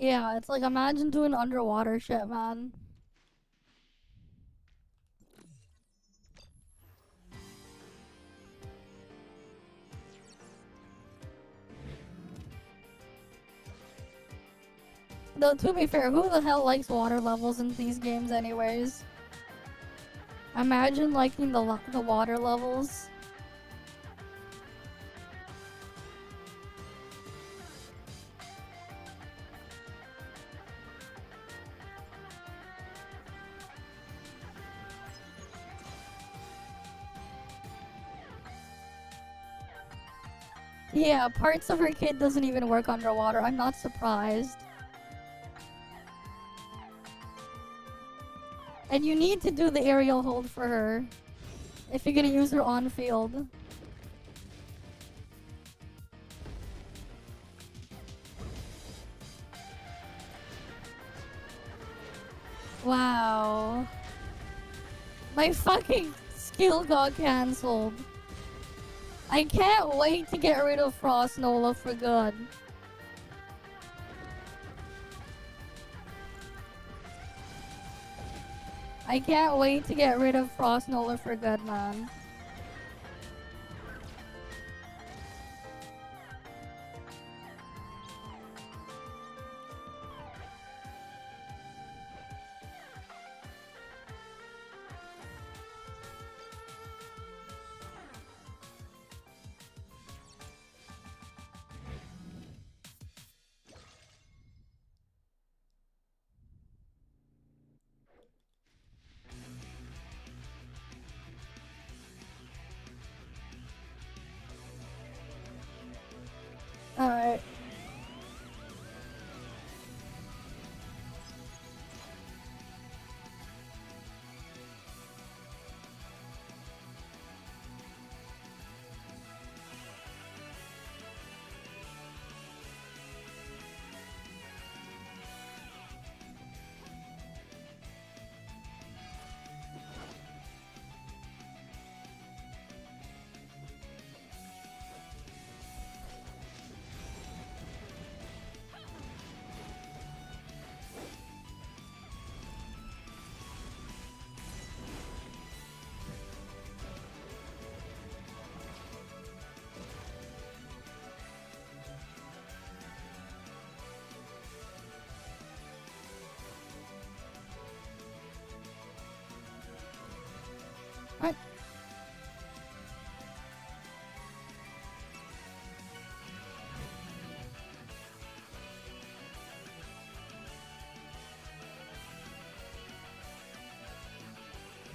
Yeah, it's like imagine doing underwater shit, man. Though to be fair, who the hell likes water levels in these games anyways? Imagine liking the water levels. Yeah, parts of her kit doesn't even work underwater. I'm not surprised. And you need to do the aerial hold for her if you're gonna use her on field. Wow. My fucking skill got cancelled. I can't wait to get rid of Frost Nola for good. I can't wait to get rid of Frost Nola for good, man.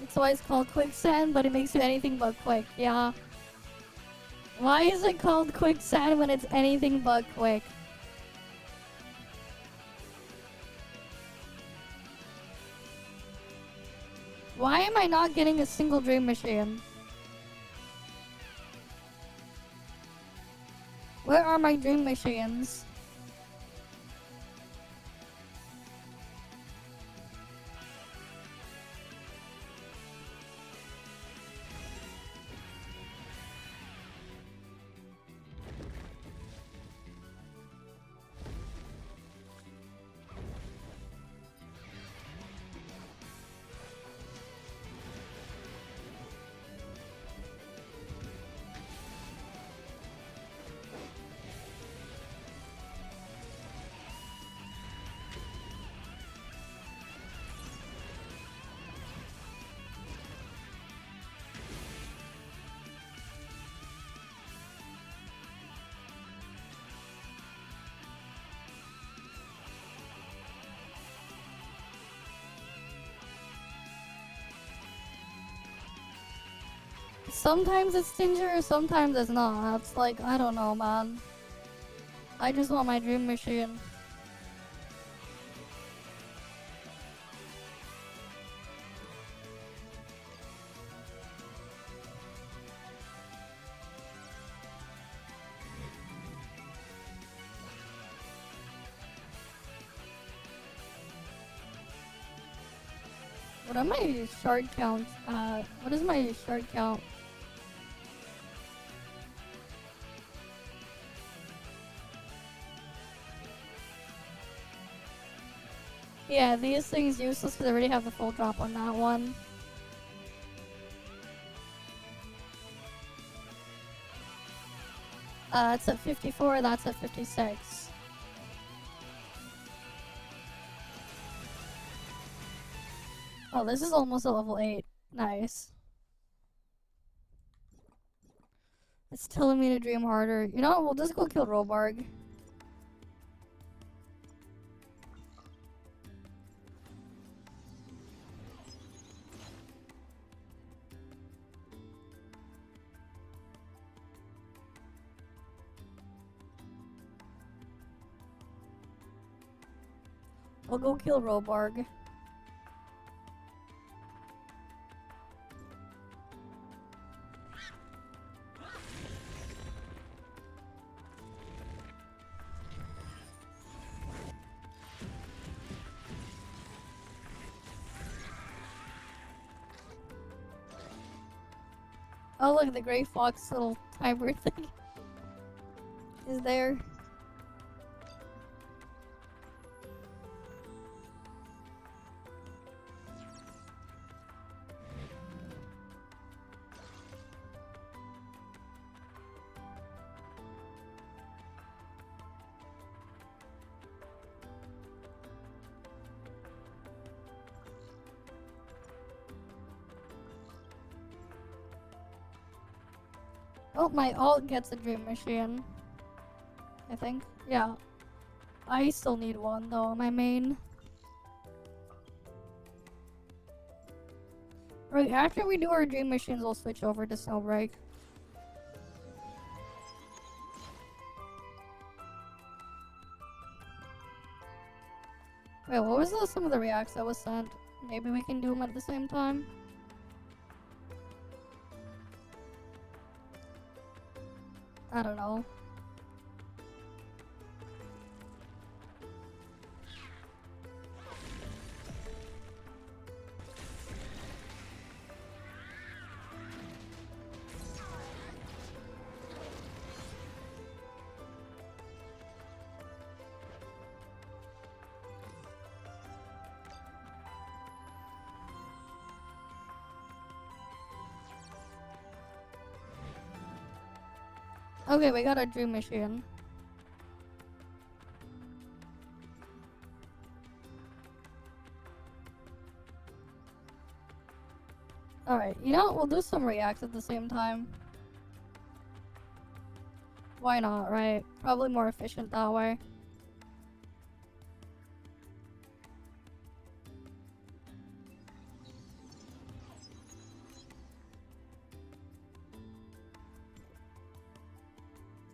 It's why it's called quicksand, but it makes you anything but quick, yeah. Why is it called quicksand when it's anything but quick? Why am I not getting a single dream machine? Where are my dream machines? Sometimes it's Stinger, sometimes it's not. It's like, I don't know, man. I just want my dream machine. What are my shard counts at? What is my shard count? Yeah, these things useless because I already have the full drop on that one. It's at 54, that's at 56. Oh, this is almost a level 8. Nice. It's telling me to dream harder. You know what, we'll just go kill Robarg. We'll go kill Robarg. Oh look, the Gray Fox little timer thing is there. Oh, my alt gets a dream machine. I think. Yeah. I still need one though, my main. Right, after we do our dream machines, we'll switch over to Snowbreak. Wait, what was some of the reacts that was sent? Maybe we can do them at the same time? I don't know. Okay, we got a dream machine. Alright, you know what? We'll do some reacts at the same time. Why not, right? Probably more efficient that way.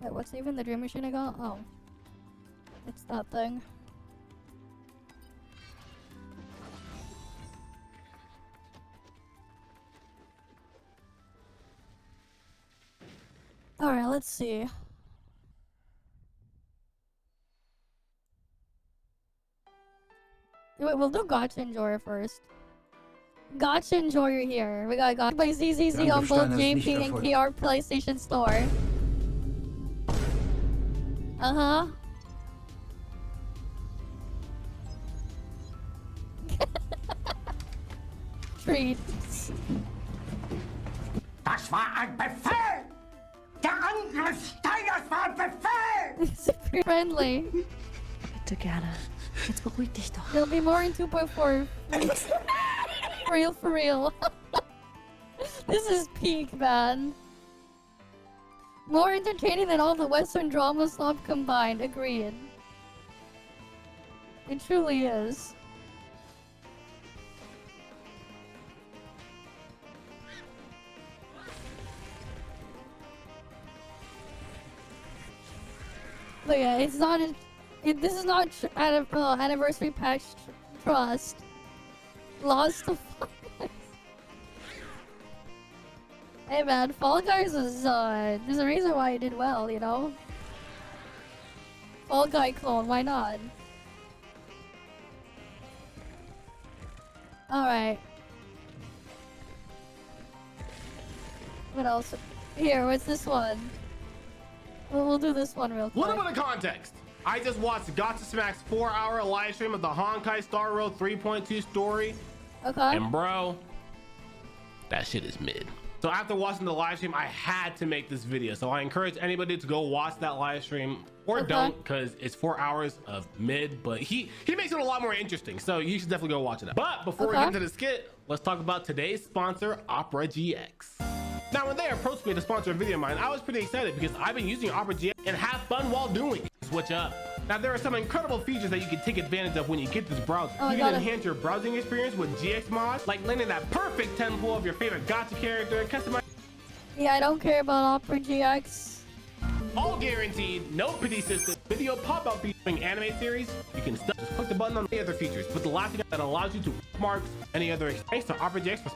Wait, what's even the dream machine I got? Oh. It's that thing. Alright, let's see. Wait, we'll do Gacha Enjoyer first. Gacha Enjoyer here. We got Gacha by ZZZ on both JP and KR PlayStation Store. Uh-huh. Treats. Das war ein Befehl! Der Angriff Steiners war ein Befehl! Super friendly. Bitte gerne. Jetzt beruhig dich doch. There'll be more in 2.4. For real, for real. This is peak, man. More entertaining than all the Western drama slop combined. Agreed. It truly is. But yeah, it's not. This is not anniversary patch trust. Lost the Fall Guys. Hey man, Fall Guys is there's a reason why it did well, you know. Fall Guy clone, why not? All right. What else? Here, what's this one? We'll do this one real quick. Little bit of context. I just watched Gacha Smack's 4-hour live stream of the Honkai Star Rail 3.2 story. Okay. And bro, that shit is mid. So after watching the live stream, I had to make this video. So I encourage anybody to go watch that live stream or don't, because it's 4 hours of mid, but he makes it a lot more interesting. So you should definitely go watch it. But before we get into the skit, let's talk about today's sponsor, Opera GX. Now, when they approached me to sponsor a video of mine, I was pretty excited because I've been using Opera GX and have fun while doing it. Switch up. Now, there are some incredible features that you can take advantage of when you get this browser. You can enhance your browsing experience with GX mods, like landing that perfect tempo of your favorite gacha character, customize. Yeah, I don't care about Opera GX. All guaranteed, no pity system, video pop-up featuring anime series. You can just click the button on the other features, but the last thing that allows you to bookmark any other. Thanks to Opera GX for.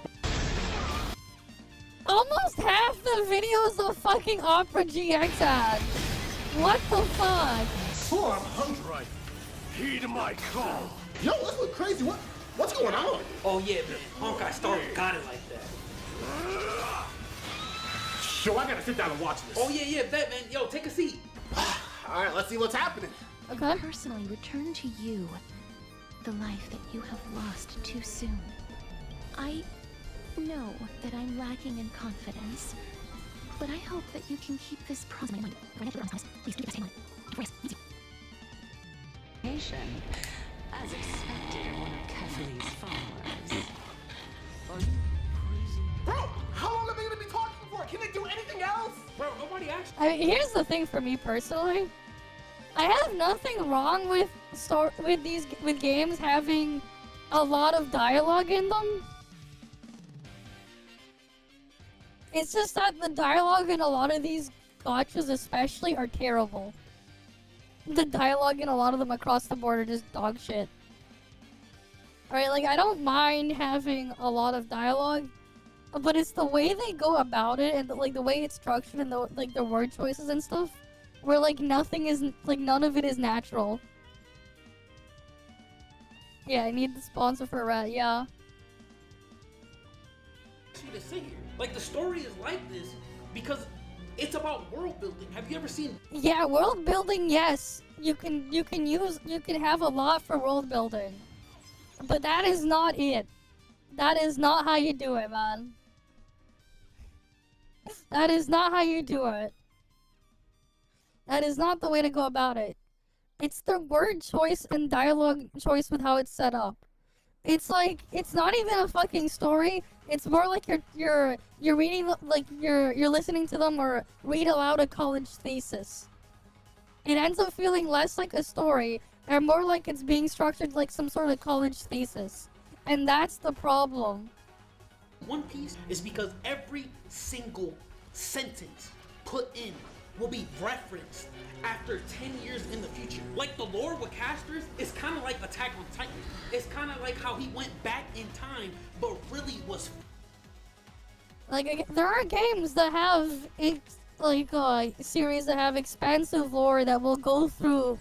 Almost half the videos of fucking Opera GX ads. What the fuck? Oh, I'm hungry. Heed my call. Yo, this look crazy. What's going on? Oh yeah, the Honkai Star got it like that. Yo, I gotta sit down and watch this. Oh yeah, bet man. Yo, take a seat. All right, let's see what's happening. Okay. Personally return to you the life that you have lost too soon. I know that I'm lacking in confidence, but I hope that you can keep this promise in mind. Please do your best in As expected, one of Kathlee's followers. Are you crazy? Bro, how long are they gonna be talking for? Can they do anything else? Bro, nobody asked. I mean, here's the thing for me personally. I have nothing wrong with games having a lot of dialogue in them. It's just that the dialogue in a lot of these gachas especially are terrible. The dialogue in a lot of them across the board are just dog shit. Alright, like, I don't mind having a lot of dialogue, but it's the way they go about it and the way it's structured and the word choices and stuff, where like nothing is, like, none of it is natural. Yeah, I need the sponsor for a rat, yeah. To say here, like the story is like this because it's about world building. Have you ever seen? Yeah, world building, yes. You can have a lot for world building. But that is not it. That is not how you do it, man. That is not how you do it. That is not the way to go about it. It's the word choice and dialogue choice with how it's set up. It's like, it's not even a fucking story. It's more like you're reading, like you're listening to them or read aloud a college thesis. It ends up feeling less like a story and more like it's being structured like some sort of college thesis. And that's the problem. One Piece is because every single sentence put in will be referenced after 10 years in the future. Like the lore with casters is kind of like Attack on Titan. It's kind of like how he went back in time, but really was Like, there are games that have series that have expansive lore that will go through,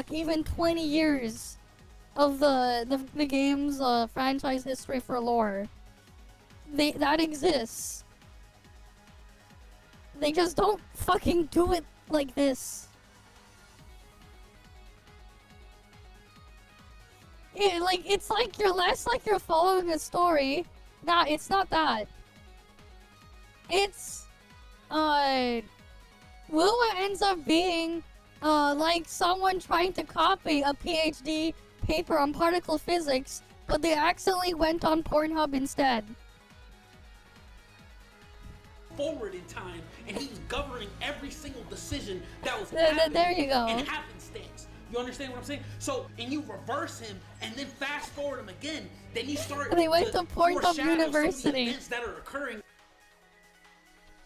even 20 years of the game's franchise history for lore. That exists. They just don't fucking do it like this. Yeah, it's like you're less like you're following a story. Nah, it's not that. It's, Lua ends up being, like someone trying to copy a PhD paper on particle physics, but they accidentally went on Pornhub instead. forward in time, and he was governing every single decision that was There happening you go. in happenstance. You understand what I'm saying? So, and you reverse him, and then fast forward him again, then you start They went to Pornhub foreshadow some of the University. events that are occurring.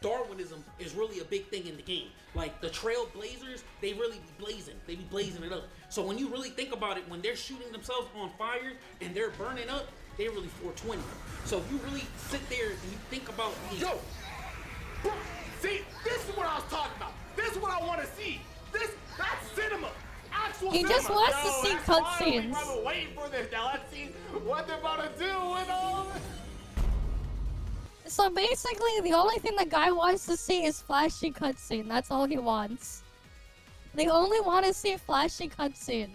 Darwinism is really a big thing in the game. Like the Trailblazers, they really be blazing. They be blazing it up. So when you really think about it, when they're shooting themselves on fire and they're burning up, they're really 420. So if you really sit there and you think about these... Yo, bro, see, this is what I was talking about. This is what I want to see. That's cinema. Actual He cinema. just wants to Yo, see that's finally cutscenes. I've been waiting for this. Now let's see what they're about to do with all this. So basically, the only thing the guy wants to see is flashy cutscene. That's all he wants. They only want to see flashy cutscene.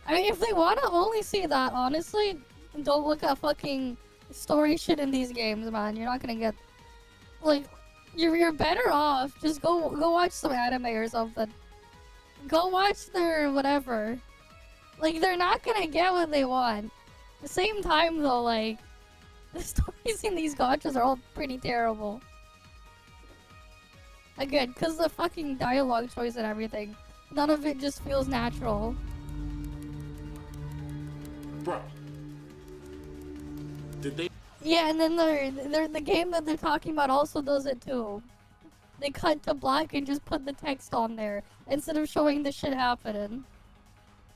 I mean, if they want to only see that, honestly, don't look at fucking story shit in these games, man. You're not gonna get, like, you're better off. Just go watch some anime or something. Go watch their whatever. Like, they're not gonna get what they want. At the same time, though, like, the stories in these gachas are all pretty terrible. Again, because the fucking dialogue choice and everything, none of it just feels natural. Bro, did they? Yeah, and then the game that they're talking about also does it too. They cut to black and just put the text on there instead of showing the shit happening.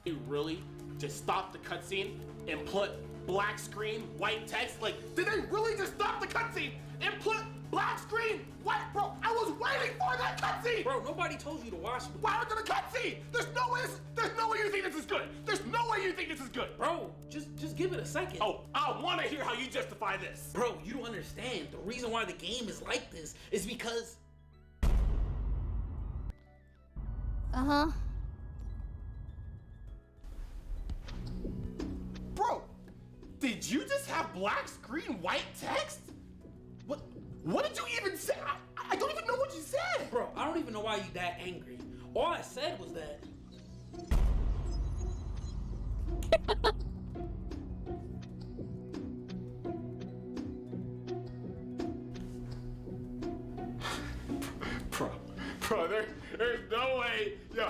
They really just stop the cutscene and put black screen, white text? Like, did they really just stop the cutscene and put black screen, white? Bro, I was waiting for that cutscene. Bro, nobody told you to watch it. Why aren't there a cutscene? There's no way you think this is good. There's no way you think this is good. Bro, just give it a second. Oh, I want to hear how you justify this. Bro, you don't understand. The reason why the game is like this is because... Uh-huh. Bro, did you just have black screen, white text? What did you even say? I don't even know what you said. Bro, I don't even know why you that angry. All I said was that... Bro, there's no way. Yo,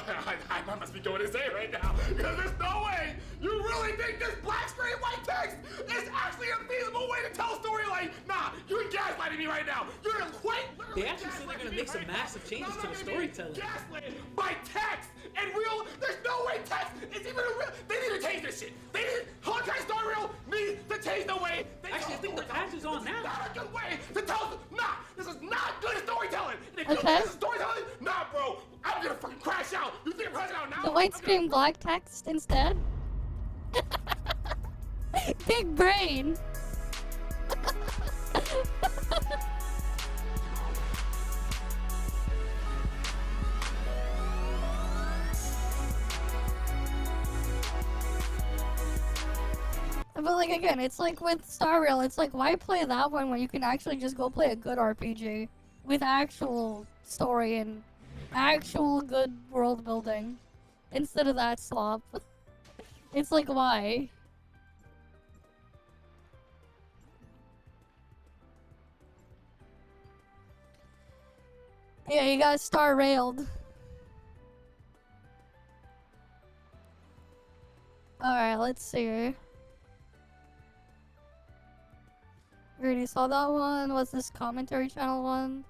I must be going insane right now. Because there's no way you really think this black screen white text is actually a feasible way to tell a story. Like, nah, you're gaslighting me right now. You're quite literally They actually said they're gonna make some massive changes to the storytelling. Gaslighted by text and real. There's no way text is even a real. They need to change this shit. They need Honkai Star Rail needs to change the way. Actually, I think the patch is on now. Not a good way to tell. Nah, this is not good storytelling. And if you Okay. think this is storytelling, nah, bro, I'm gonna fucking crash out. You think I'm crashing out now? The white screen black text instead? Big brain! But like again, it's like with Star Rail, it's like why play that one when you can actually just go play a good RPG with actual story and actual good world building instead of that slop. It's like why? Yeah, you got Star Railed. Alright, let's see. We already saw that one. What's this commentary channel one?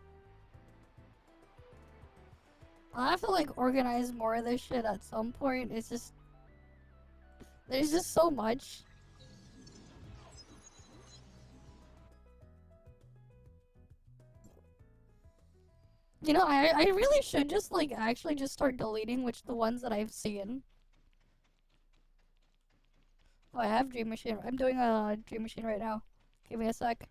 I'll have to like organize more of this shit at some point. It's just there's just so much. You know, I really should just like actually just start deleting the ones that I've seen. Oh, I have Dream Machine. I'm doing a Dream Machine right now. Give me a sec.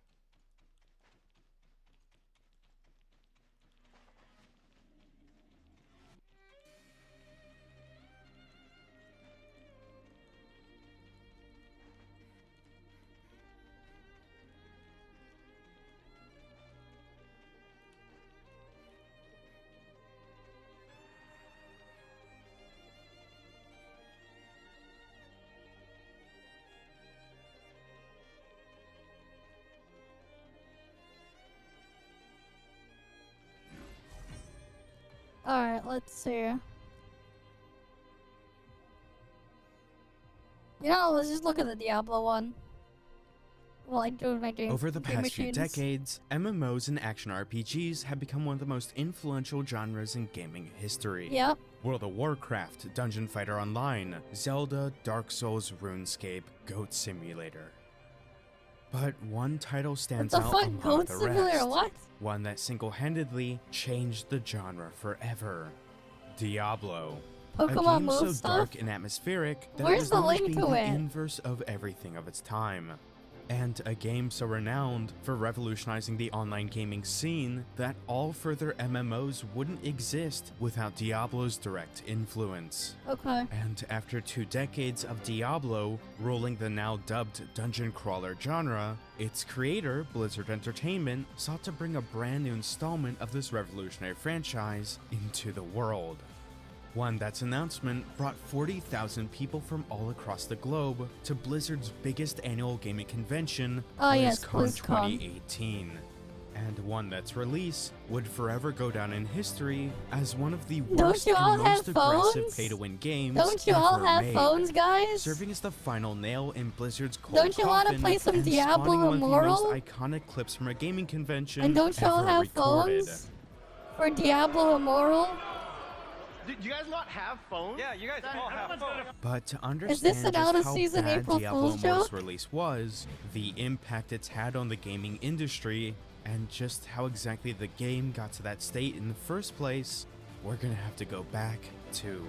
Alright, let's see. You know, let's just look at the Diablo one. Well, I do my dream. Over the dream past few machines. decades, MMOs and action RPGs have become one of the most influential genres in gaming history. Yep. World of Warcraft, Dungeon Fighter Online, Zelda, Dark Souls, RuneScape, Goat Simulator. But one title stands What the out fuck? among Goat the Simulator? rest. What? One that single-handedly changed the genre forever. Diablo. A Pokemon game move so stuff? dark and atmospheric that Where's it was the known as link being to the it? inverse of everything of its time. And a game so renowned for revolutionizing the online gaming scene that all further MMOs wouldn't exist without Diablo's direct influence. Okay. And after 2 decades of Diablo ruling the now dubbed dungeon crawler genre, its creator, Blizzard Entertainment, sought to bring a brand new installment of this revolutionary franchise into the world. One that's announcement brought 40,000 people from all across the globe to Blizzard's biggest annual gaming convention, yes, BlizzCon BlizzCon. 2018. And one that's release would forever go down in history as one of the worst you all and most have aggressive phones? pay-to-win games Don't you all ever have made, phones, guys? serving as the final nail in Blizzard's cold Don't you wanna coffin play some and Diablo spawning one of the Immortal? most iconic clips from a gaming convention And don't you all ever have recorded. phones? For Diablo Immortal? Do you guys not have phones? Yeah, you guys all have phones. But to this understand an just how out-of-season bad April Diablo Fool's Immortal's joke? release was, the impact it's had on the gaming industry, and just how exactly the game got to that state in the first place, we're gonna have to go back to...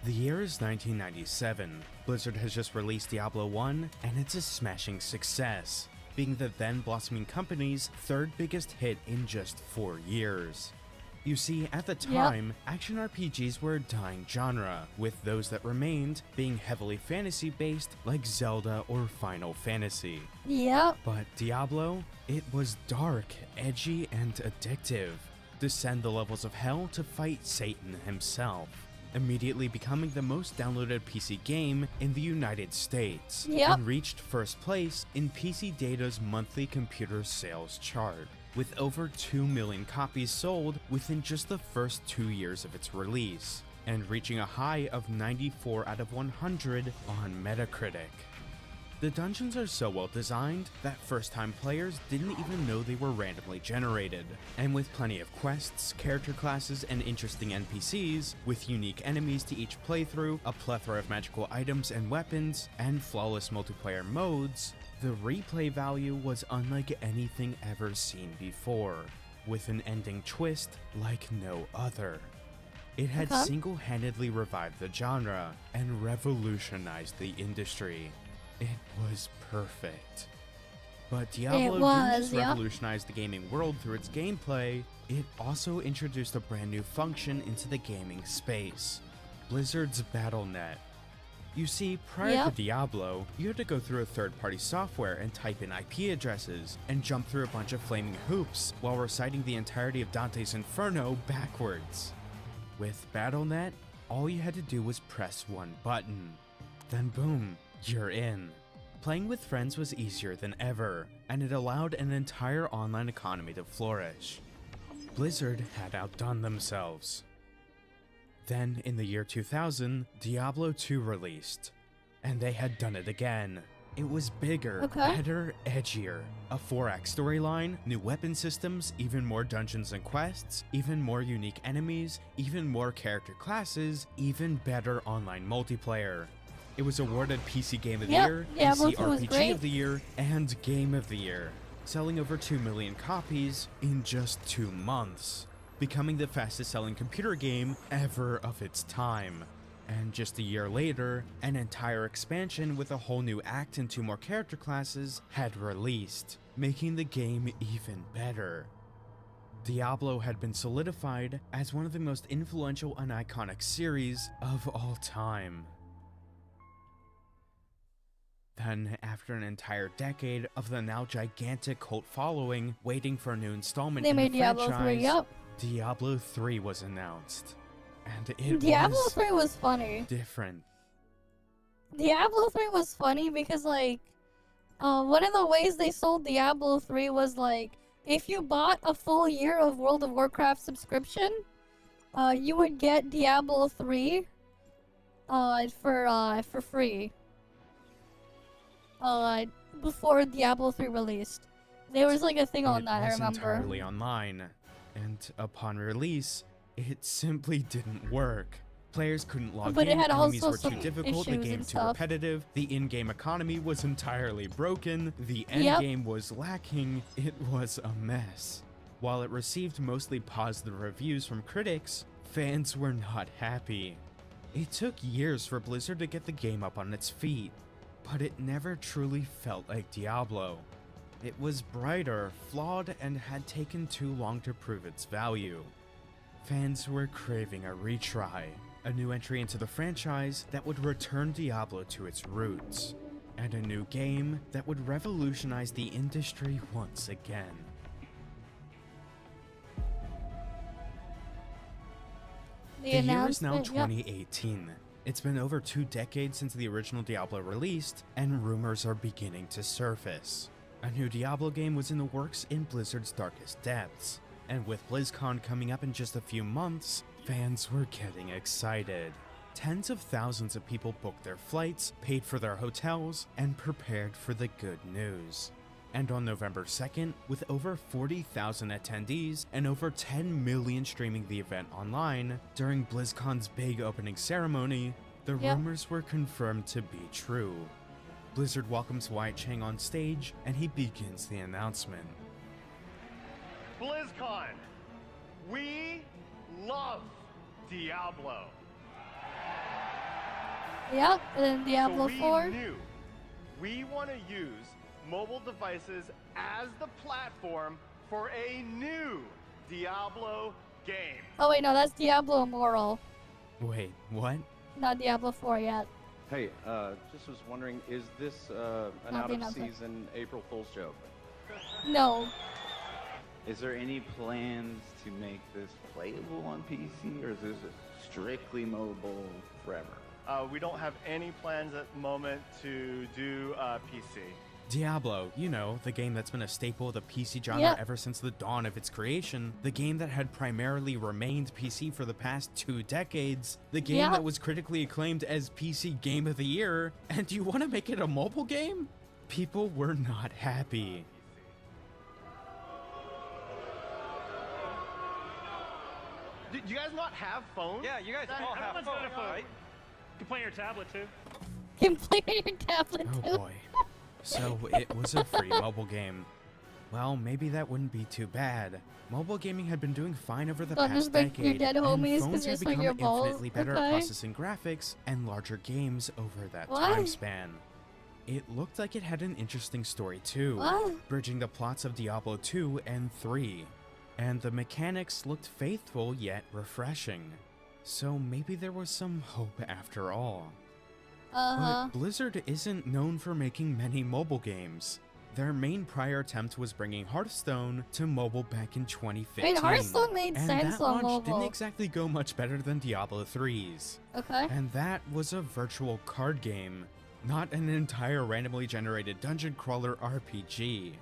The year is 1997. Blizzard has just released Diablo 1, and it's a smashing success, being the then blossoming company's 3rd biggest hit in just 4 years. You see, at the time, action RPGs were a dying genre, with those that remained being heavily fantasy-based like Zelda or Final Fantasy. Yep. But Diablo, it was dark, edgy, and addictive. Descend the levels of hell to fight Satan himself, immediately becoming the most downloaded PC game in the United States, Yep. and reached first place in PC Data's monthly computer sales chart, with over 2 million copies sold within just the first 2 years of its release, and reaching a high of 94 out of 100 on Metacritic. The dungeons are so well designed that first-time players didn't even know they were randomly generated, and with plenty of quests, character classes, and interesting NPCs, with unique enemies to each playthrough, a plethora of magical items and weapons, and flawless multiplayer modes, the replay value was unlike anything ever seen before, with an ending twist like no other. It had single-handedly revived the genre and revolutionized the industry. It was perfect. But Diablo didn't just revolutionize the gaming world through its gameplay, it also introduced a brand new function into the gaming space, Blizzard's BattleNet. You see, prior to Diablo, you had to go through a third-party software and type in IP addresses, and jump through a bunch of flaming hoops while reciting the entirety of Dante's Inferno backwards. With BattleNet, all you had to do was press one button. Then boom, you're in. Playing with friends was easier than ever, and it allowed an entire online economy to flourish. Blizzard had outdone themselves. Then, in the year 2000, Diablo 2 released, and they had done it again. It was bigger, better, edgier. A 4-act storyline, new weapon systems, even more dungeons and quests, even more unique enemies, even more character classes, even better online multiplayer. It was awarded PC Game of the Year, PC RPG of the Year, and Game of the Year, selling over 2 million copies in just 2 months, becoming the fastest selling computer game ever of its time. And just a year later, an entire expansion with a whole new act and 2 more character classes had released, making the game even better. Diablo had been solidified as one of the most influential and iconic series of all time. Then, after an entire decade of the now gigantic cult following waiting for a new installment in the franchise, Diablo 3 was announced. And it Diablo 3 was funny. Different. Diablo 3 was funny because, like, one of the ways they sold Diablo 3 was, like, if you bought a full year of World of Warcraft subscription, you would get Diablo 3 for free. Before Diablo 3 released. There was, like, a thing on that, I remember. It was entirely online. And upon release, it simply didn't work. Players couldn't log in, enemies were too difficult, the game too repetitive, the in-game economy was entirely broken, the endgame was lacking, it was a mess. While it received mostly positive reviews from critics, fans were not happy. It took years for Blizzard to get the game up on its feet, but it never truly felt like Diablo. It was brighter, flawed, and had taken too long to prove its value. Fans were craving a retry, a new entry into the franchise that would return Diablo to its roots, and a new game that would revolutionize the industry once again. The year is now 2018. It's been over 2 decades since the original Diablo released, and rumors are beginning to surface. A new Diablo game was in the works in Blizzard's darkest depths. And with BlizzCon coming up in just a few months, fans were getting excited. Tens of thousands of people booked their flights, paid for their hotels, and prepared for the good news. And on November 2nd, with over 40,000 attendees and over 10 million streaming the event online, during BlizzCon's big opening ceremony, the rumors were confirmed to be true. Blizzard welcomes Wyatt Chang on stage, and he begins the announcement. BlizzCon, we love Diablo. Yep, and then Diablo 4. We want to use mobile devices as the platform for a new Diablo game. Oh wait, no, that's Diablo Immortal. Wait, what? Not Diablo 4 yet. Hey, just was wondering, is this an out-of-season April Fool's joke? No. Is there any plans to make this playable on PC, or is this strictly mobile forever? We don't have any plans at the moment to do PC. Diablo, you know, the game that's been a staple of the PC genre ever since the dawn of its creation, the game that had primarily remained PC for the past 2 decades, the game that was critically acclaimed as PC Game of the Year, and you want to make it a mobile game? People were not happy. Do you guys not have phones? Yeah, you guys all have phones, right? You can play on your tablet too. You can play on your tablet too. Oh boy. So it was a free mobile game. Well, maybe that wouldn't be too bad. Mobile gaming had been doing fine over the past decade, and phones had become infinitely better at processing graphics and larger games over that time span. It looked like it had an interesting story too, bridging the plots of Diablo 2 and 3. And the mechanics looked faithful yet refreshing. So maybe there was some hope after all. But Blizzard isn't known for making many mobile games. Their main prior attempt was bringing Hearthstone to mobile back in 2015. Wait, Hearthstone made sense on mobile. Didn't exactly go much better than Diablo 3's. Okay. And that was a virtual card game, not an entire randomly generated dungeon crawler RPG.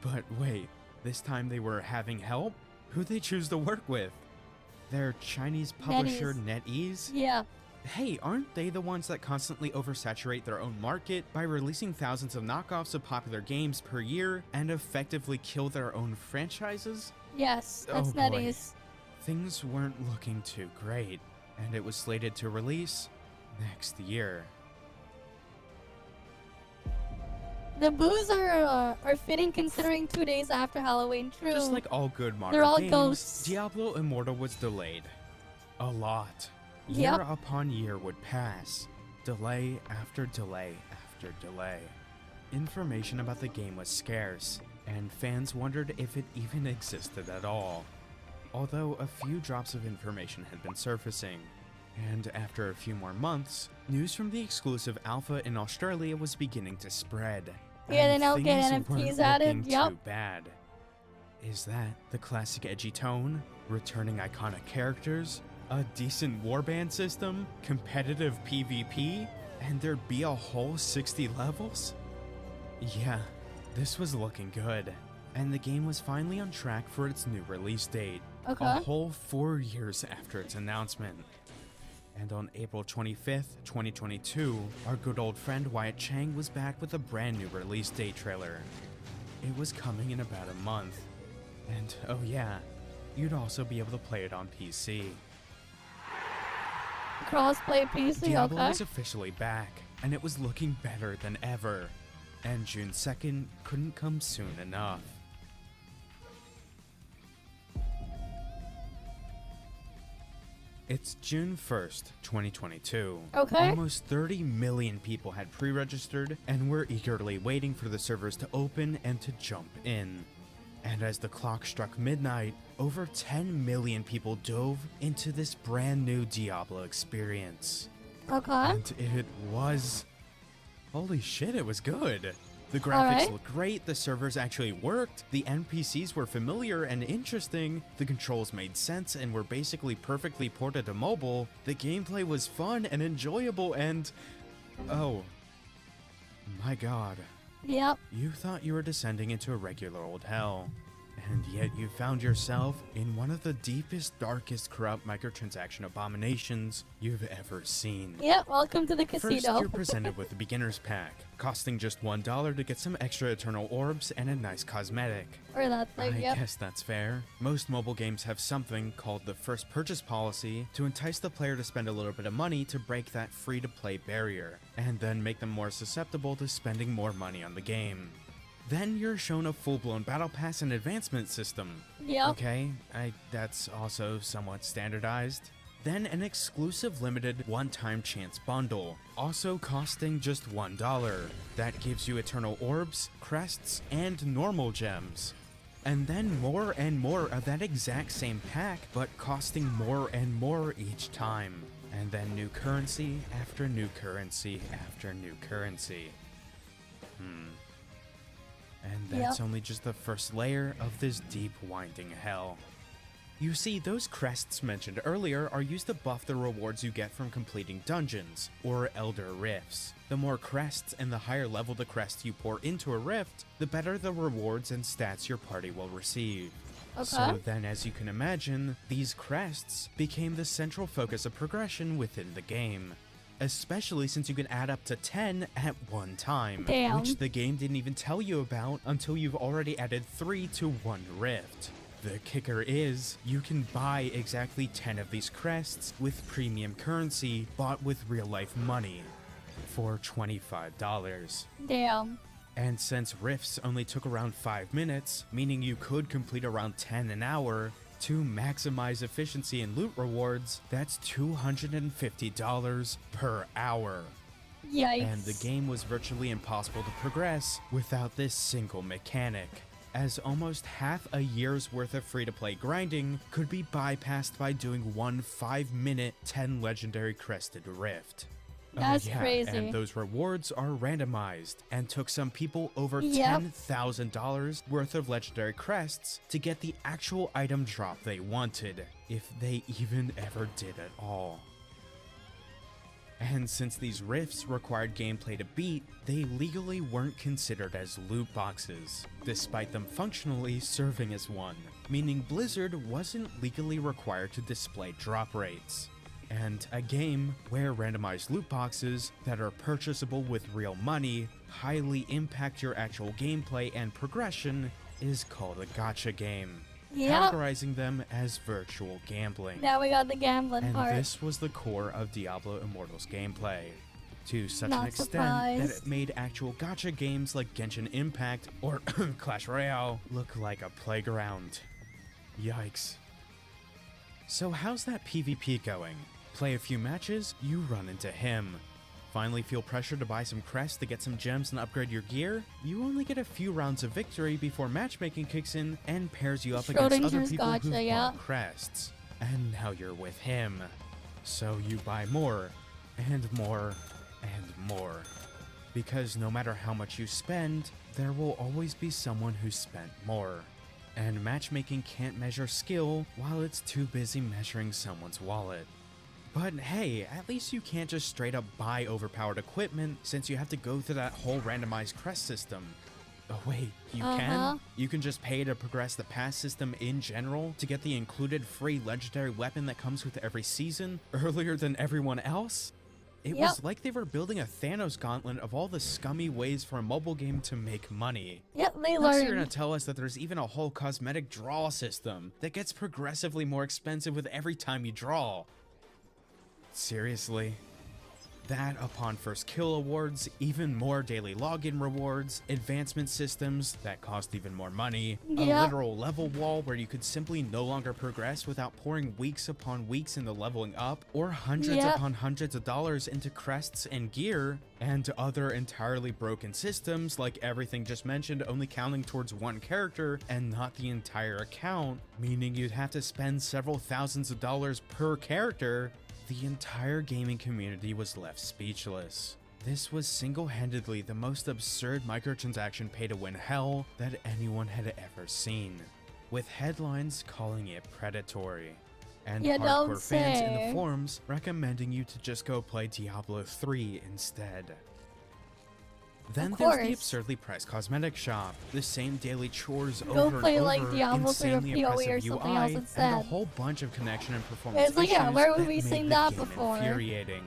But wait, this time they were having help? Who'd they choose to work with? Their Chinese publisher NetEase? Yeah. hey, aren't they the ones that constantly oversaturate their own market by releasing thousands of knockoffs of popular games per year and effectively kill their own franchises? Yes, that's Oh boy. NetEase. Things weren't looking too great, and it was slated to release next year. The boos are fitting considering 2 days after Halloween. True. Just like all good modern They're all games, ghosts. Diablo Immortal was delayed. A lot. Yep. Year upon year would pass. Delay after delay after delay. Information about the game was scarce, and fans wondered if it even existed at all. Although a few drops of information had been surfacing. And after a few more months, news from the exclusive alpha in Australia was beginning to spread. Yeah, they and now get things NFTs weren't added, looking yep. too bad. Is that the classic edgy tone? Returning iconic characters? A decent warband system? Competitive PvP? And there'd be a whole 60 levels? Yeah, this was looking good. And the game was finally on track for its new release date. Okay. A whole 4 years after its announcement. And on April 25th, 2022, our good old friend Wyatt Chang was back with a brand new release date trailer. It was coming in about a month. And oh yeah, you'd also be able to play it on PC. Crossplay PC, Diablo okay. was officially back, and it was looking better than ever. And June 2nd couldn't come soon enough. It's June 1st, 2022. Okay. Almost 30 million people had pre-registered and were eagerly waiting for the servers to open and to jump in. And as the clock struck midnight, over 10 million people dove into this brand new Diablo experience. Okay. And it was... holy shit, it was good. The graphics Alright. looked great, the servers actually worked, the NPCs were familiar and interesting, the controls made sense and were basically perfectly ported to mobile, the gameplay was fun and enjoyable, and... oh. My god. Yep. You thought you were descending into a regular old hell. And yet you found yourself in one of the deepest, darkest, corrupt microtransaction abominations you've ever seen. Yep, welcome to the casino. First, you're presented with the beginner's pack, costing just $1 to get some extra eternal orbs and a nice cosmetic. Or that thing, I yep. guess that's fair. Most mobile games have something called the first purchase policy to entice the player to spend a little bit of money to break that free-to-play barrier, and then make them more susceptible to spending more money on the game. Then you're shown a full-blown battle pass and advancement system. Yep. Okay, that's also somewhat standardized. Then an exclusive limited one-time chance bundle, also costing just $1. That gives you eternal orbs, crests, and normal gems. And then more and more of that exact same pack, but costing more and more each time. And then new currency after new currency after new currency. And that's only just the first layer of this deep, winding hell. You see, those crests mentioned earlier are used to buff the rewards you get from completing dungeons, or Elder Rifts. The more crests and the higher level the crest you pour into a rift, the better the rewards and stats your party will receive. Okay. So then, as you can imagine, these crests became the central focus of progression within the game. Especially since you can add up to 10 at one time, Damn. which the game didn't even tell you about until you've already added 3 to 1 rift. The kicker is, you can buy exactly 10 of these crests with premium currency bought with real-life money for $25. Damn. And since rifts only took around 5 minutes, meaning you could complete around 10 an hour, to maximize efficiency and loot rewards, that's $250 per hour. Yikes. And the game was virtually impossible to progress without this single mechanic, as almost half a year's worth of free-to-play grinding could be bypassed by doing one 5-minute 10 legendary crested rift. That's crazy. And those rewards are randomized, and took some people over Yep. $10,000 worth of legendary crests to get the actual item drop they wanted, if they even ever did at all. And since these rifts required gameplay to beat, they legally weren't considered as loot boxes, despite them functionally serving as one, meaning Blizzard wasn't legally required to display drop rates. and a game where randomized loot boxes that are purchasable with real money highly impact your actual gameplay and progression is called a gacha game, categorizing them as virtual gambling. Now we got the gambling part. And this was the core of Diablo Immortal's gameplay, to such Not an extent surprised. that it made actual gacha games like Genshin Impact or Clash Royale look like a playground. Yikes. So how's that PvP going? Play a few matches, you run into him. Finally feel pressure to buy some crests to get some gems and upgrade your gear? You only get a few rounds of victory before matchmaking kicks in and pairs you up against other Schrodinger's people who've Gacha, yeah. bought crests. And now you're with him. So you buy more, and more, and more. Because no matter how much you spend, there will always be someone who spent more. And matchmaking can't measure skill while it's too busy measuring someone's wallet. But hey, at least you can't just straight up buy overpowered equipment since you have to go through that whole randomized crest system. Oh wait, you can? You can just pay to progress the pass system in general to get the included free legendary weapon that comes with every season earlier than everyone else? It was like they were building a Thanos gauntlet of all the scummy ways for a mobile game to make money. Yep, they Next, you're learned. gonna tell us that there's even a whole cosmetic draw system that gets progressively more expensive with every time you draw. Seriously? That upon first kill awards, even more daily login rewards, advancement systems that cost even more money, a literal level wall where you could simply no longer progress without pouring weeks upon weeks into leveling up, or hundreds upon hundreds of dollars into crests and gear, and other entirely broken systems like everything just mentioned only counting towards one character and not the entire account, meaning you'd have to spend several thousands of dollars per character. The entire gaming community was left speechless. This was single-handedly the most absurd microtransaction pay-to-win hell that anyone had ever seen, with headlines calling it predatory, and hardcore fans in the forums recommending you to just go play Diablo 3 instead. Then there's the absurdly priced cosmetic shop, the same daily chores over and over, insanely oppressive UI, and a whole bunch of connection and performance issues where would that we made seen the that game before? infuriating.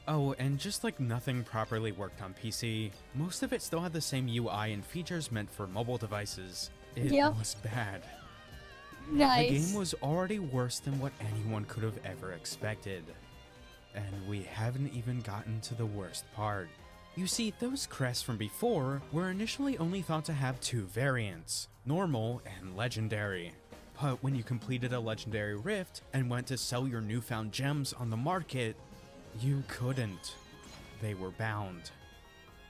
Oh, and just like nothing properly worked on PC, most of it still had the same UI and features meant for mobile devices. It was bad. Nice. The game was already worse than what anyone could have ever expected. And we haven't even gotten to the worst part. You see, those crests from before were initially only thought to have two variants, normal and legendary. But when you completed a legendary rift and went to sell your newfound gems on the market, you couldn't. They were bound.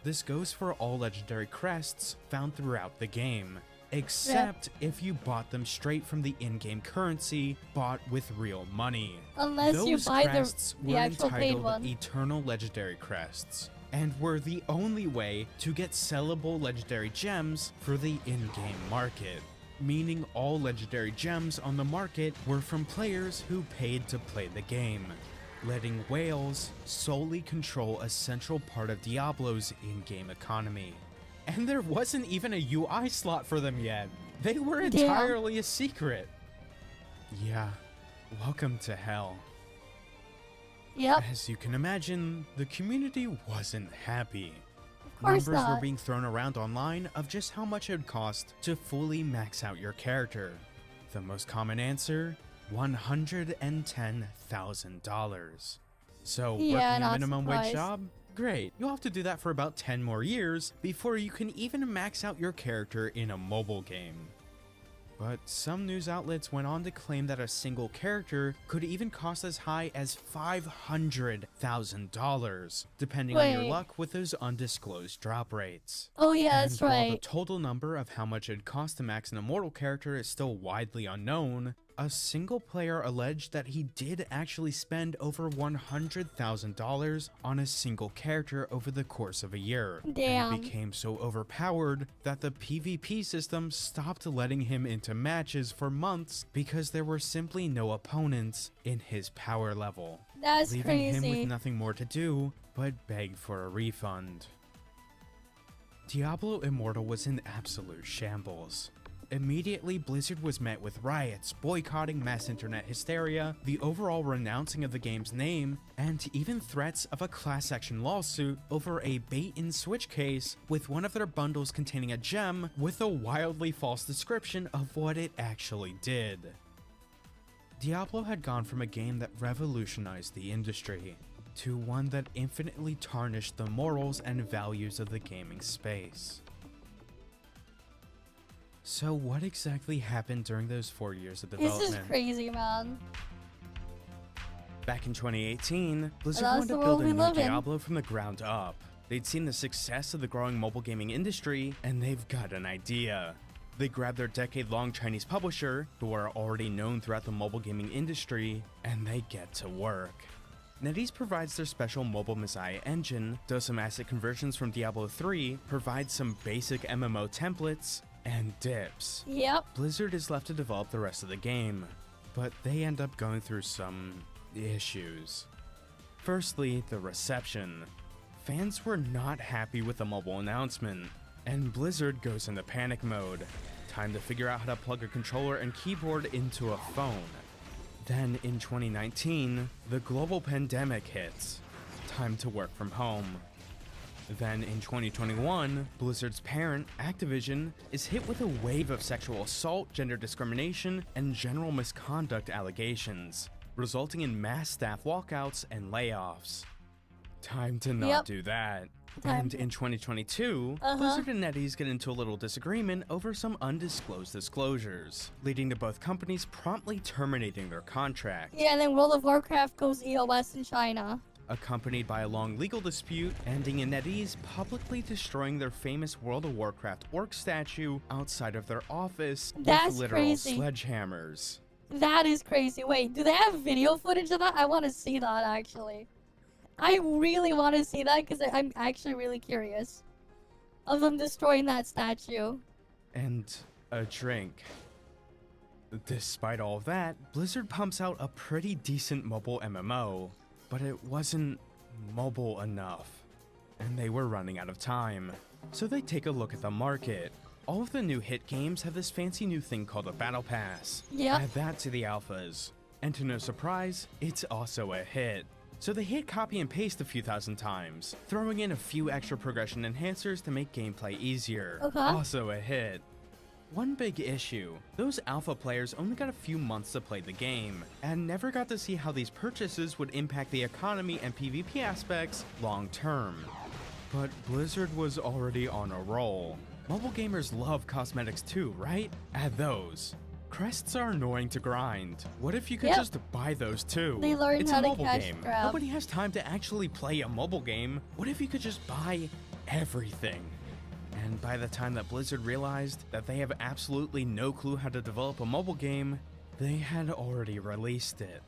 This goes for all legendary crests found throughout the game, except if you bought them straight from the in-game currency bought with real money. Unless you buy the actual paid entitled one. Eternal Legendary Crests, and were the only way to get sellable legendary gems for the in-game market. Meaning all legendary gems on the market were from players who paid to play the game, letting whales solely control a central part of Diablo's in-game economy. And there wasn't even a UI slot for them yet. They were entirely a secret. Yeah, welcome to hell. Yep. As you can imagine, the community wasn't happy. Of course Numbers were not. being thrown around online of just how much it would cost to fully max out your character. The most common answer, $110,000. So working a minimum wage job? Great, you'll have to do that for about 10 more years before you can even max out your character in a mobile game. But some news outlets went on to claim that a single character could even cost as high as $500,000, depending on your luck with those undisclosed drop rates. Oh yeah, that's While right. the total number of how much it'd cost to max an immortal character is still widely unknown, a single player alleged that he did actually spend over $100,000 on a single character over the course of a year. Damn. And became so overpowered that the PvP system stopped letting him into matches for months because there were simply no opponents in his power level. That's leaving him crazy. with nothing more to do but beg for a refund. Diablo Immortal was in absolute shambles. Immediately, Blizzard was met with riots, boycotting, mass internet hysteria, the overall renouncing of the game's name, and even threats of a class action lawsuit over a bait-and-switch case with one of their bundles containing a gem with a wildly false description of what it actually did. Diablo had gone from a game that revolutionized the industry to one that infinitely tarnished the morals and values of the gaming space. So what exactly happened during those 4 years of development? This is crazy, man. Back in 2018, Blizzard That's wanted the to world build a we new live in. Diablo from the ground up. They'd seen the success of the growing mobile gaming industry, and they've got an idea. They grabbed their decade-long Chinese publisher, who are already known throughout the mobile gaming industry, and they get to work. NetEase provides their special mobile Messiah engine, does some asset conversions from Diablo 3, provides some basic MMO templates, and dips. Yep. Blizzard is left to develop the rest of the game, but they end up going through some issues. Firstly, the reception. Fans were not happy with the mobile announcement, and Blizzard goes into panic mode. Time to figure out how to plug a controller and keyboard into a phone. Then in 2019, the global pandemic hits. Time to work from home. Then in 2021, Blizzard's parent, Activision, is hit with a wave of sexual assault, gender discrimination, and general misconduct allegations, resulting in mass staff walkouts and layoffs. Time to not do that. And in 2022, Blizzard and NetEase get into a little disagreement over some undisclosed disclosures, leading to both companies promptly terminating their contract. Yeah, and then World of Warcraft goes EOS in China. Accompanied by a long legal dispute, ending in NetEase publicly destroying their famous World of Warcraft orc statue outside of their office That's with literal crazy. sledgehammers. That is crazy. Wait, do they have video footage of that? I want to see that, actually. I really want to see that because I'm actually really curious of them destroying that statue. And a drink. Despite all of that, Blizzard pumps out a pretty decent mobile MMO, but it wasn't mobile enough, and they were running out of time. So they take a look at the market. All of the new hit games have this fancy new thing called a battle pass. Yep. Add that to the alphas. And to no surprise, it's also a hit. So they hit copy and paste a few thousand times, throwing in a few extra progression enhancers to make gameplay easier. Okay. Also a hit. One big issue, those alpha players only got a few months to play the game, and never got to see how these purchases would impact the economy and PvP aspects long term. But Blizzard was already on a roll. Mobile gamers love cosmetics too, right? Add those. Crests are annoying to grind. What if you could just buy those too? They learn it's how a to mobile cash game. grab. Nobody has time to actually play a mobile game. What if you could just buy everything? And by the time that Blizzard realized that they have absolutely no clue how to develop a mobile game, they had already released it.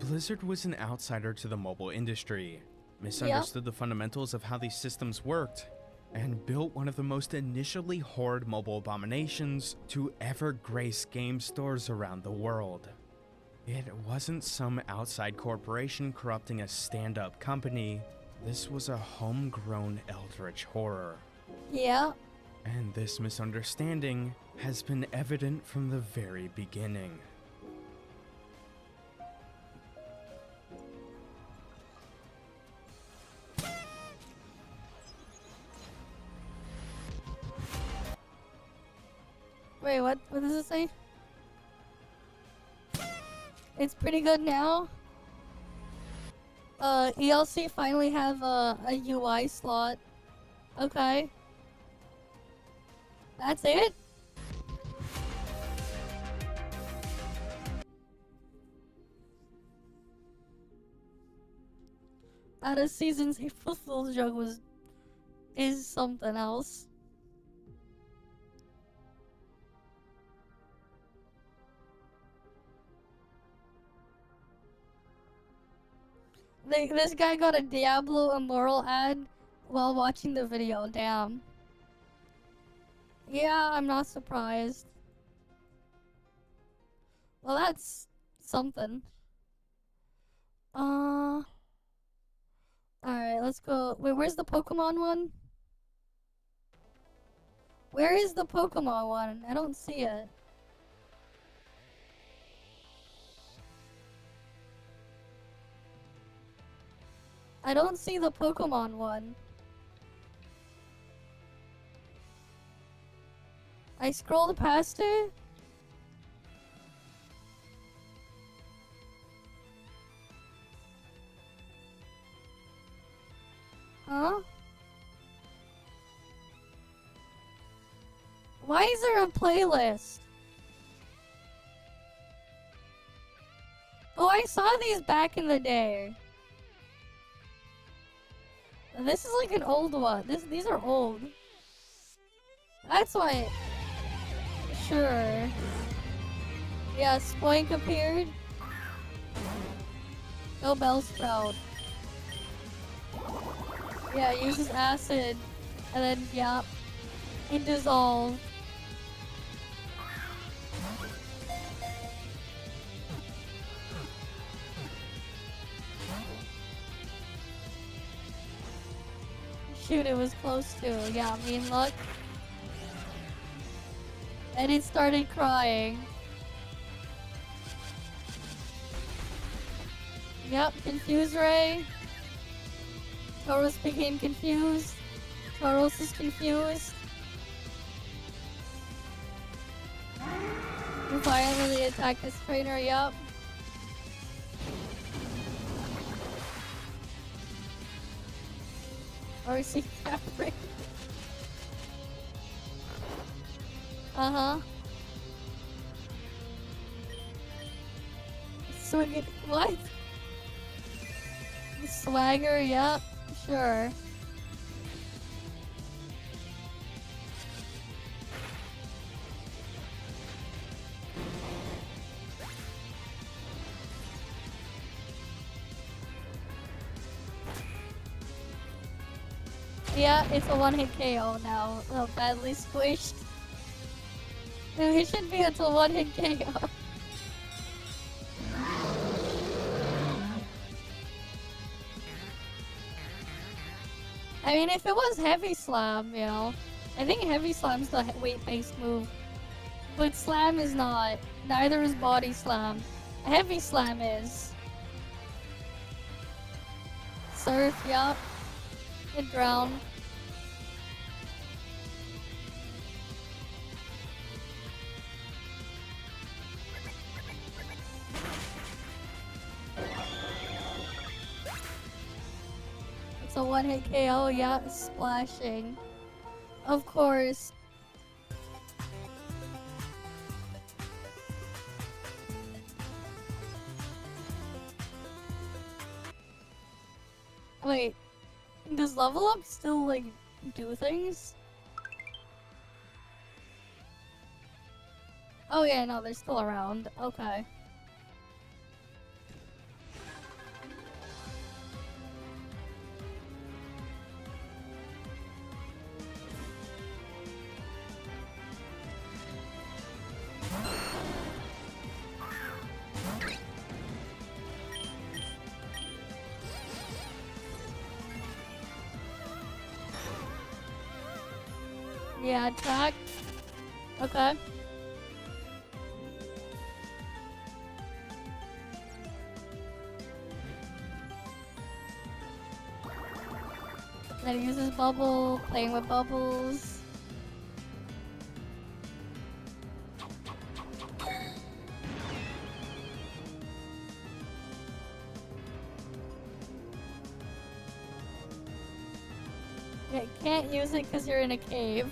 Blizzard was an outsider to the mobile industry, misunderstood the fundamentals of how these systems worked, and built one of the most initially horrid mobile abominations to ever grace game stores around the world. It wasn't some outside corporation corrupting a stand-up company. This was a homegrown eldritch horror. Yeah. And this misunderstanding has been evident from the very beginning. Wait, what? What does it say? It's pretty good now. ELC finally have a UI slot. Okay. That's it? Out of seasons, April Fool's joke is something else. This guy got a Diablo Immoral ad while watching the video, damn. Yeah, I'm not surprised. Well, that's something. Alright, let's go. Wait, where's the Pokemon one? Where is the Pokemon one? I don't see it. I don't see the Pokemon one. I scrolled past it. Huh? Why is there a playlist? Oh, I saw these back in the day. This is like an old one. These are old. That's why. Sure. Yeah, Spoink appeared. Go Bellsprout. Yeah, it uses acid. And then, yeah. It dissolves. Shoot, it was close to. Yeah, I mean, look. And it started crying. Yep, Confuse Ray. Tauros became confused. Tauros is confused. We finally attacked this trainer, yup. RC fabric. Uh-huh. Swing it. What? Swagger, yup. Sure. Yeah, it's a one-hit KO now. Oh, badly squished. It should be until one-hit KO. I mean, if it was Heavy Slam, you know, I think Heavy Slam's the weight-based move. But Slam is not. Neither is Body Slam. Heavy Slam is. Surf, yup. It drowned. It's a one-hit KO, yeah, splashing. Of course. Wait, does level up still, like, do things? Oh yeah, no, they're still around. Okay. Yeah, attack. Okay. Then he uses bubble, playing with bubbles. Yeah, can't use it because you're in a cave.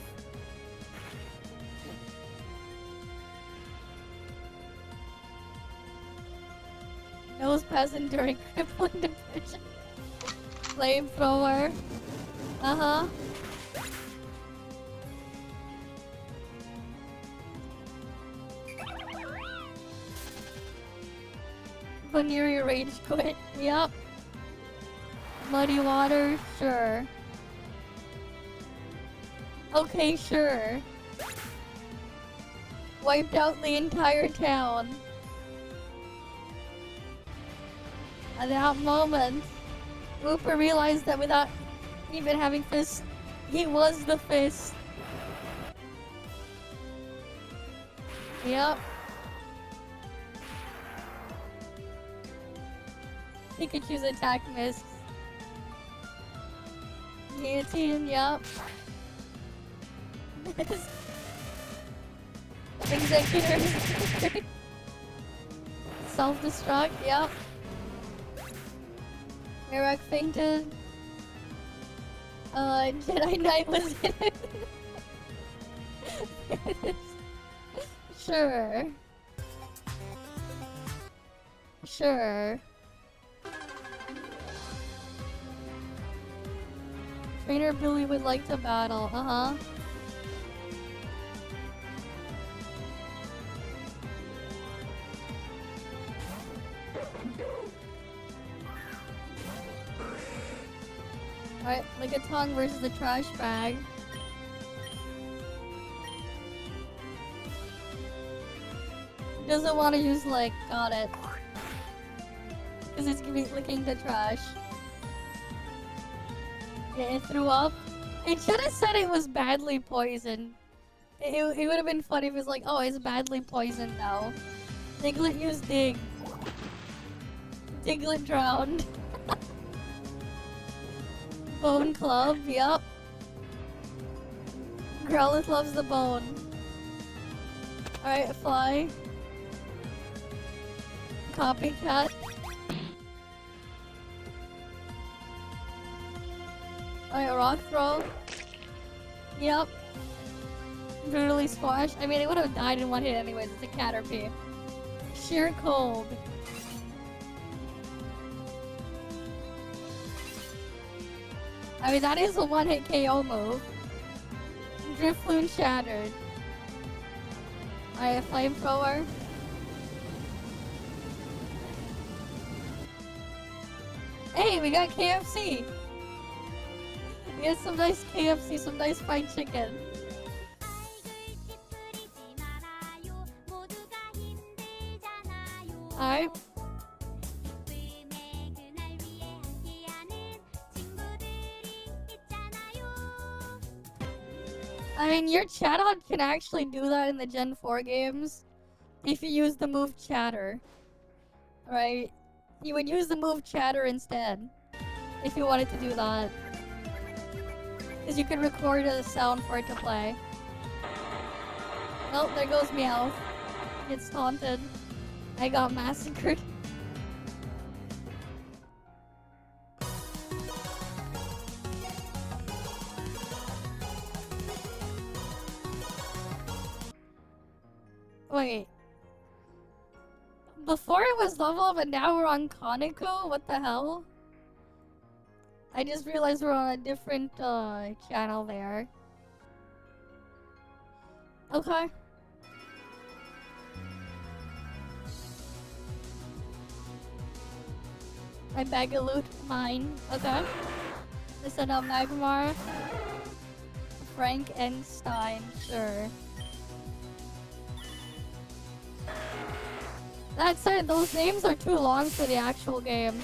Nose peasant during crippling division. Flamethrower. Uh-huh. Venereal rage quit. Yup. Muddy water. Sure. Okay, sure. Wiped out the entire town. At that moment, Rupert realized that without even having fists, he was the fist. Yep. Pikachu's attack missed. Guillotine, yep. Executor. Self-destruct, yep. Mirak fainted. Jedi Knight was in it. Sure. Sure. Trainer Billy would like to battle, uh-huh. Alright, like a tongue versus the trash bag. Doesn't want to use like, got it. Because it's gonna be licking the trash. Yeah, it threw up. It should have said it was badly poisoned. It would have been funny if it was like, oh, it's badly poisoned now. Diglett used dig. Diglett drowned. Bone Club, yup. Growlithe loves the bone. Alright, fly. Copycat. Alright, rock throw. Yep. Brutally squash. I mean, it would have died in one hit anyways. It's a Caterpie. Sheer cold. I mean, that is a one-hit KO move. Drifloon shattered. Alright, flamethrower. Hey, we got KFC! We got some nice KFC, some nice fried chicken. Alright. I mean, your chat-on can actually do that in the Gen 4 games if you use the move Chatter. Right? You would use the move Chatter instead if you wanted to do that. Because you could record a sound for it to play. Well, there goes Meowth. It's taunted. I got massacred. Wait. Before it was level up and now we're on Conoco? What the hell? I just realized we're on a different channel there. Okay. My bag of loot, mine. Okay. Listen up, Magmar. Frankenstein, sure. That said, those names are too long for the actual game.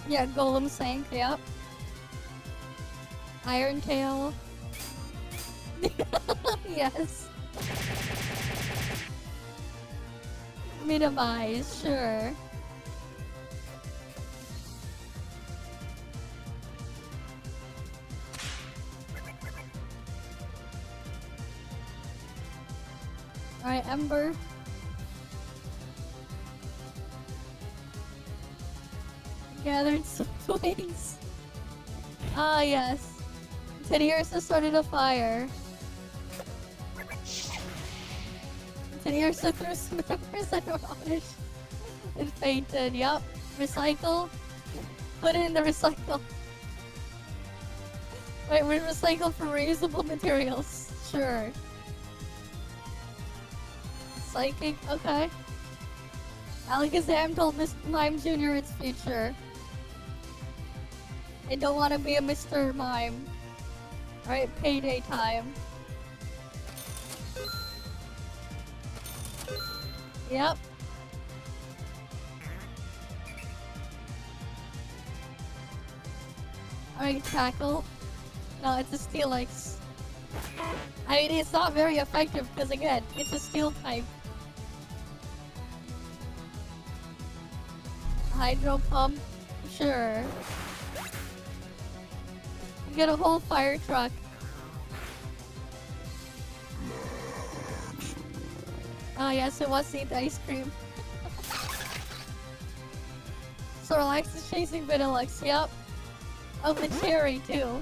Yeah, Golem sank, yep. Iron Tail. Yes. Minimize, sure. Alright, Ember. Gathered some twigs. Ah, yes. Teddiursa started a fire. Teddiursa threw some members at Oronish and fainted. Yup. Recycle. Put it in the recycle. Wait, we recycle for reusable materials. Sure. Psychic, okay. Alakazam told Mr. Mime Jr. its future. I don't want to be a Mr. Mime. Alright, payday time. Yep. Alright, tackle. No, it's a Steelix. I mean, it's not very effective because, again, it's a steel type. Hydro pump? Sure. Get a whole fire truck. Oh yes, it was eat ice cream. Snorlax is chasing Vanillix, yep. Oh, the cherry too.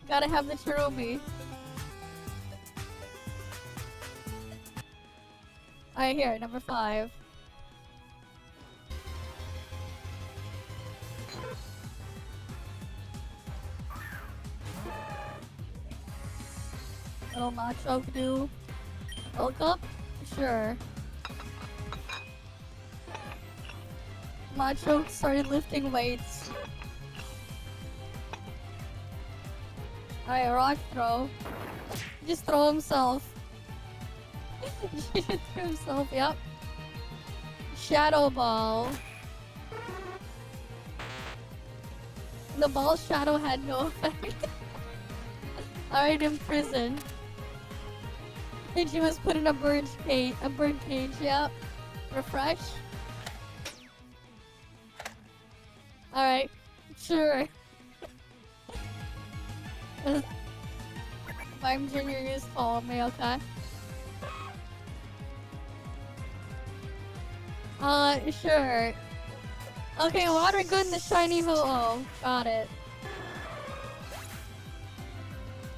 Gotta have the cherubi. Alright, here, number 5. Little Macho Canoe. Bulk up? Sure. Macho started lifting weights. Alright, rock throw. Just throw himself. He just threw himself, yep. Shadow ball. The ball shadow had no effect. Alright, imprison. And she was put in a bird cage, yep. Refresh. Alright, sure. If I'm Junior, you just follow me, okay? Sure. Okay, water good in the shiny Ho-Oh. Got it.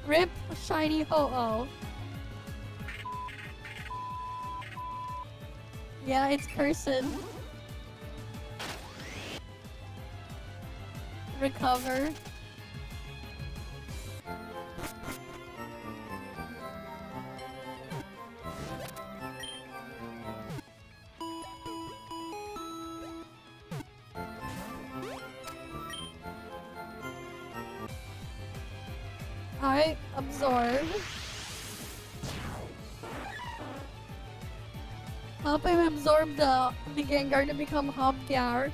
Rip shiny Ho-Oh. Yeah, it's cursing. Recover. Alright, absorb. Help him absorb the Gengar to become Hobgar.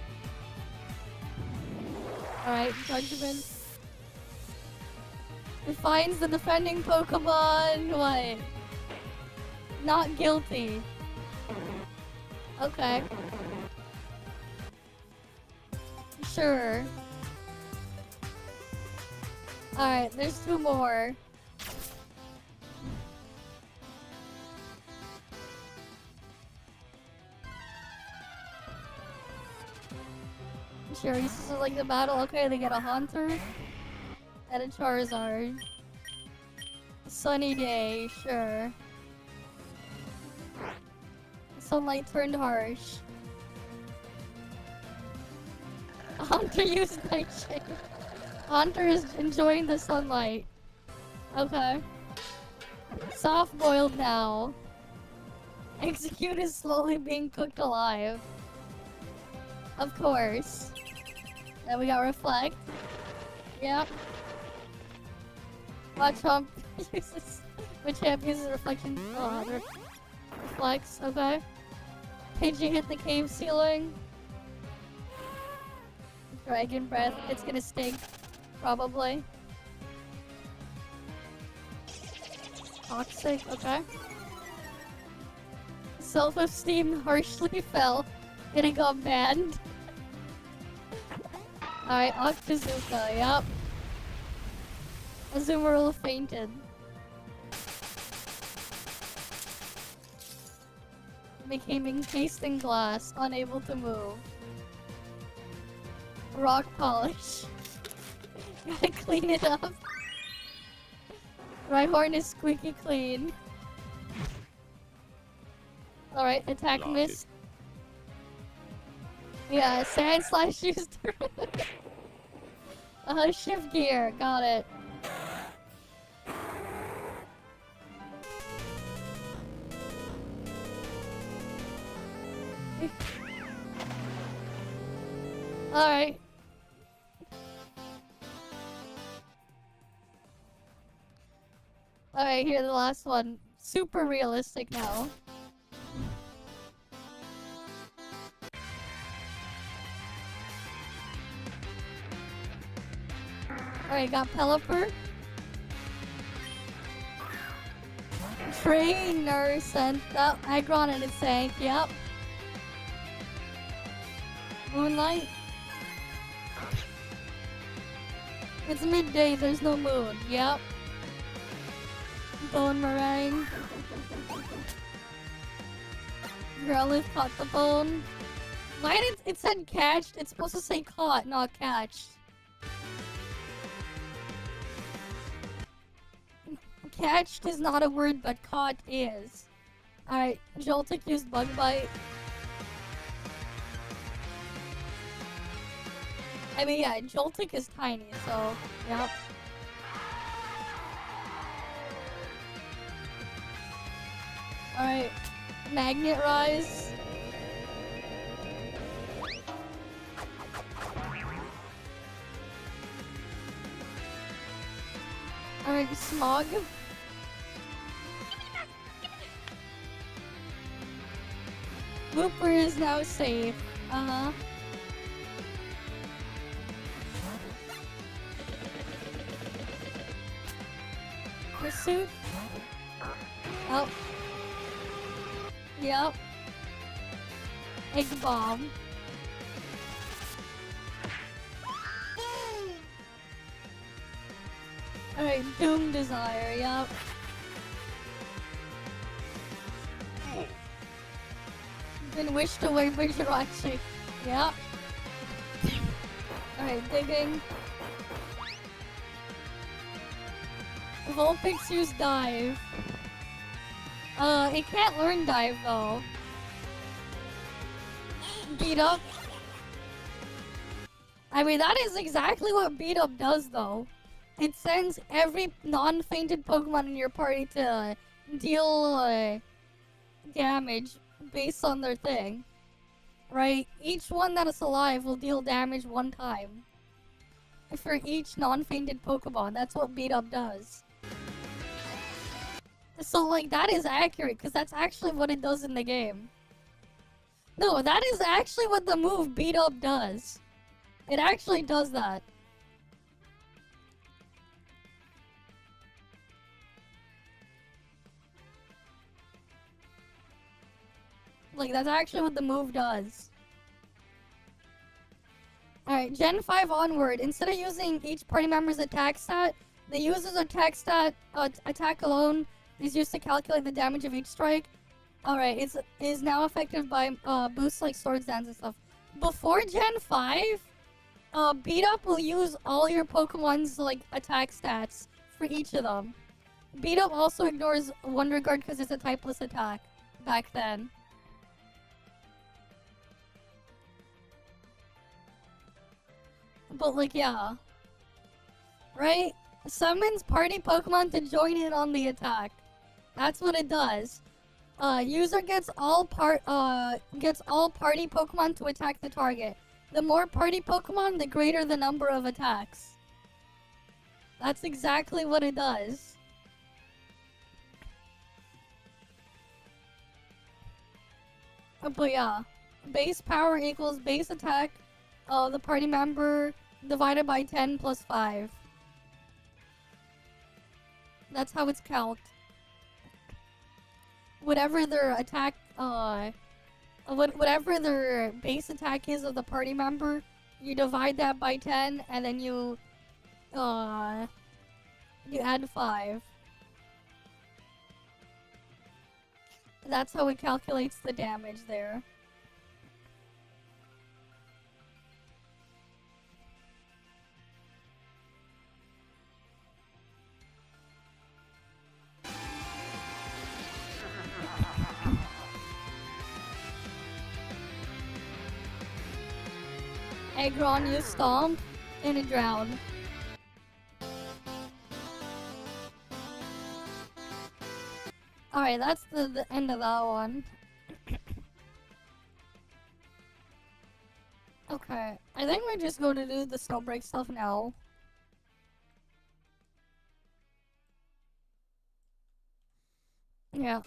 Alright, Judgment. Defines the defending Pokemon. What? Not guilty. Okay. Sure. Alright, there's 2 more. Sure, this is like the battle. Okay, they get a Haunter and a Charizard. Sunny day, sure. Sunlight turned harsh. Haunter used Nightshade. Haunter is enjoying the sunlight. Okay. Soft boiled now. Execute is slowly being cooked alive. Of course. Then we got Reflect. Yep. Machamp uses... Machamp uses Reflection... Reflects, okay. Pidgey hit the cave ceiling. Dragon Breath, it's gonna sting. Probably. Toxic, okay. Self-esteem harshly fell. Getting got banned. Alright, Octazooka, yep. Azumarill fainted. Became encased in glass, unable to move. Rock polish. Gotta clean it up. Rhyhorn is squeaky clean. Alright, attack miss. Yeah, Sand Slash used shift gear, got it. Alright. Alright, here's the last one. Super realistic now. Alright, got Pelipper. Trainer sent up Aggron and its tank, yep. Moonlight. It's midday, there's no moon, yep. Bone Meringue. Growlithe caught the bone. Why did it said catched? It's supposed to say caught, not catched. Catched is not a word, but caught is. Alright, Joltik used Bug Bite. I mean, yeah, Joltik is tiny, so, yep. Alright, Magnet Rise. Alright, Smog. Wooper is now safe. Uh-huh. Pursuit. Oh. Yep. Egg Bomb. Alright, Doom Desire, yep. Been wished away by Jirachi. Yep. Alright, Digging. Vulpix use Dive. It can't learn Dive though. Beat Up. I mean, that is exactly what Beat Up does though. It sends every non-fainted Pokemon in your party to deal damage based on their thing. Right? Each one that is alive will deal damage one time. For each non-fainted Pokemon. That's what Beat Up does. So, like, that is accurate, because that's actually what it does in the game. No, that is actually what the move Beat Up does. It actually does that. Like, that's actually what the move does. Alright, Gen 5 onward, instead of using each party member's attack stat, the user's attack stat, attack alone, is used to calculate the damage of each strike. Alright, it is now effective by boosts like Swords Dance and stuff. Before Gen 5, Beat Up will use all your Pokemon's like attack stats for each of them. Beat Up also ignores Wonder Guard because it's a typeless attack back then. But like, yeah. Right? Summons party Pokemon to join in on the attack. That's what it does. User gets all party Pokemon to attack the target. The more party Pokemon, the greater the number of attacks. That's exactly what it does. But yeah, base power equals base attack the party member divided by 10 plus 5. That's how it's calced. Whatever their attack, whatever their base attack is of the party member, you divide that by 10, and then you add 5. That's how it calculates the damage there. Aggron used Stomp and a Drown. Alright, that's the end of that one. Okay, I think we're just going to do the Snowbreak stuff now. Yeah.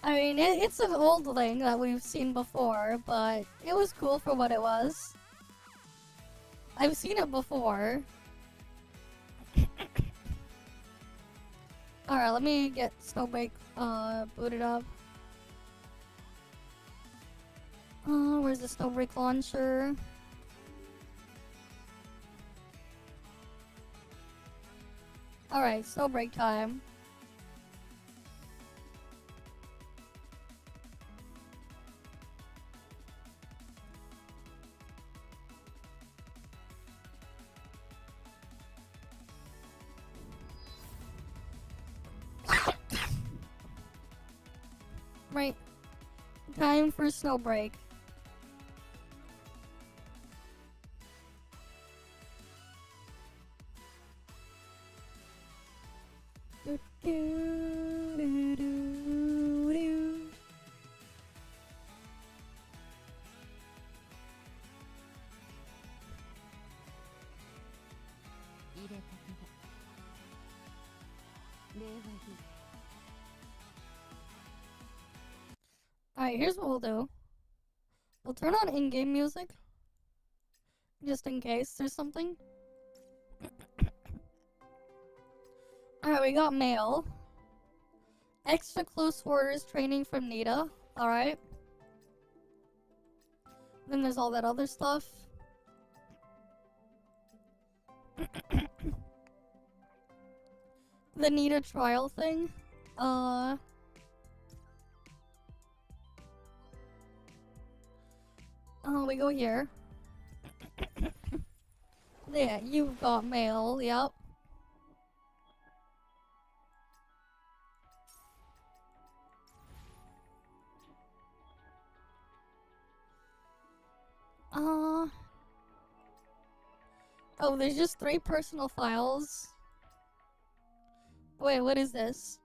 I mean, it's an old thing that we've seen before, but it was cool for what it was. I've seen it before. Alright, let me get Snowbreak booted up. Where's the Snowbreak launcher? Alright, Snowbreak time. Right. Time for Snowbreak. Do, do, do, do, do. Alright, here's what we'll do. We'll turn on in-game music. Just in case there's something. Alright, we got mail. Extra close quarters training from Nita. Alright. Then there's all that other stuff. The Nita trial thing. We go here. Yeah, you've got mail, yep. Oh, there's just 3 personal files. Wait, what is this?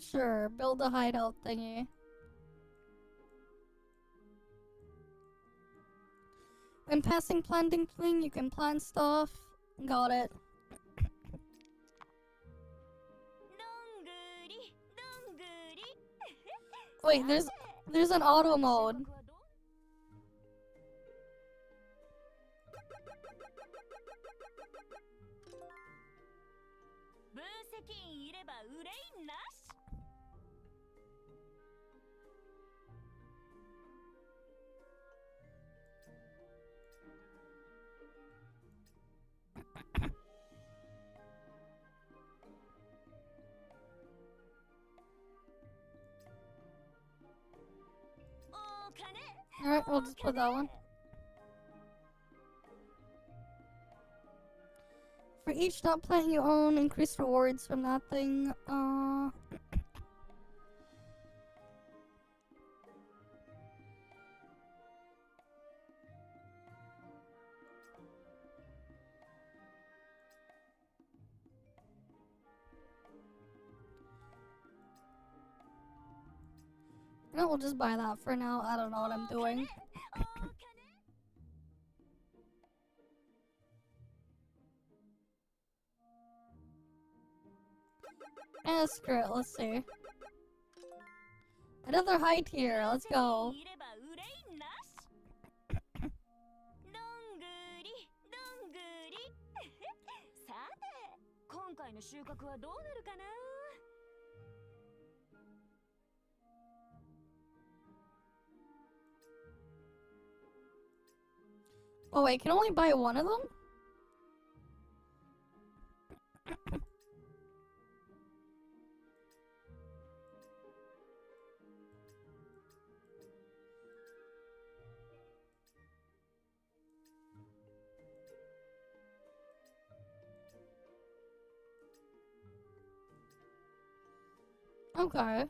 Sure, build a hideout thingy. When passing planting thing, you can plant stuff. Got it. Wait, there's an auto mode. Alright, we'll just put that one. For each dot plant you own, increase rewards from that thing. No, we'll just buy that for now. I don't know what I'm doing. Screw it, let's see. Another high tier, let's go. Oh wait, can only buy one of them? Okay.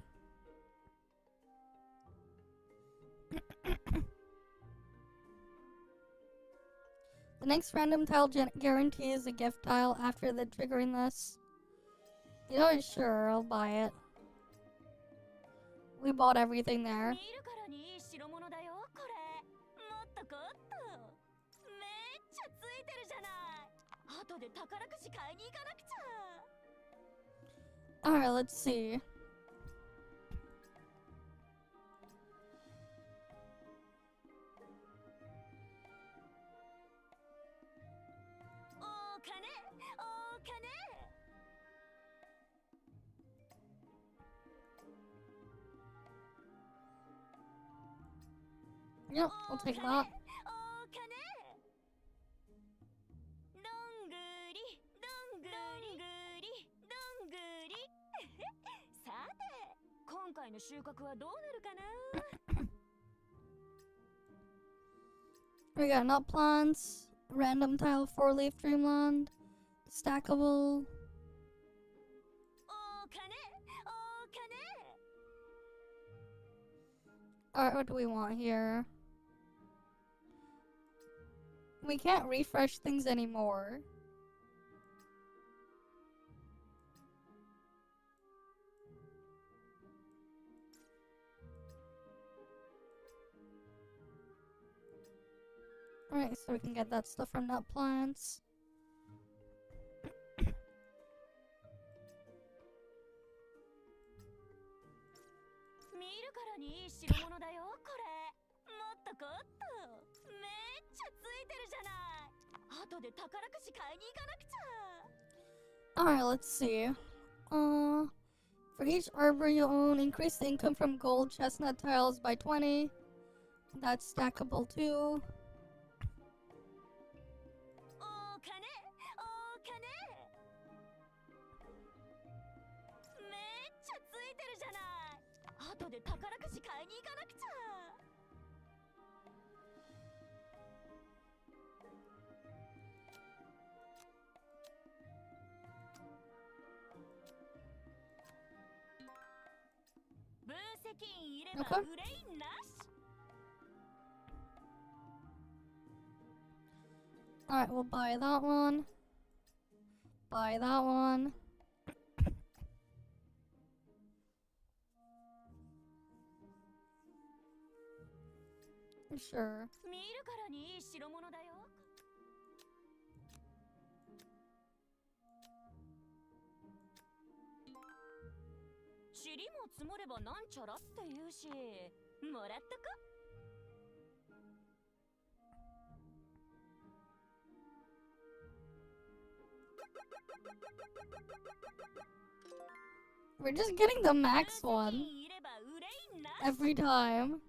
The next random tile guarantees a gift tile after the triggering this. You know what? Sure, I'll buy it. We bought everything there. Alright, let's see. Yep, we'll take that. We got nut plants, random tile 4-leaf dreamland, stackable. Alright, what do we want here? We can't refresh things anymore. Alright, so we can get that stuff from nut plants. Alright, let's see. For each arbor you own, increase the income from gold chestnut tiles by 20. That's stackable too. Okay. Alright, we'll buy that one. Buy that one. Sure. We're just getting the max one every time.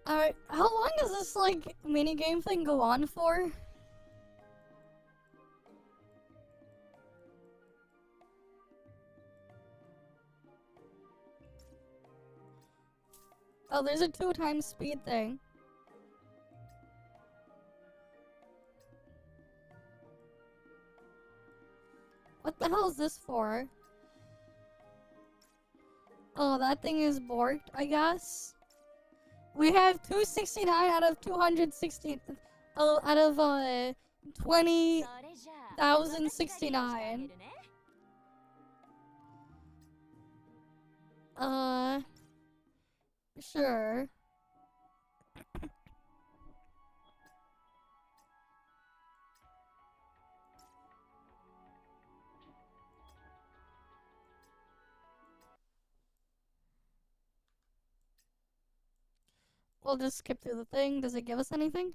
Alright, how long does this, like, minigame thing go on for? Oh, there's a 2x speed thing. What the hell is this for? Oh, that thing is borked, I guess. We have 269 out of 260. Out of 20,069. Sure. We'll just skip through the thing. Does it give us anything?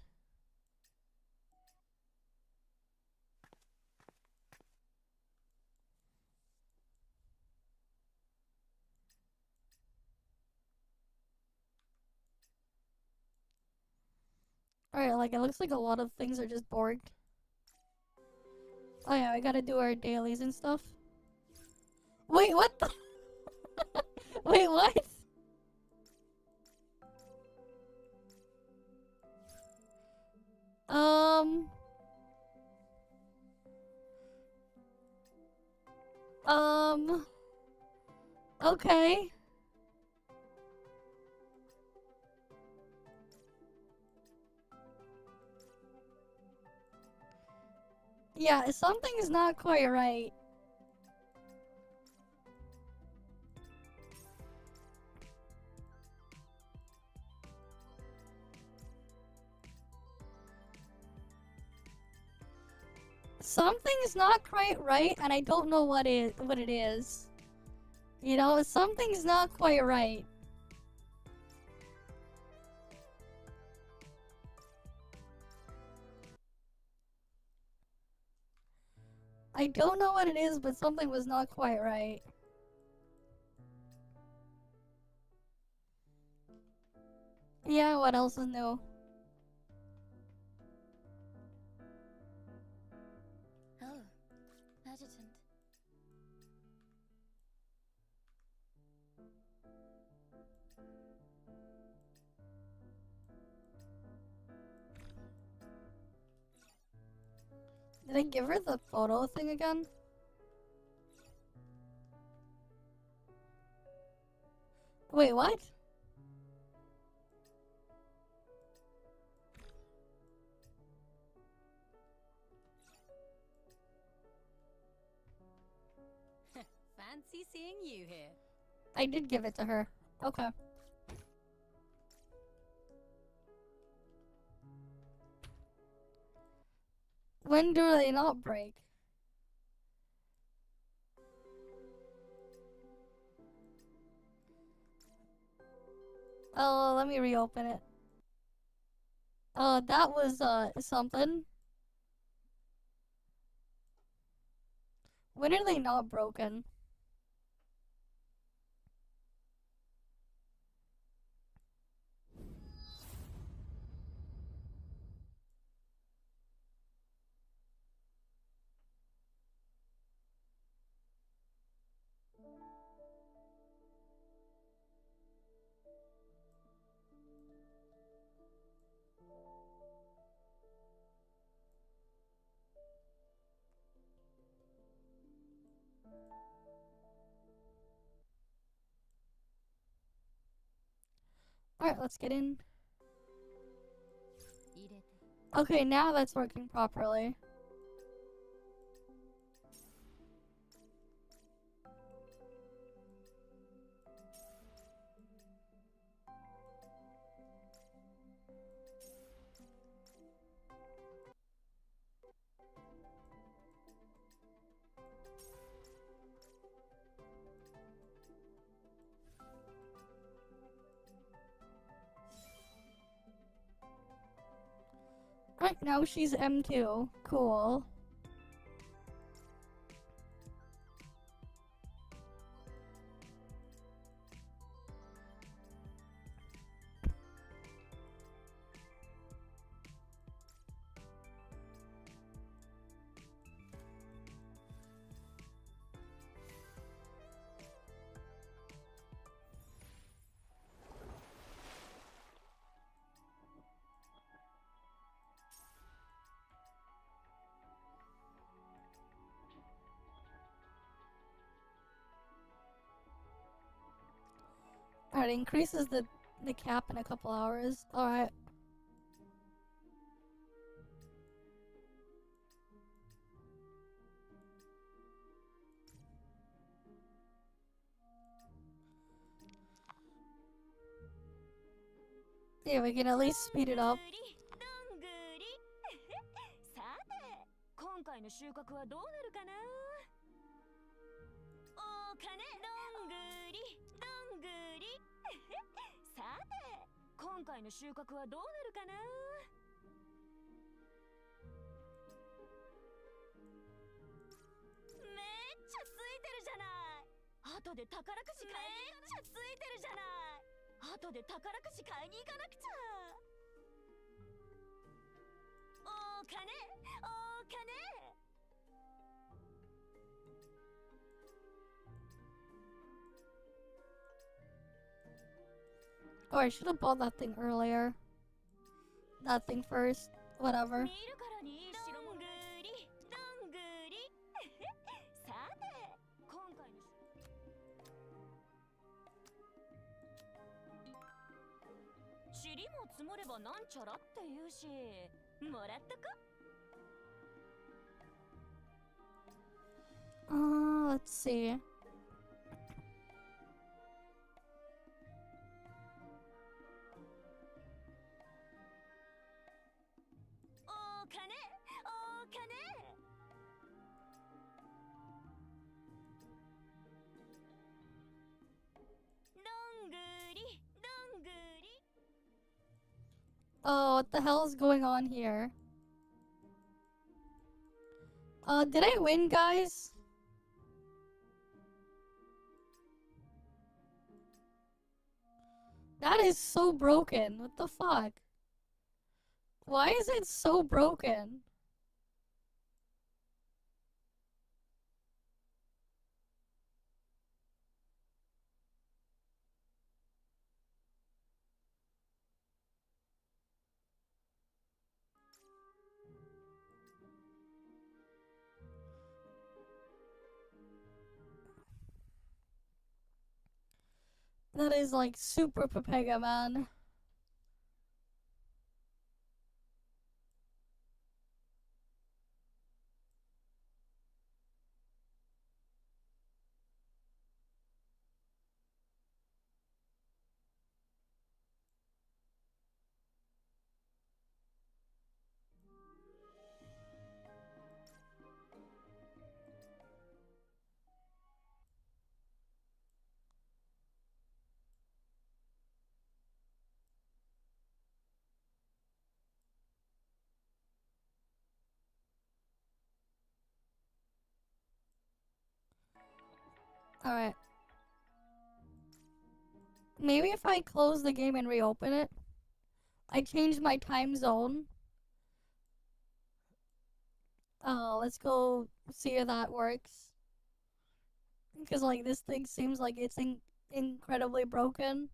Alright, like, it looks like a lot of things are just borked. Oh yeah, we gotta do our dailies and stuff. Wait, what the? Wait, what? Um. Okay. Yeah, something's not quite right. Something's not quite right, and I don't know what it is. You know, something's not quite right. I don't know what it is, but something was not quite right. Yeah, what else is new? Oh, adjutant. Did I give her the photo thing again? Wait, what? Fancy seeing you here. I did give it to her. Okay. When do they not break? Oh, let me reopen it. That was, something. When are they not broken? Alright, let's get in. Okay, now that's working properly. Right now she's M2. Cool. Alright, increases the cap in a couple hours. Alright. Yeah, we can at least speed it up. さて、今回の収穫はどうなるかな。お金どんぐりどんぐり。さて、今回の収穫はどうなるかな。めっちゃついてるじゃない。後で宝くじ買いめっちゃついてるじゃない。後で宝くじ買いに行かなくちゃ。お金お金。Oh, I should have bought that thing earlier. That thing first. Whatever. 見るからにいい代物どんぐりどんぐりさて今回の塵も積もればなんちゃらって言うしもらっとこ Let's see. Oh, what the hell is going on here? Did I win, guys? That is so broken. What the fuck? Why is it so broken? That is like super Pepega, man. Alright. Maybe if I close the game and reopen it. I changed my time zone. Let's go see if that works. Because, like, this thing seems like it's incredibly broken.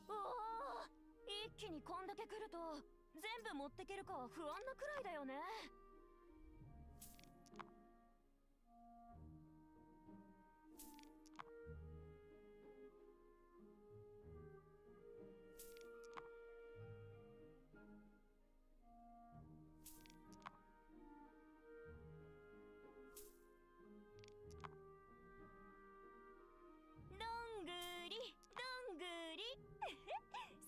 Oh, 一気にこんだけ来ると全部持ってけるかは不安なくらいだよね。どんぐりどんぐり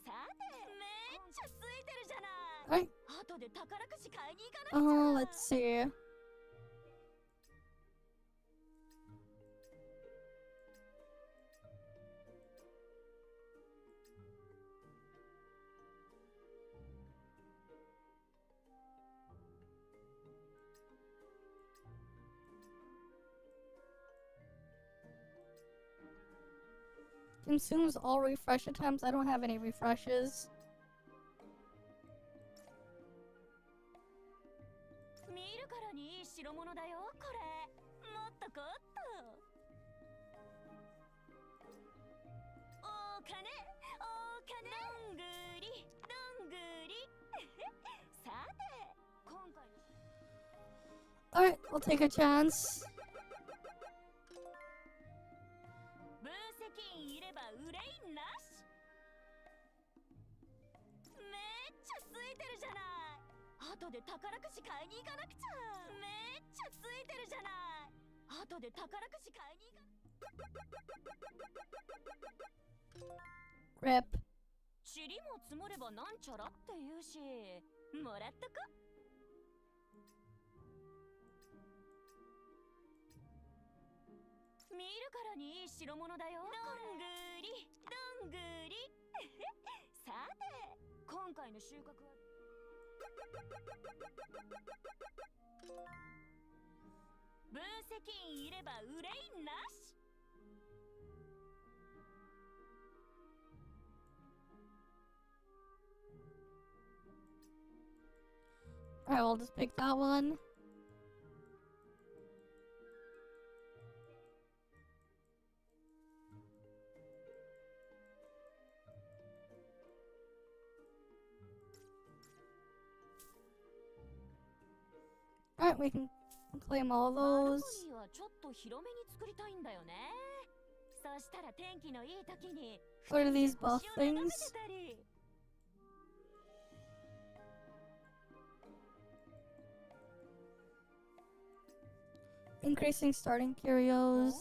さてめっちゃついてるじゃない。後で宝くじ買いに行かなくちゃ。Oh, let's see. Consumes all refresh attempts. I don't have any refreshes. 見るからにいい代物だよこれ。もっとこっと。お金お金どんぐりどんぐりさて今回の Alright, we'll take a chance. 分析員いれば憂いなし。めっちゃついてるじゃない。後で宝くじ買いに行かなくちゃ。めっちゃついてるじゃない。後で宝くじ買いに行かな。 Rip. 塵も積もればなんちゃらって言うしもらっとこ。見るからにいい代物だよ。どんぐりどんぐりさて今回の収穫は分析員いれば憂いなし。 Alright, we'll just pick that one. Alright, we can claim all those. バルコニーはちょっと広めに作りたいんだよね。そしたら天気のいい時に What are these buff 星を眺め things? てたり。 Increasing starting curios.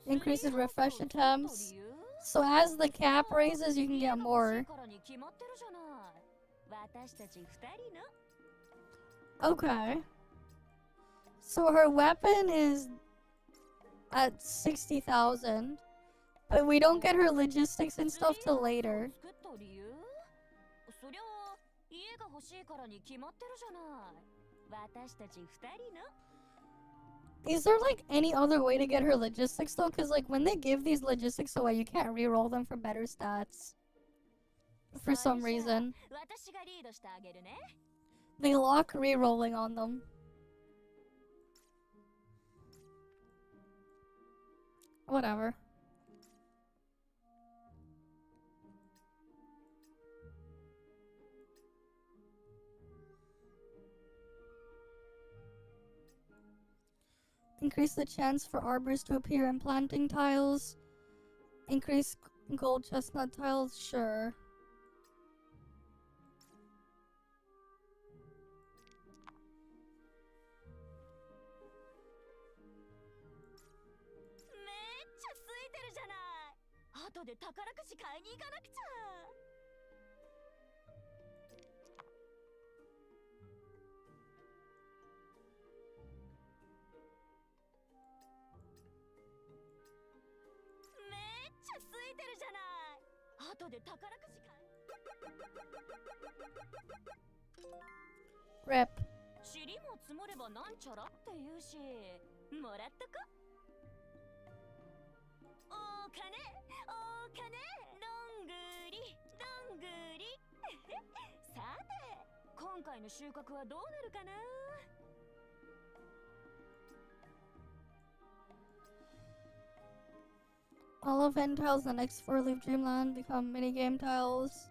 Increases refresh attempts. So as the cap raises, you can get more. からに決まってるじゃない。私たち二人の Okay. So her weapon is at 60,000. But we don't get her logistics and stuff till later. 作った理由？そりゃ家が欲しいからに決まってるじゃない。私たち二人の Is there like any other way to get her logistics though? Because like when they give these logistics away, you can't re-roll them for better stats. For some reason. 私がリードしてあげるね。 They lock re-rolling on them. Whatever. Increase the chance for arbors to appear in planting tiles. Increase gold chestnut tiles, sure. Alright, 後で宝くじ買いに行かなくちゃ。 ついてるじゃない。後で宝くじ買い。 Rip. 塵も積もればなんちゃらって言うし、もらっとこ。お金、お金、どんぐり、どんぐり。さて、今回の収穫はどうなるかな。 All event tiles in the next 4-leaf dreamland become minigame tiles.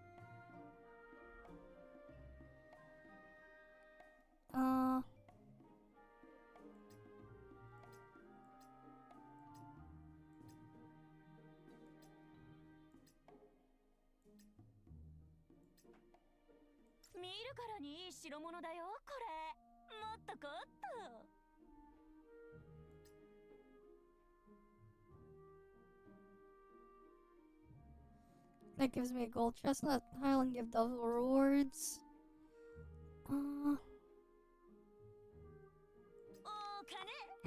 That gives me a gold chestnut tile and give those rewards.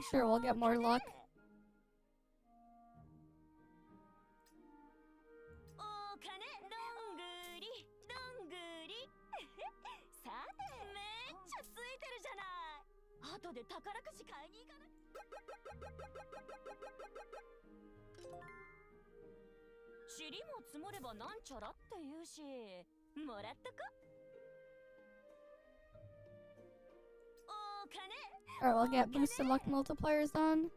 Sure, we'll get more luck. Alright, we'll get boosted luck multipliers on.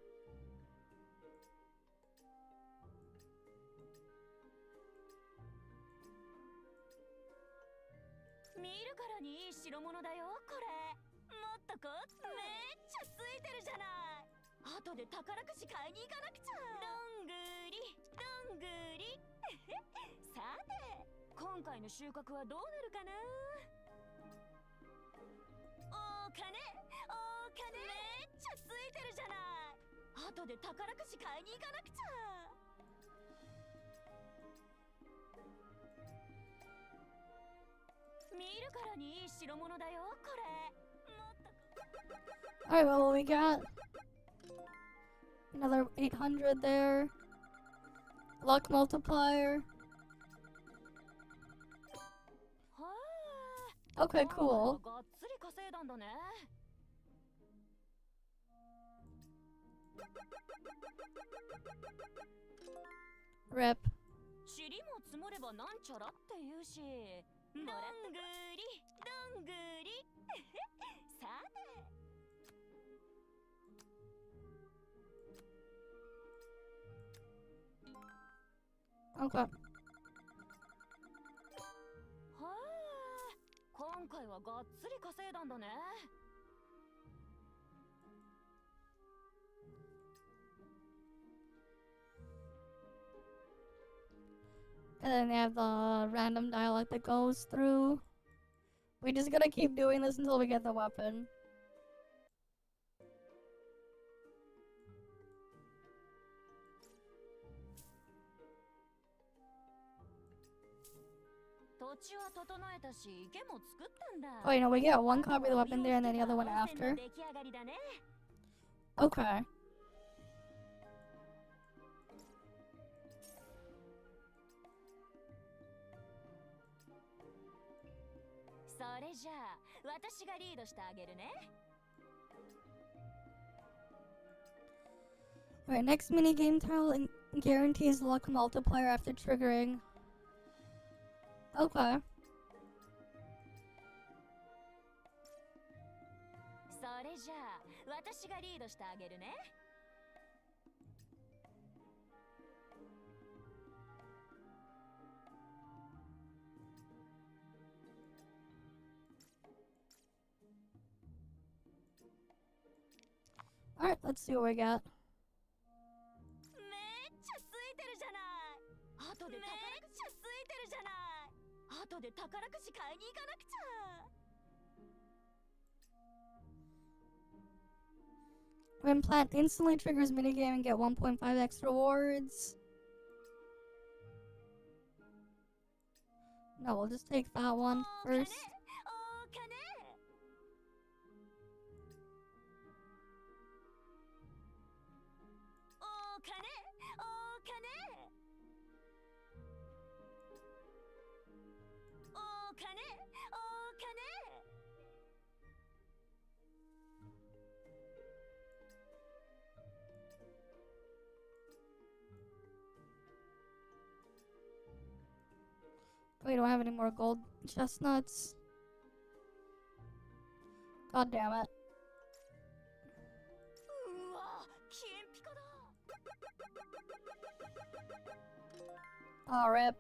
Alright, well, we got another 800 there. Luck multiplier. Okay, cool. がっつり稼いだんだね。Rip. 塵も積もればなんちゃらって言うし。どんぐり、どんぐり。さて。Okay. はあ、今回はがっつり稼いだんだね。And then they have the random dialogue that goes through. We just gotta keep doing this until we get the weapon. Oh, you know, we get one copy of the weapon there and then the other one after. Okay. Alright, next minigame tile guarantees luck multiplier after triggering. Okay. Alright, let's see what we got. 後で宝くじ買いに行かなくちゃ。 When plant instantly triggers minigame and get 1.5x rewards. No, we'll just take that one first. We don't have any more gold chestnuts. God damn it. Oh, rip.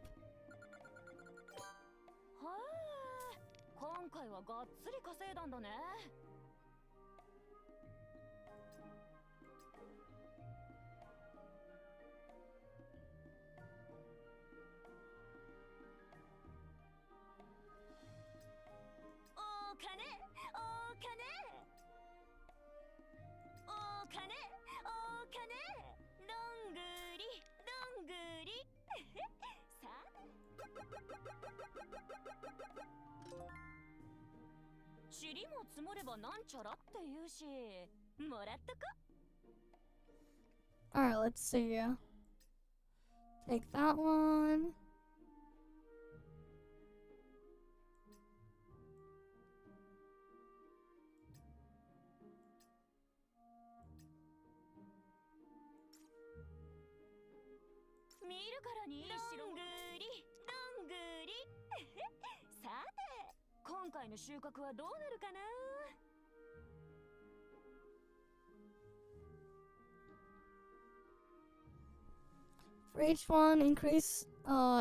はあ、今回はがっつり稼いだんだね。塵も積もればなんちゃらって言うし、もらっとこ。Alright, let's see. Take that one. For each one, increase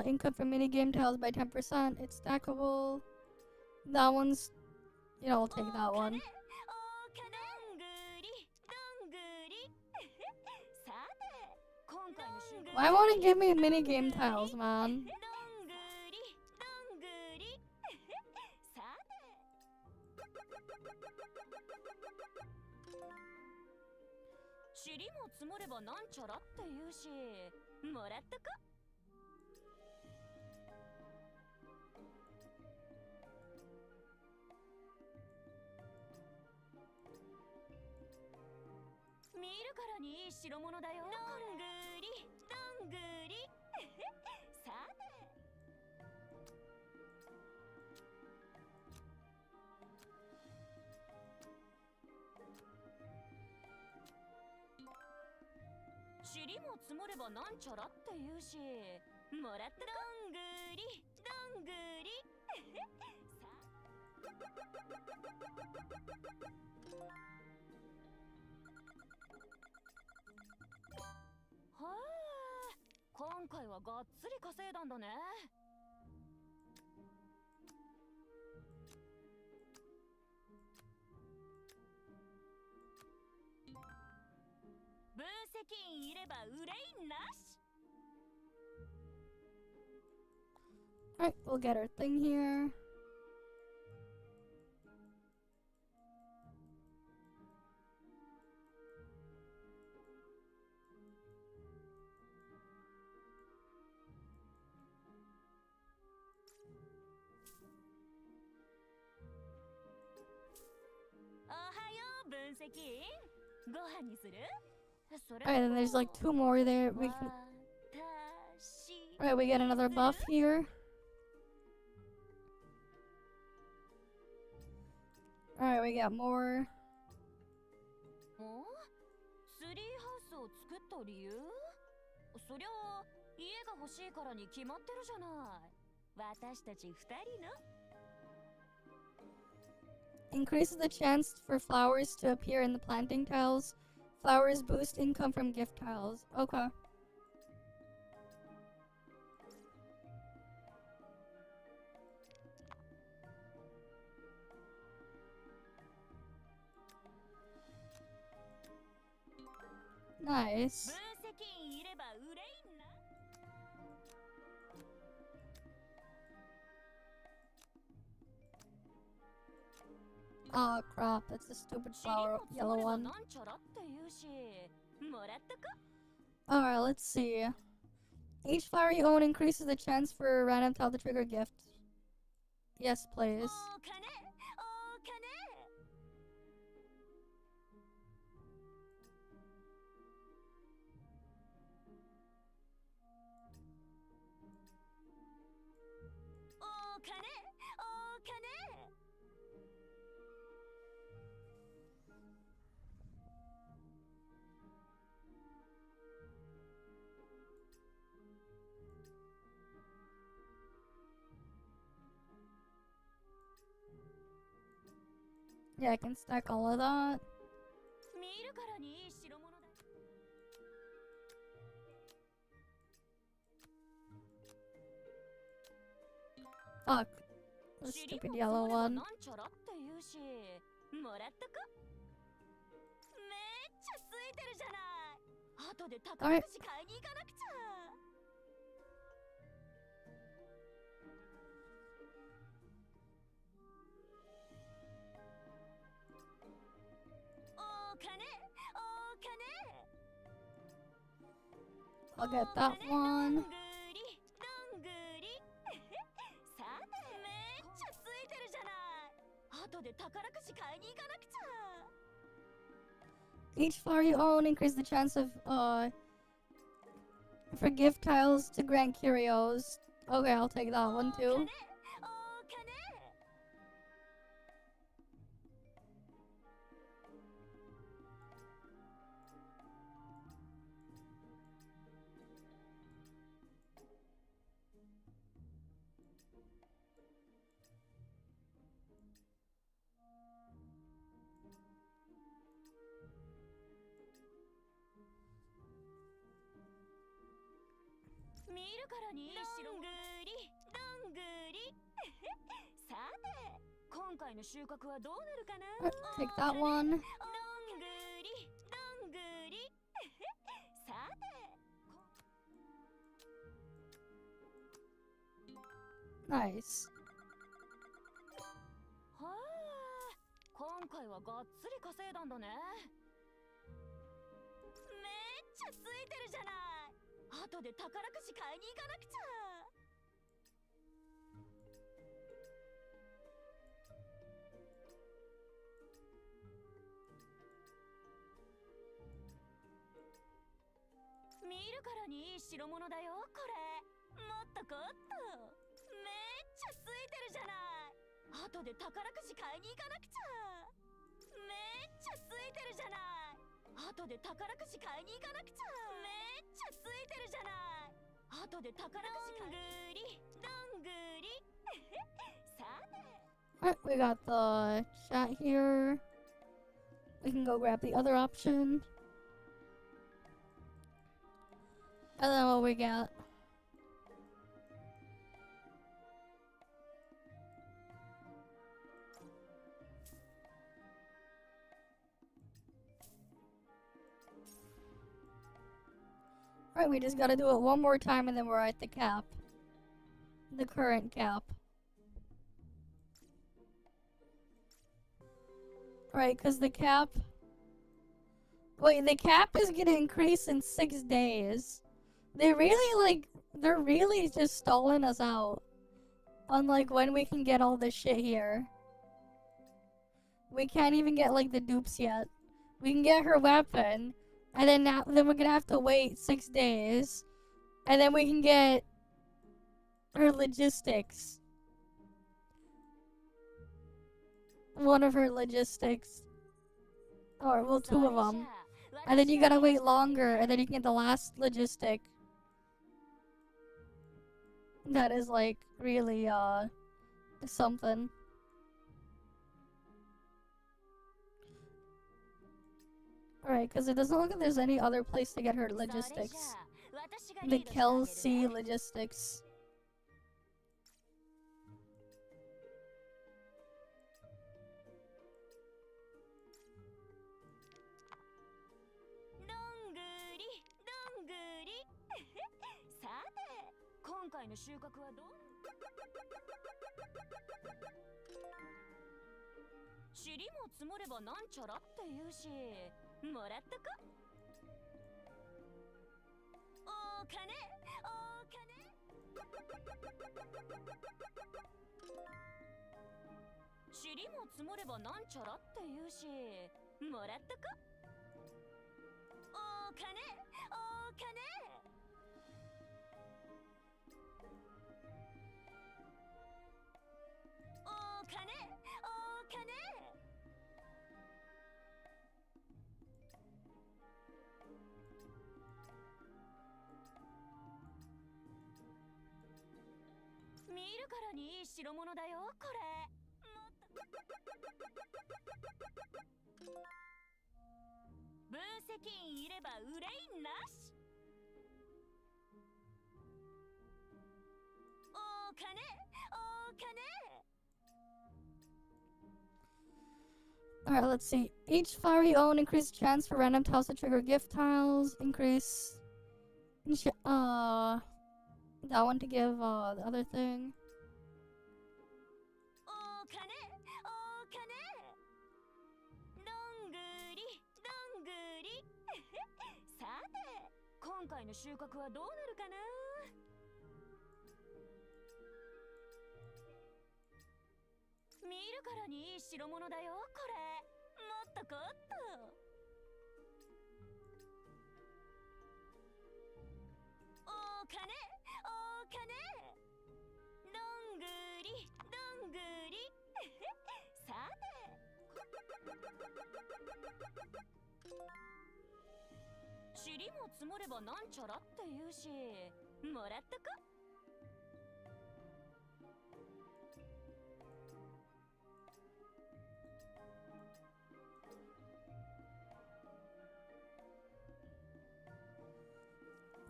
income from minigame tiles by 10%. It's stackable. That one's, you know, we'll take that one. Why won't it give me minigame tiles, man? 積もればなんちゃらって言うし、もらったどんぐりどんぐりはあ、今回はがっつり稼いだんだね。分析員いれば憂いなし。 Alright, we'll get our thing here. Alright, then there's like 2 more there. We can... Alright, we get another buff here. Alright, we got more. スリーハウスを作った理由？そりゃあ家が欲しいからに決まってるじゃない。私たち2人の Increases the chance for flowers to appear in the planting tiles. Flowers boost income from gift tiles. Okay. Nice. Oh crap, that's the stupid flower, yellow one. Alright, let's see. Each flower you own increases the chance for a random tile to trigger a gift. Yes, please. Yeah, I can stack all of that. Fuck. The stupid yellow one. Alright. I'll get that one. Each flower you own increases the chance of for gift tiles to grant curios. Okay, I'll take that one too. Take that one. Nice. はあ、今回はがっつり稼いだんだね。めっちゃついてるじゃない。後で宝くじ買いに行かなくちゃ。見るからにいい代物だよ、これ。もっとこっと。めっちゃついてるじゃない。後で宝くじ買いに行かなくちゃ。めっちゃついてるじゃない。後で宝くじ買いに行かなくちゃ。めっちついてるじゃない。後で宝くじ買い。どんぐり。さて。Alright, we got the chat here. We can go grab the other option. And then what we got? Alright, we just gotta do it one more time and then we're at the cap. The current cap. Right, because the cap... Wait, the cap is gonna increase in 6 days. They're really just stalling us out. On, like, when we can get all this shit here. We can't even get, like, the dupes yet. We can get her weapon, and then we're gonna have to wait 6 days. And then we can get her logistics. One of her logistics. Or, well, 2 of them. And then you gotta wait longer, and then you can get the last logistic. That is, like, really, something. Alright, because it doesn't look like there's any other place to get her logistics. The Kelsey logistics. Alright, let's see. Each flower you own increases chance for random tiles to trigger gift tiles. Increase... that one to give, the other thing.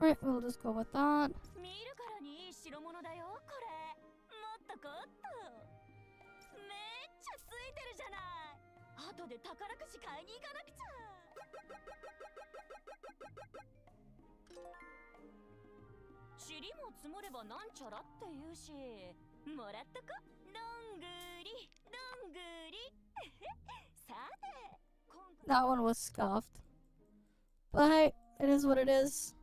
Right, we'll just go with that. That one was scuffed. But hey, it is what it is.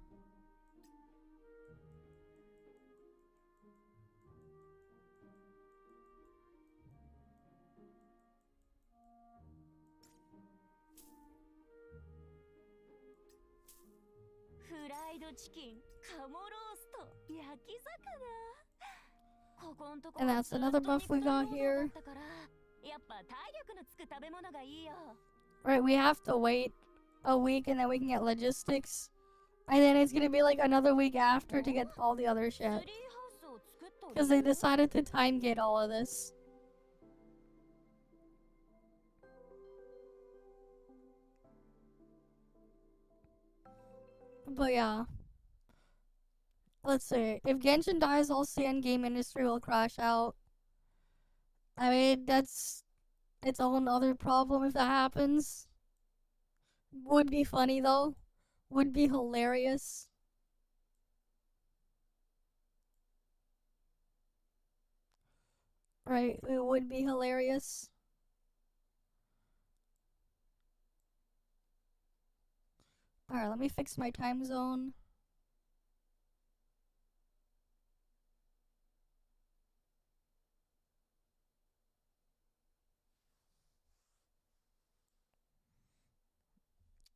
And that's another buff we got here. Right, we have to wait a week and then we can get logistics. And then it's gonna be like another week after to get all the other shit. Because they decided to time gate all of this. But yeah. Let's see. If Genshin dies, all CN game industry will crash out. I mean, that's its own other problem if that happens. Would be funny though. Would be hilarious. Right, it would be hilarious. Alright, let me fix my time zone.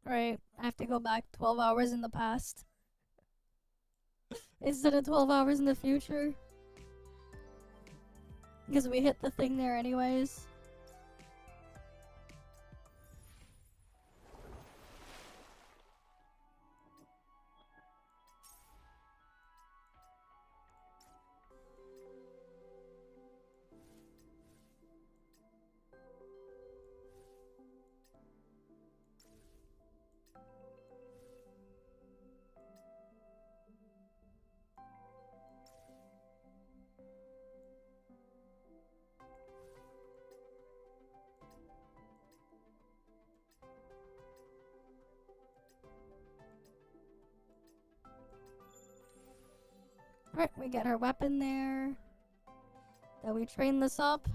Right, I have to go back 12 hours in the past. Instead of 12 hours in the future. Because we hit the thing there anyways. Alright, we get our weapon there. Then we train this up.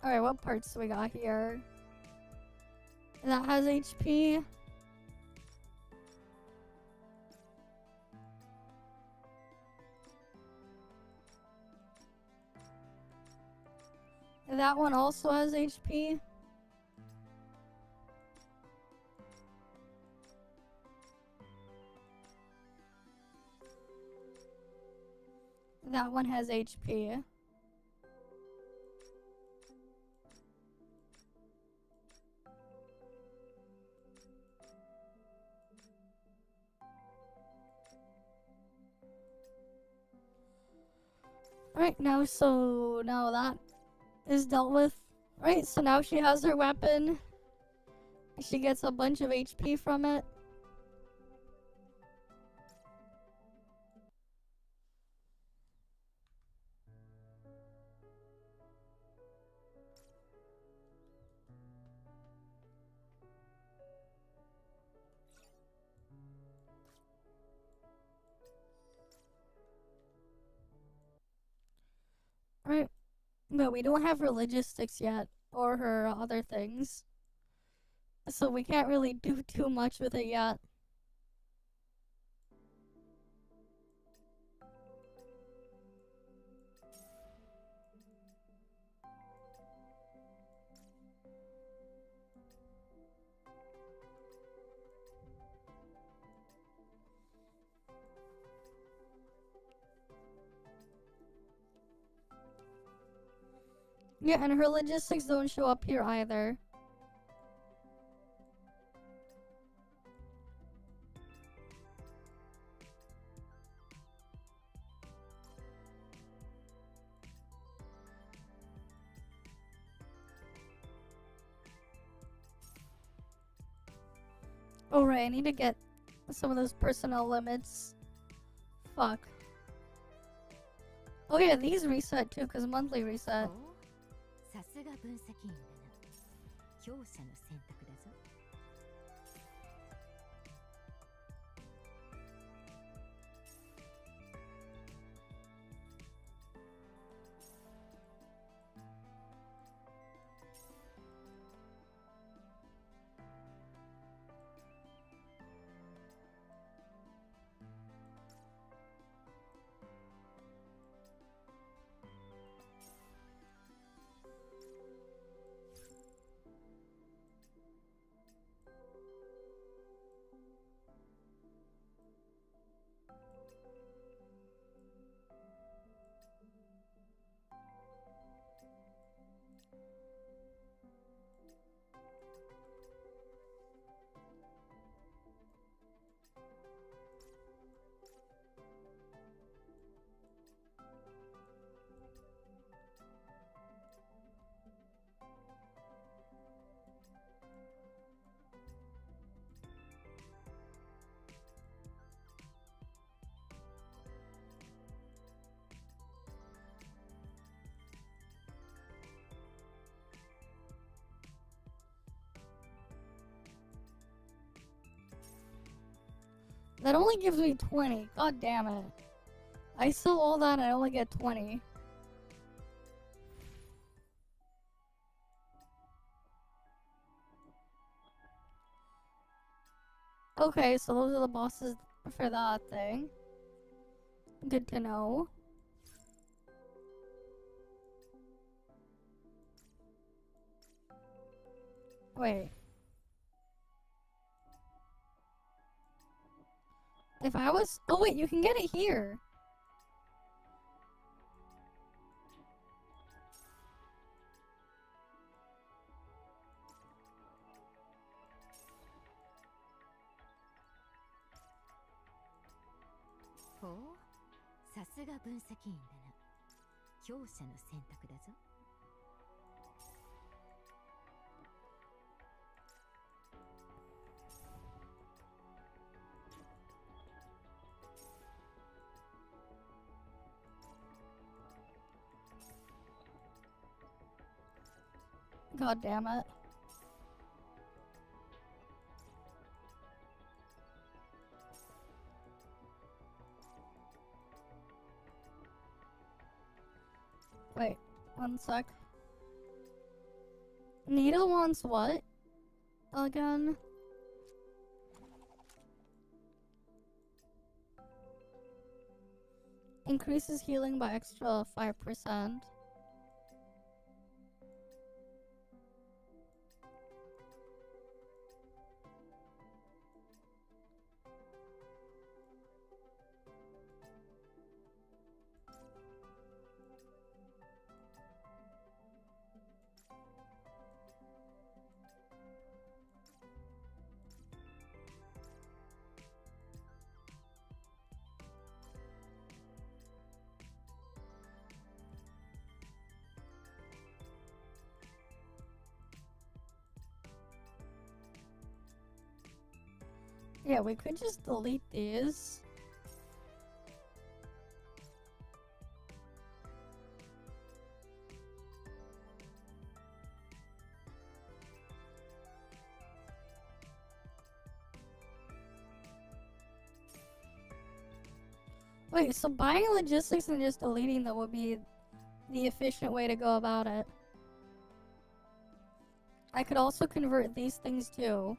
Alright, what parts do we got here? That has HP. That one also has HP. That one has HP. Right now, so now that is dealt with. Right, so now she has her weapon. She gets a bunch of HP from it. Right. But we don't have her logistics yet, or her other things. So we can't really do too much with it yet. Yeah, and her logistics don't show up here either. Oh right, I need to get some of those personnel limits. Fuck. Oh yeah, these reset too, cause monthly reset. さすが分析員だな。強者の選択だぞ。That only gives me 20. God damn it. I sell all that and I only get 20. Okay, so those are the bosses for that thing. Good to know. Wait. If I was... Oh wait, you can get it here. Oh, さすが分析員だな。強者の選択だぞ。God damn it. Wait, one sec. Nita wants what? Again? Increases healing by extra 5%. Yeah, we could just delete these. Wait, so buying logistics and just deleting them would be the efficient way to go about it. I could also convert these things too.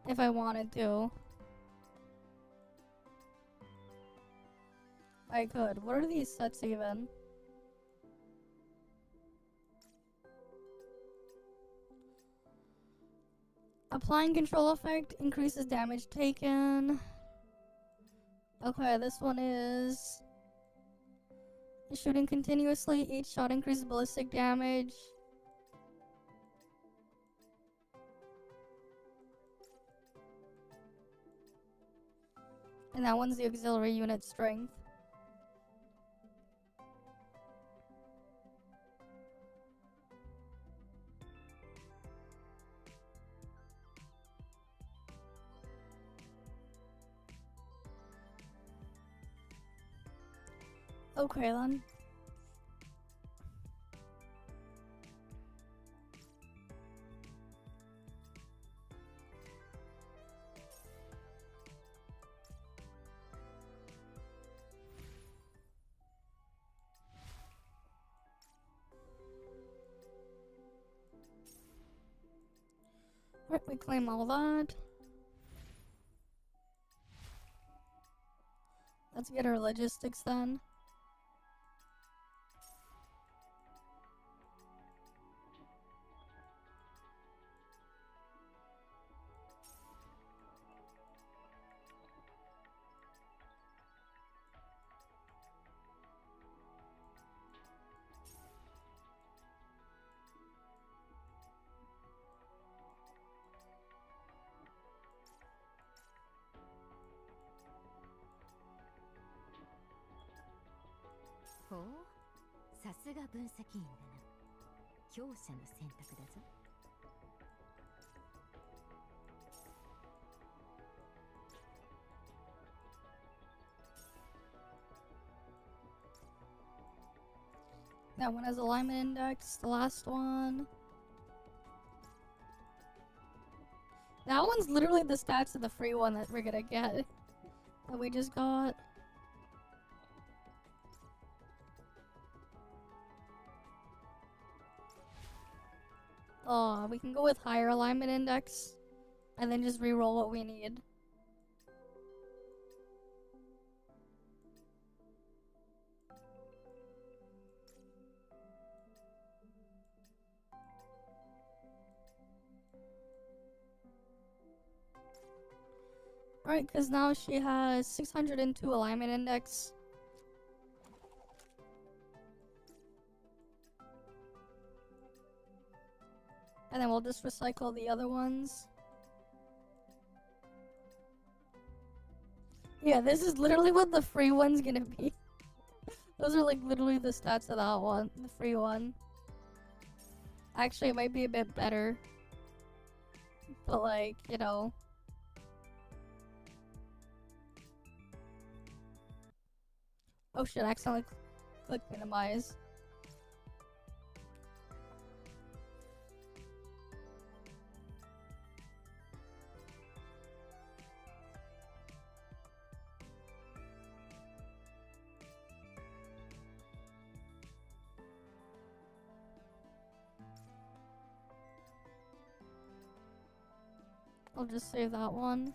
If I wanted to. I could. What are these sets even? Applying control effect increases damage taken. Okay, this one is shooting continuously. Each shot increases ballistic damage. And that one's the auxiliary unit strength. Okay then. Right, we claim all that. Let's get our logistics then.ほう、さすが分析員だな。強者の選択だぞ。That one has alignment index, the last one. That one's literally the stats of the free one that we're gonna get. That we just got. We can go with higher alignment index. And then just reroll what we need. Right, because now she has 602 alignment index. And then we'll just recycle the other ones. Yeah, this is literally what the free one's gonna be. Those are like literally the stats of that one, the free one. Actually, it might be a bit better. But like, you know. Oh shit, I accidentally clicked minimize. I'll just save that one.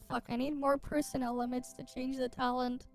Fuck, I need more personnel limits to change the talent.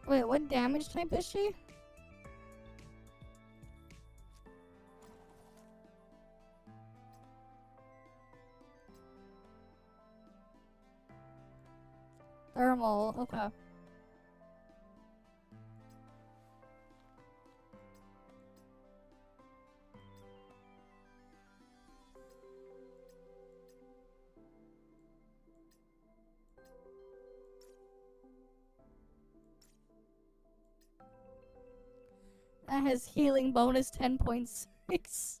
Wait, what damage type is she? Thermal, okay. That has healing bonus 10.6.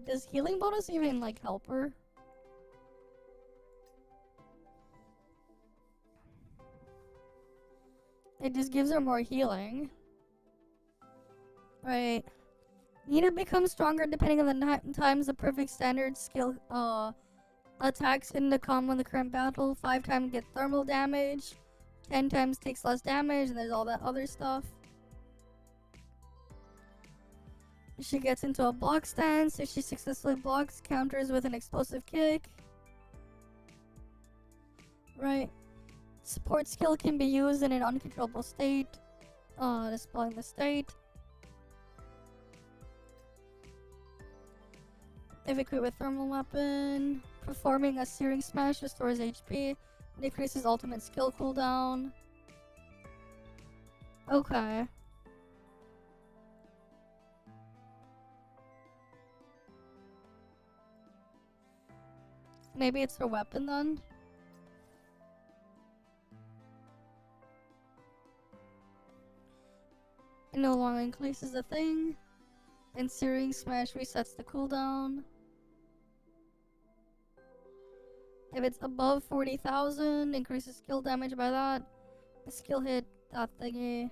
Does healing bonus even, like, help her? It just gives her more healing. Right. Nita becomes stronger depending on the times the perfect standard skill, attacks in the combo in the current battle. 5 times get thermal damage. 10 times takes less damage, and there's all that other stuff. She gets into a block stance. If she successfully blocks, counters with an explosive kick. Right. Support skill can be used in an uncontrollable state. Displaying the state. If equipped with thermal weapon, performing a searing smash restores HP. Decreases ultimate skill cooldown. Okay. Maybe it's her weapon then? It no longer increases the thing. And Searing Smash resets the cooldown. If it's above 40,000, increases skill damage by that. A skill hit that thingy.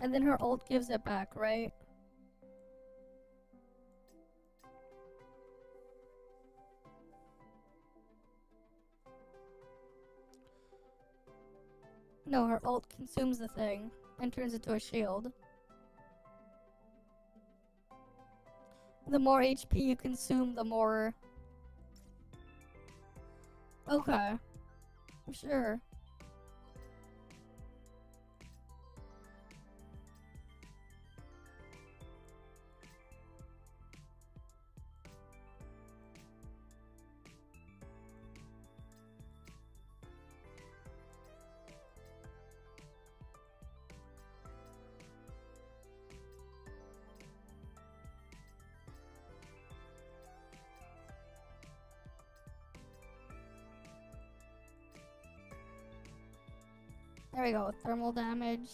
And then her ult gives it back, right? No, her ult consumes the thing and turns it to a shield. The more HP you consume, the more... Okay. Sure. There we go, thermal damage.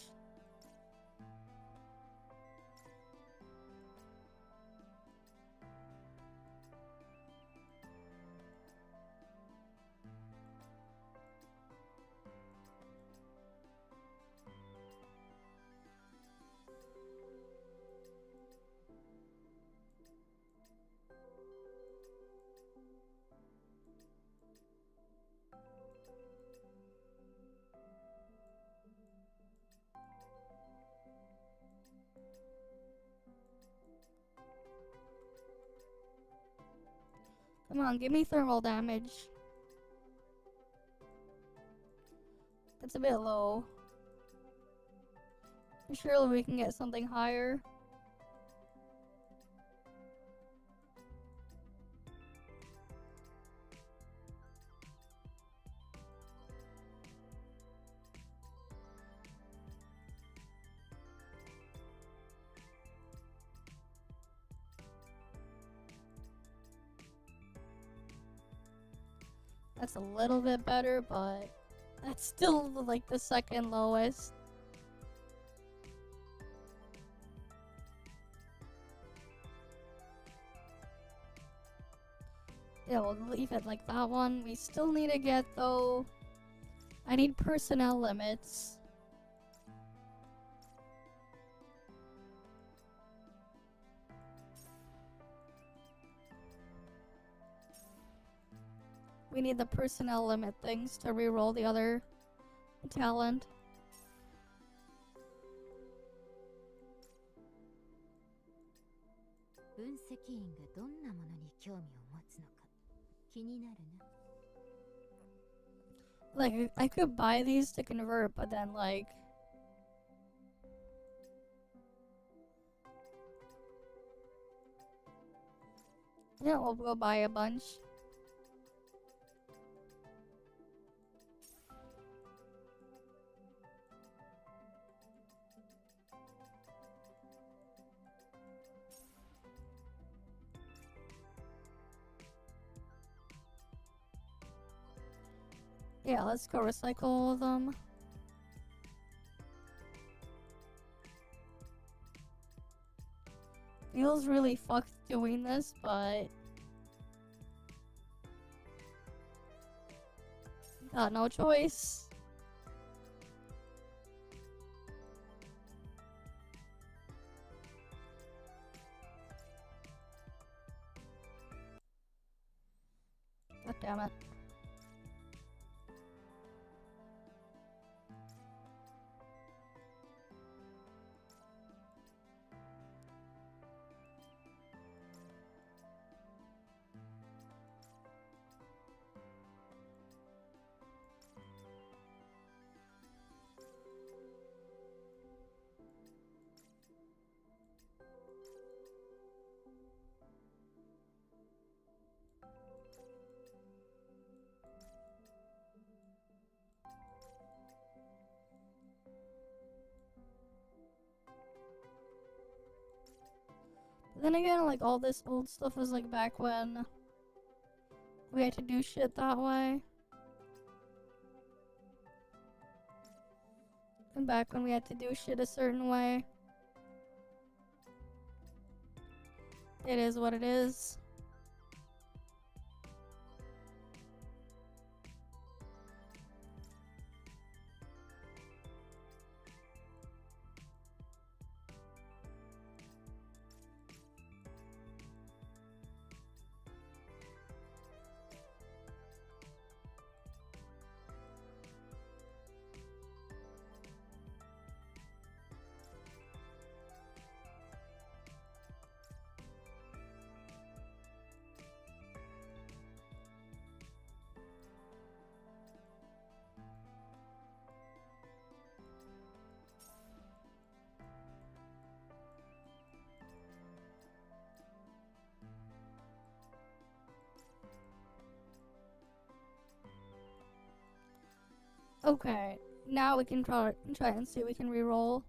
Come on, give me thermal damage. That's a bit low. Surely we can get something higher. That's a little bit better, but that's still like the second lowest. Yeah, we'll leave it like that one. We still need to get, though... I need personnel limits. We need the personnel limit things to reroll the other talent. Like, I could buy these to convert, but then, like... Yeah, we'll go buy a bunch. Yeah, let's go recycle all of them. Feels really fucked doing this, but... got no choice. God damn it. Then again, like, all this old stuff is like back when we had to do shit that way. And back when we had to do shit a certain way. It is what it is. Okay, now we can try and see if we can reroll.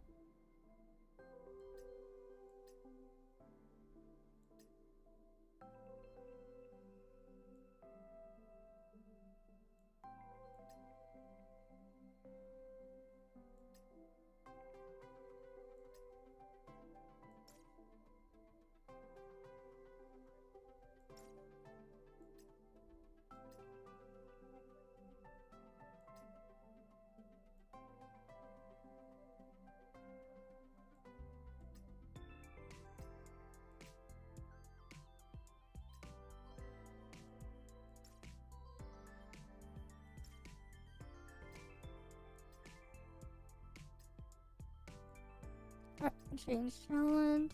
Alright, change challenge.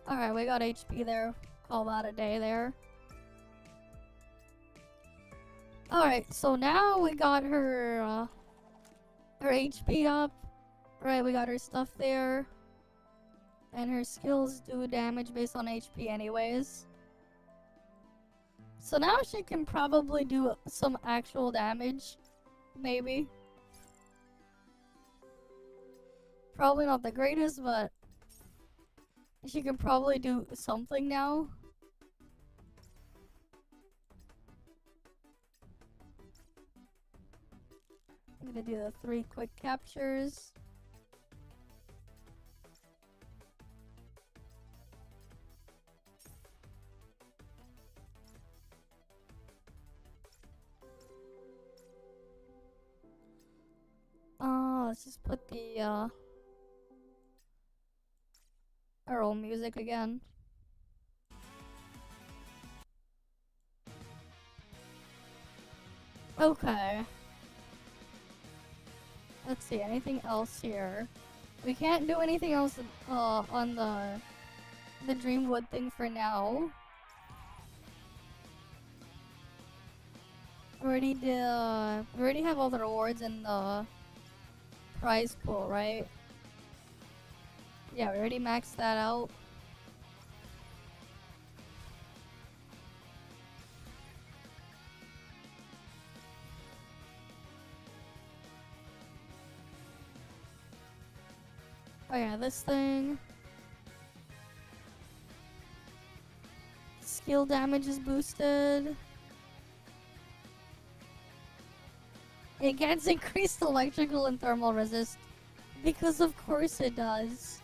Alright, we got HP there. Call that a day there. Alright, so now we got her HP up. Right, we got her stuff there. And her skills do damage based on HP anyways. So now she can probably do some actual damage. Maybe. Probably not the greatest, but she can probably do something now. I'm gonna do the 3 quick captures. Let's just put the our old music again. Okay. Let's see, anything else here? We can't do anything else on the Dreamwood thing for now. We already have all the rewards in the prize pool, right? Yeah, we already maxed that out. Oh yeah, this thing. Skill damage is boosted. It gets increased electrical and thermal resist. Because of course it does.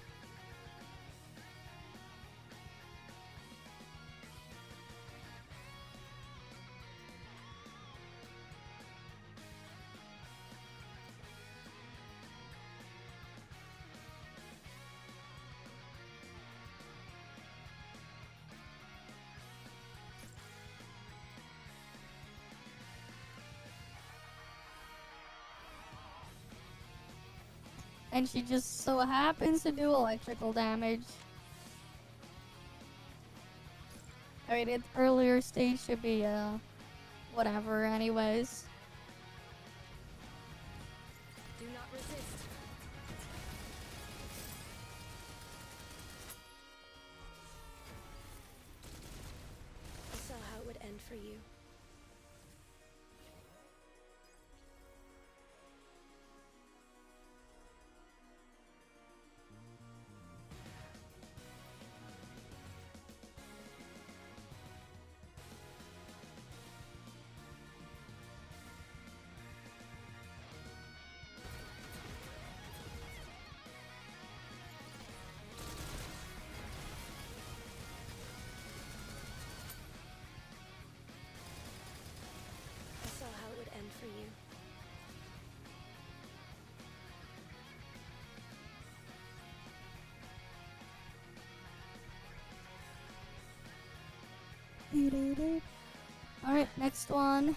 And she just so happens to do electrical damage. I mean, its earlier stage should be, whatever anyways. Do not resist. I saw how it would end for you. For you. Alright, next one.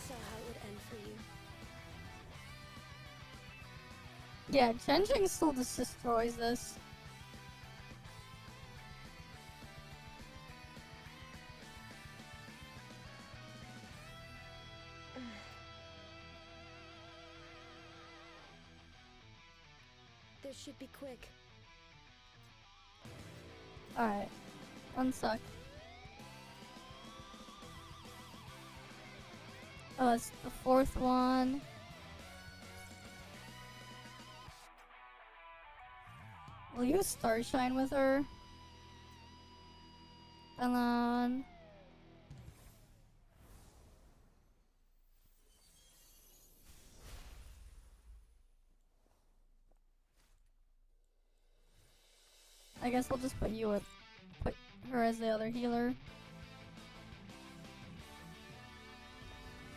saw how it would end for you. Yeah, Changing still just destroys this. This should be quick. Alright. One sec. Oh, it's the fourth one. Will you Starshine with her? And then... I guess we'll just put her as the other healer.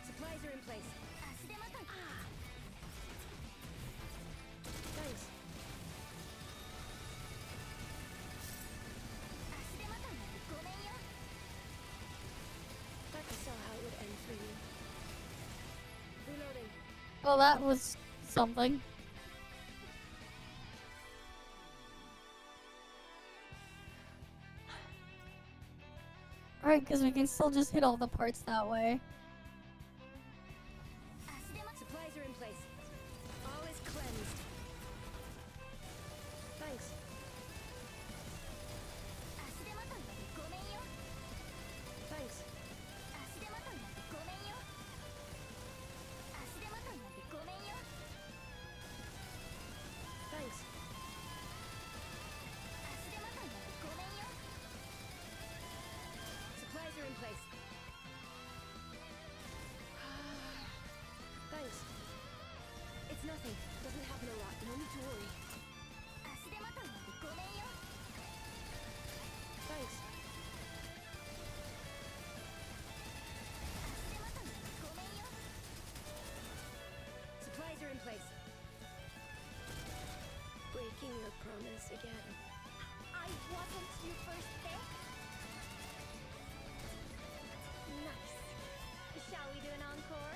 Supplies are in place. Thanks. I saw how it would end for you. Reloading. Well, that was something. Alright, because we can still just hit all the parts that way. Supplies are in place. All is cleansed. Thanks. Thanks. Thanks. Supplies are in place. Thanks. It's nothing. Doesn't happen a lot. No need to worry. Thanks. Supplies are in place. Breaking your promise again. I wasn't your first pick. Nice. Shall we do an encore?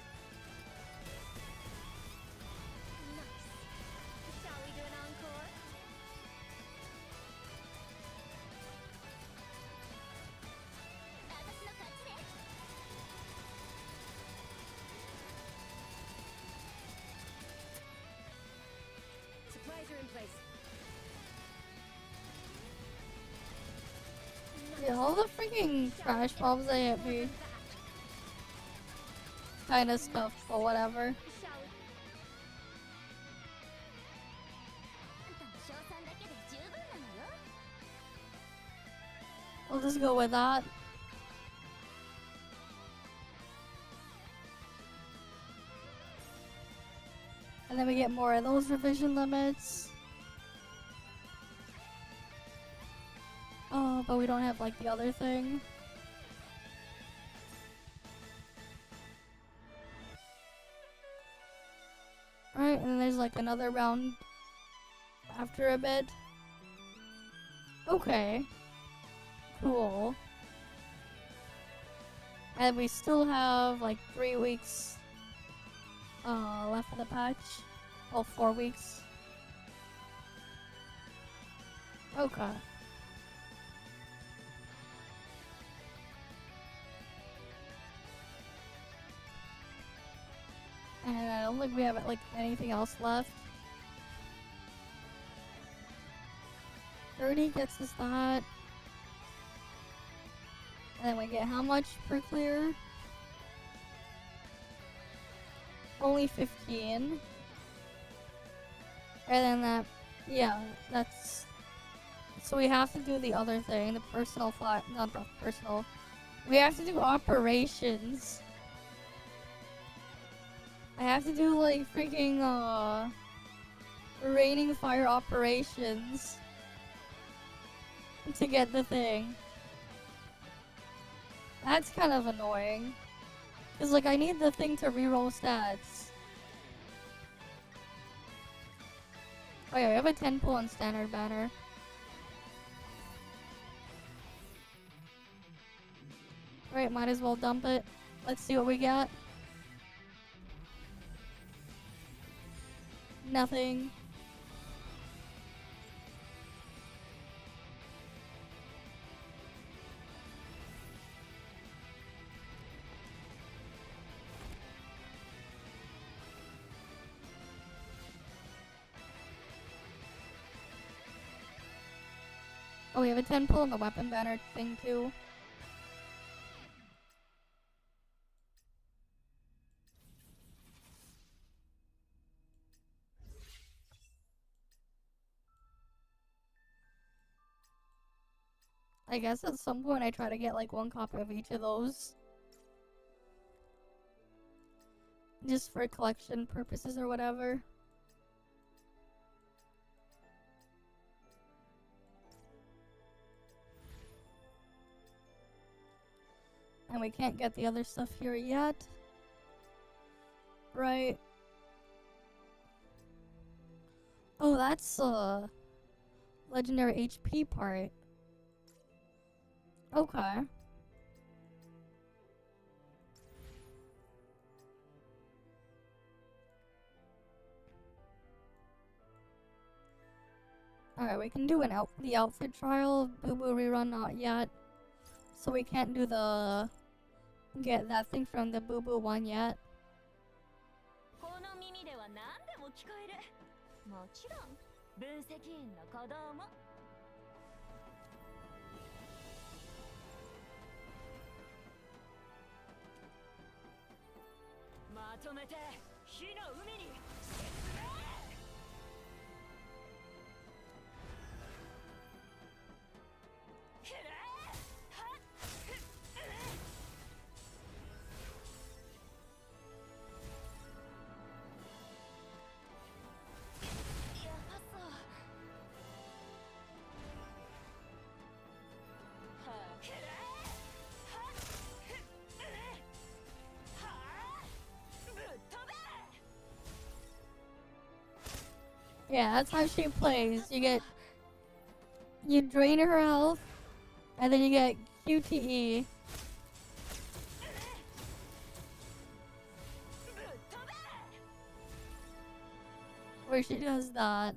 Nice. Shall we do an encore? Supplies are in place. Yeah, all the freaking trash bombs they hit me. Kinda stuff, but whatever. We'll just go with that. And then we get more of those revision limits. Oh, but we don't have like the other thing. Alright, and then there's like another round after a bit. Okay. Cool. And we still have like 3 weeks left of the patch. Oh, 4 weeks. Okay. And I don't think we have like anything else left. 30 gets us that. And then we get how much per clear? Only 15. And then that, yeah, that's... So we have to do the other thing, the personal flat, not the personal. We have to do operations. I have to do like freaking raining fire operations to get the thing. That's kind of annoying. Cause like I need the thing to reroll stats. Oh yeah, we have a 10 pull on standard banner. Alright, might as well dump it. Let's see what we got. nothing. Oh, we have a 10 pull on the weapon banner thing too. I guess at some point I try to get like 1 copy of each of those. Just for collection purposes or whatever. And we can't get the other stuff here yet. Right. Oh, that's legendary HP part. Okay. Alright, we can do the outfit trial. Boo Boo rerun, not yet. So we can't do get that thing from the Boo Boo one yet. この耳では何でも聞こえる。もちろん分析員の鼓動も。まとめて火の海に沈め。Yeah, that's how she plays. You drain her health, and then you get QTE. Where she does that.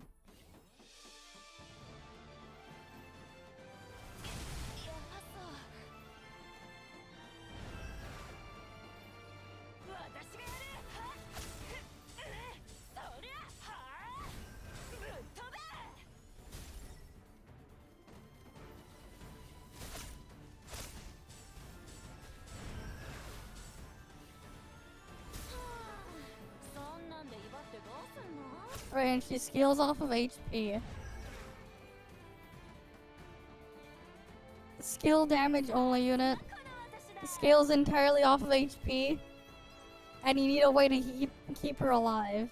Right, and she scales off of HP. Skill damage only unit. Scales entirely off of HP. And you need a way to keep her alive.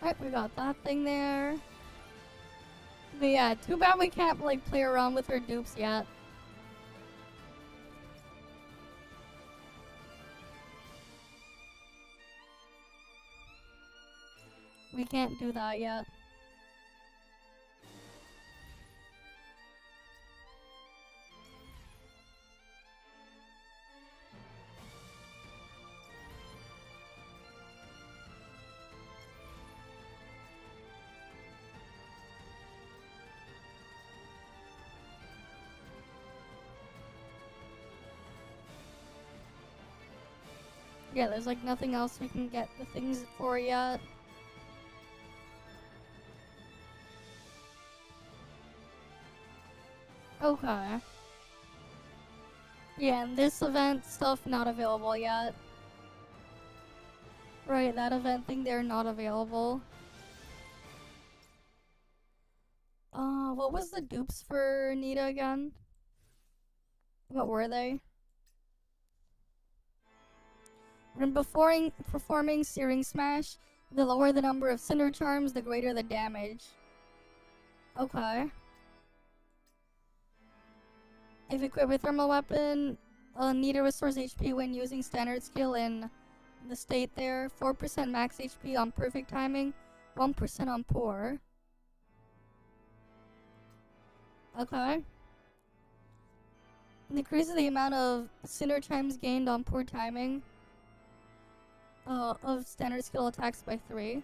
Alright, we got that thing there. But yeah, too bad we can't like play around with her dupes yet. We can't do that yet. Yeah, there's like nothing else we can get the things for yet. Okay. Yeah, and this event stuff not available yet. Right, that event thing they're not available. What was the dupes for Nita again? What were they? When performing Searing Smash, the lower the number of Cinder Charms, the greater the damage. Okay. If equipped with Thermal Weapon, Nita restores HP when using standard skill in the state there. 4% max HP on perfect timing, 1% on poor. Okay. Decreases the amount of Cinder Chimes gained on poor timing of standard skill attacks by 3.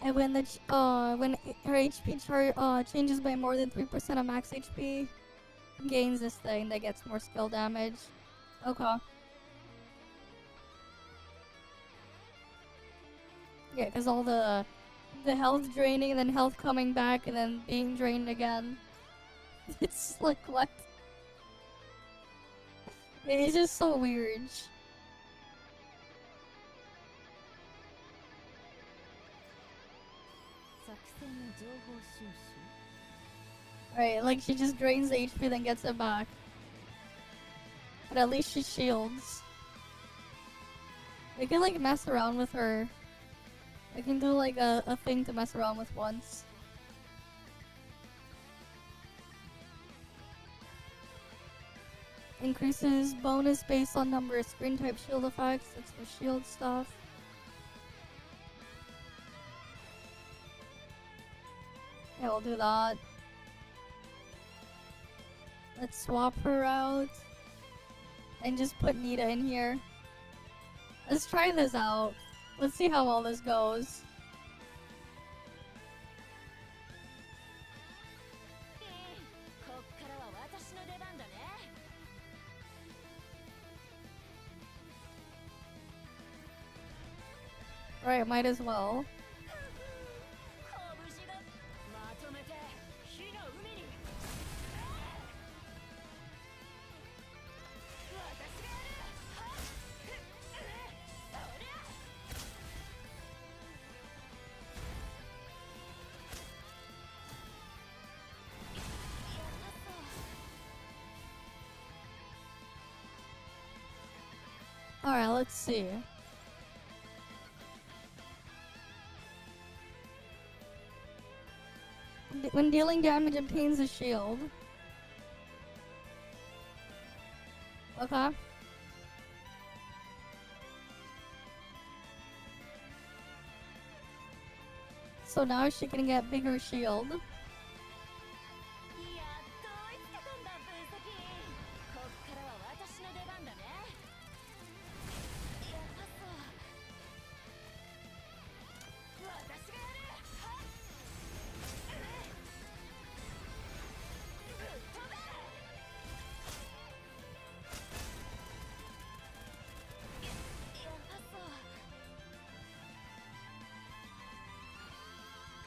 And when her HP chart changes by more than 3% of max HP, gains this thing that gets more skill damage. Okay. Yeah, because all the health draining and then health coming back and then being drained again. It's like, what? It's just so weird. Right, like she just drains the HP then gets it back. But at least she shields. We can like mess around with her. I can do like a thing to mess around with once. Increases bonus based on number of screen type shield effects. It's for shield stuff. Yeah, we'll do that. Let's swap her out. And just put Nita in here. Let's try this out. Let's see how well this goes. Right, might as well. Alright, let's see. When dealing damage, obtains a shield. Okay. So now she can get bigger shield.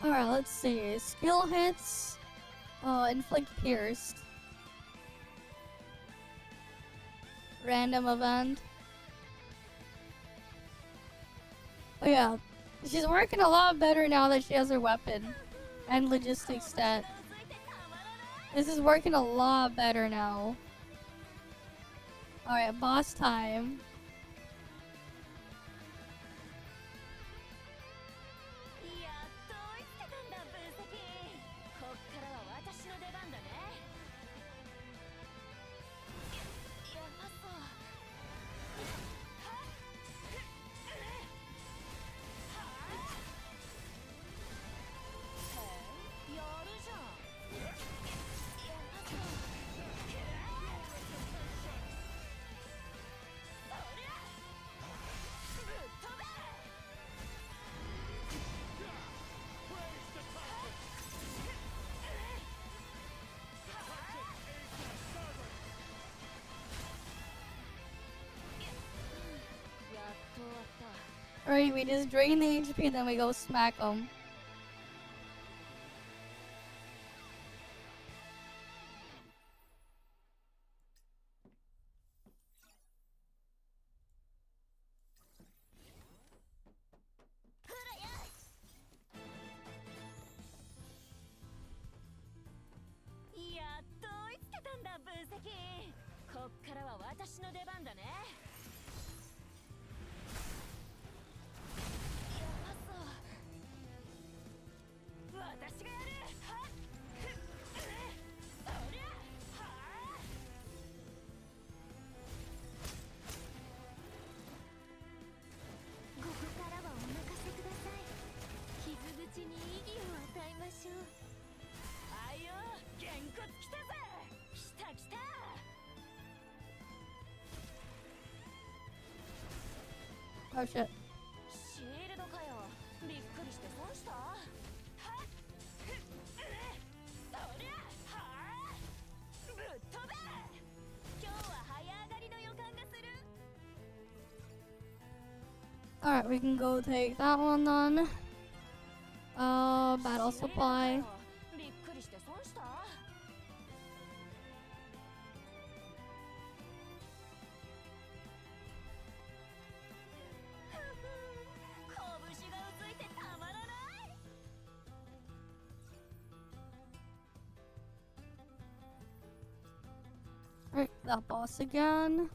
Alright, let's see. Skill hits. Inflict pierced. Random event. Oh yeah. She's working a lot better now that she has her weapon. And logistics stat. This is working a lot better now. Alright, boss time. Right, we just drain the HP, then we go smack them. Oh shit. Alright, we can go take that one then. Battle supply. Alright, that boss again.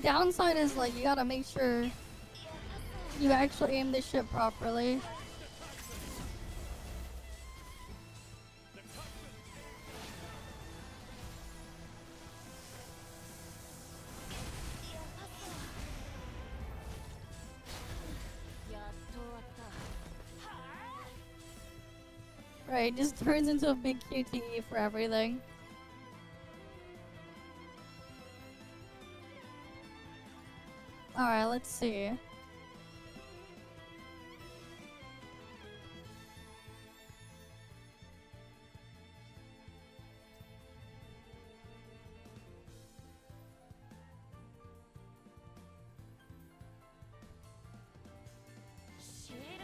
Downside is like you gotta make sure you actually aim this shit properly. Right, just turns into a big QTE for everything. Alright, let's see.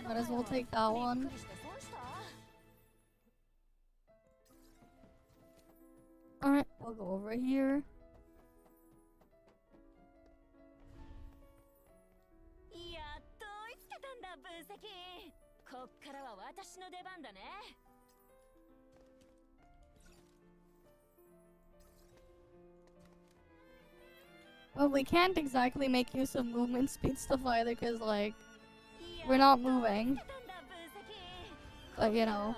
Might as well take that one. Alright, we'll go over here. Well, we can't exactly make use of movement speed stuff either, because, like, we're not moving. But, you know.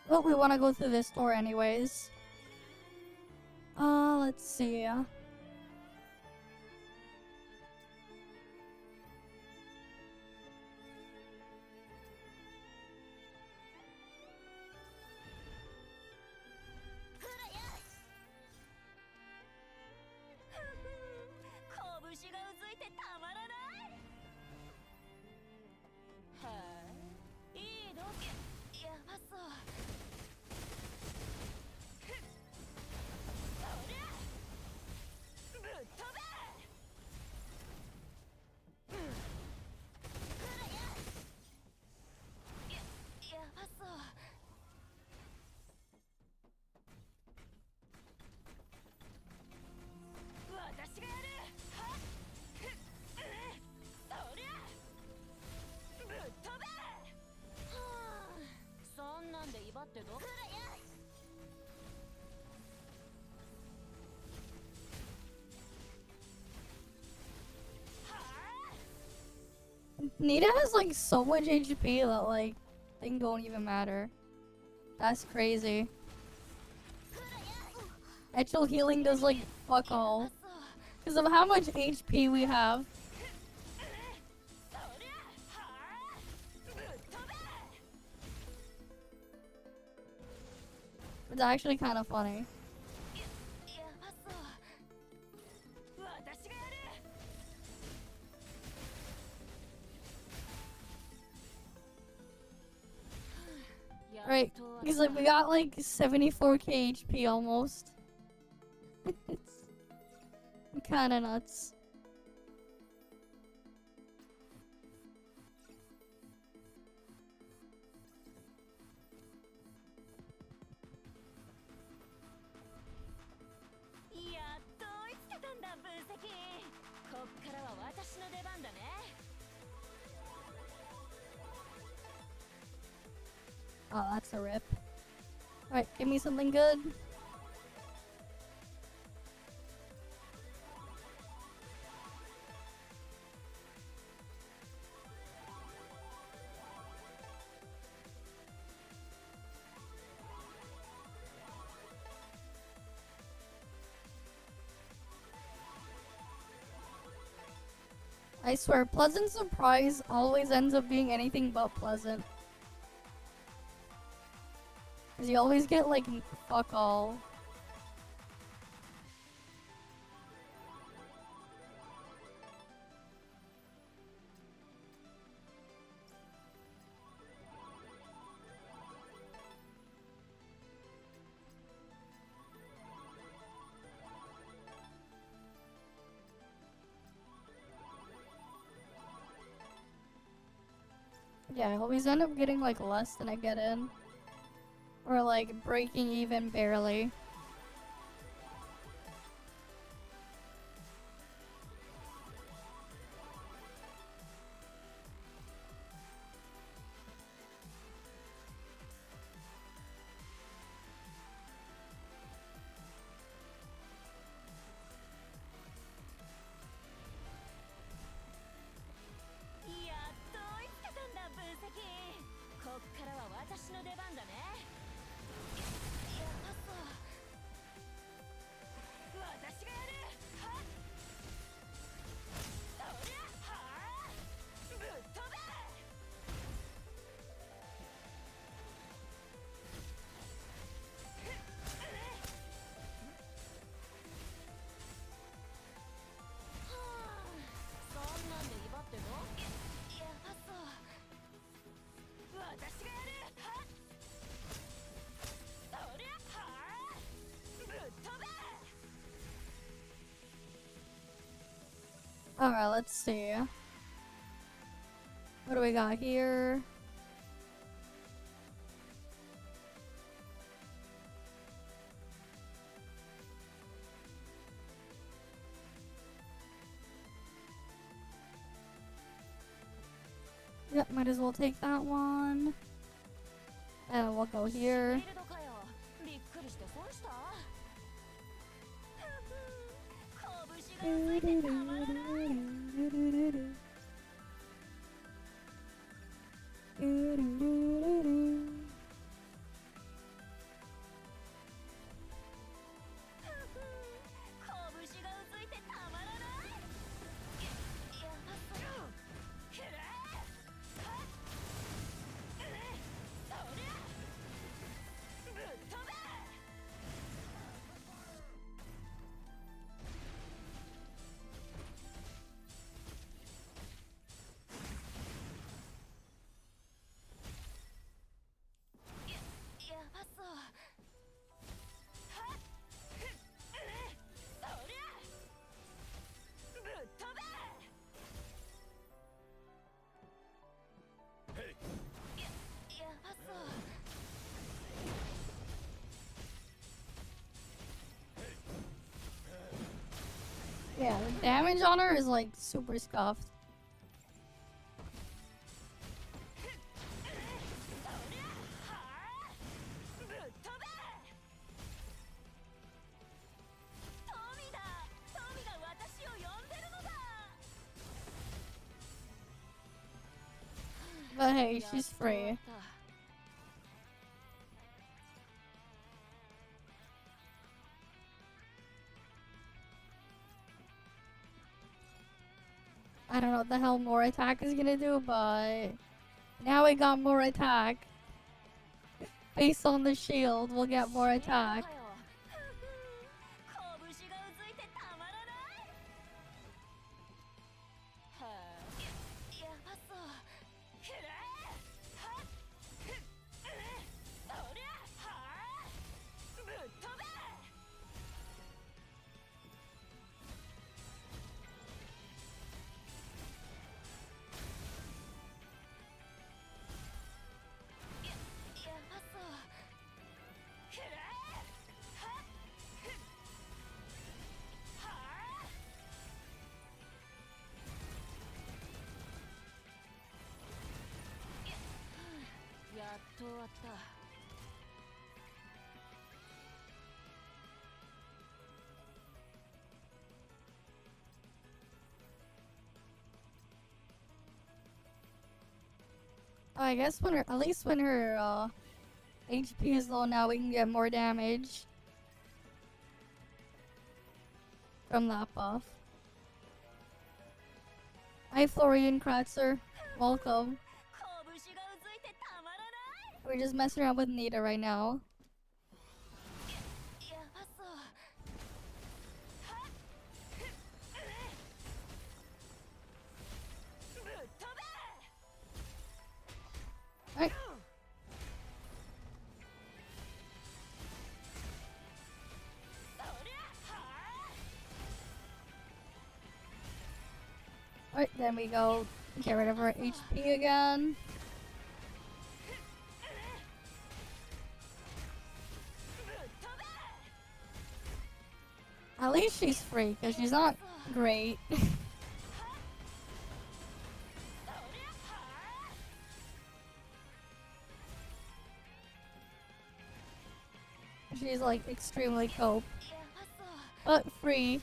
Well, we want to go through this door anyways. Let's see. Nita has like so much HP that like thing don't even matter. That's crazy. Actual healing does like fuck all. Because of how much HP we have. It's actually kind of funny. Right, because like we got like 74k HP almost. It's kind of nuts. Oh, that's a rip. Alright, give me something good. I swear, pleasant surprise always ends up being anything but pleasant. Cause you always get like fuck all. Yeah, I always end up getting like less than I get in. Or like breaking even barely. Alright, let's see. What do we got here? Yep, might as well take that one. And we'll go here. Yeah, the damage on her is like super scuffed. But hey, she's free. I don't know what the hell more attack is gonna do, but now we got more attack. Based on the shield, we'll get more attack. I guess when her, at least when her HP is low now, we can get more damage from that buff. Hi Florian Kratzer, welcome. We're just messing around with Nita right now. Alright. Alright, then we go get rid of her HP again. At least she's free, because she's not great. She's like extremely cope. But free.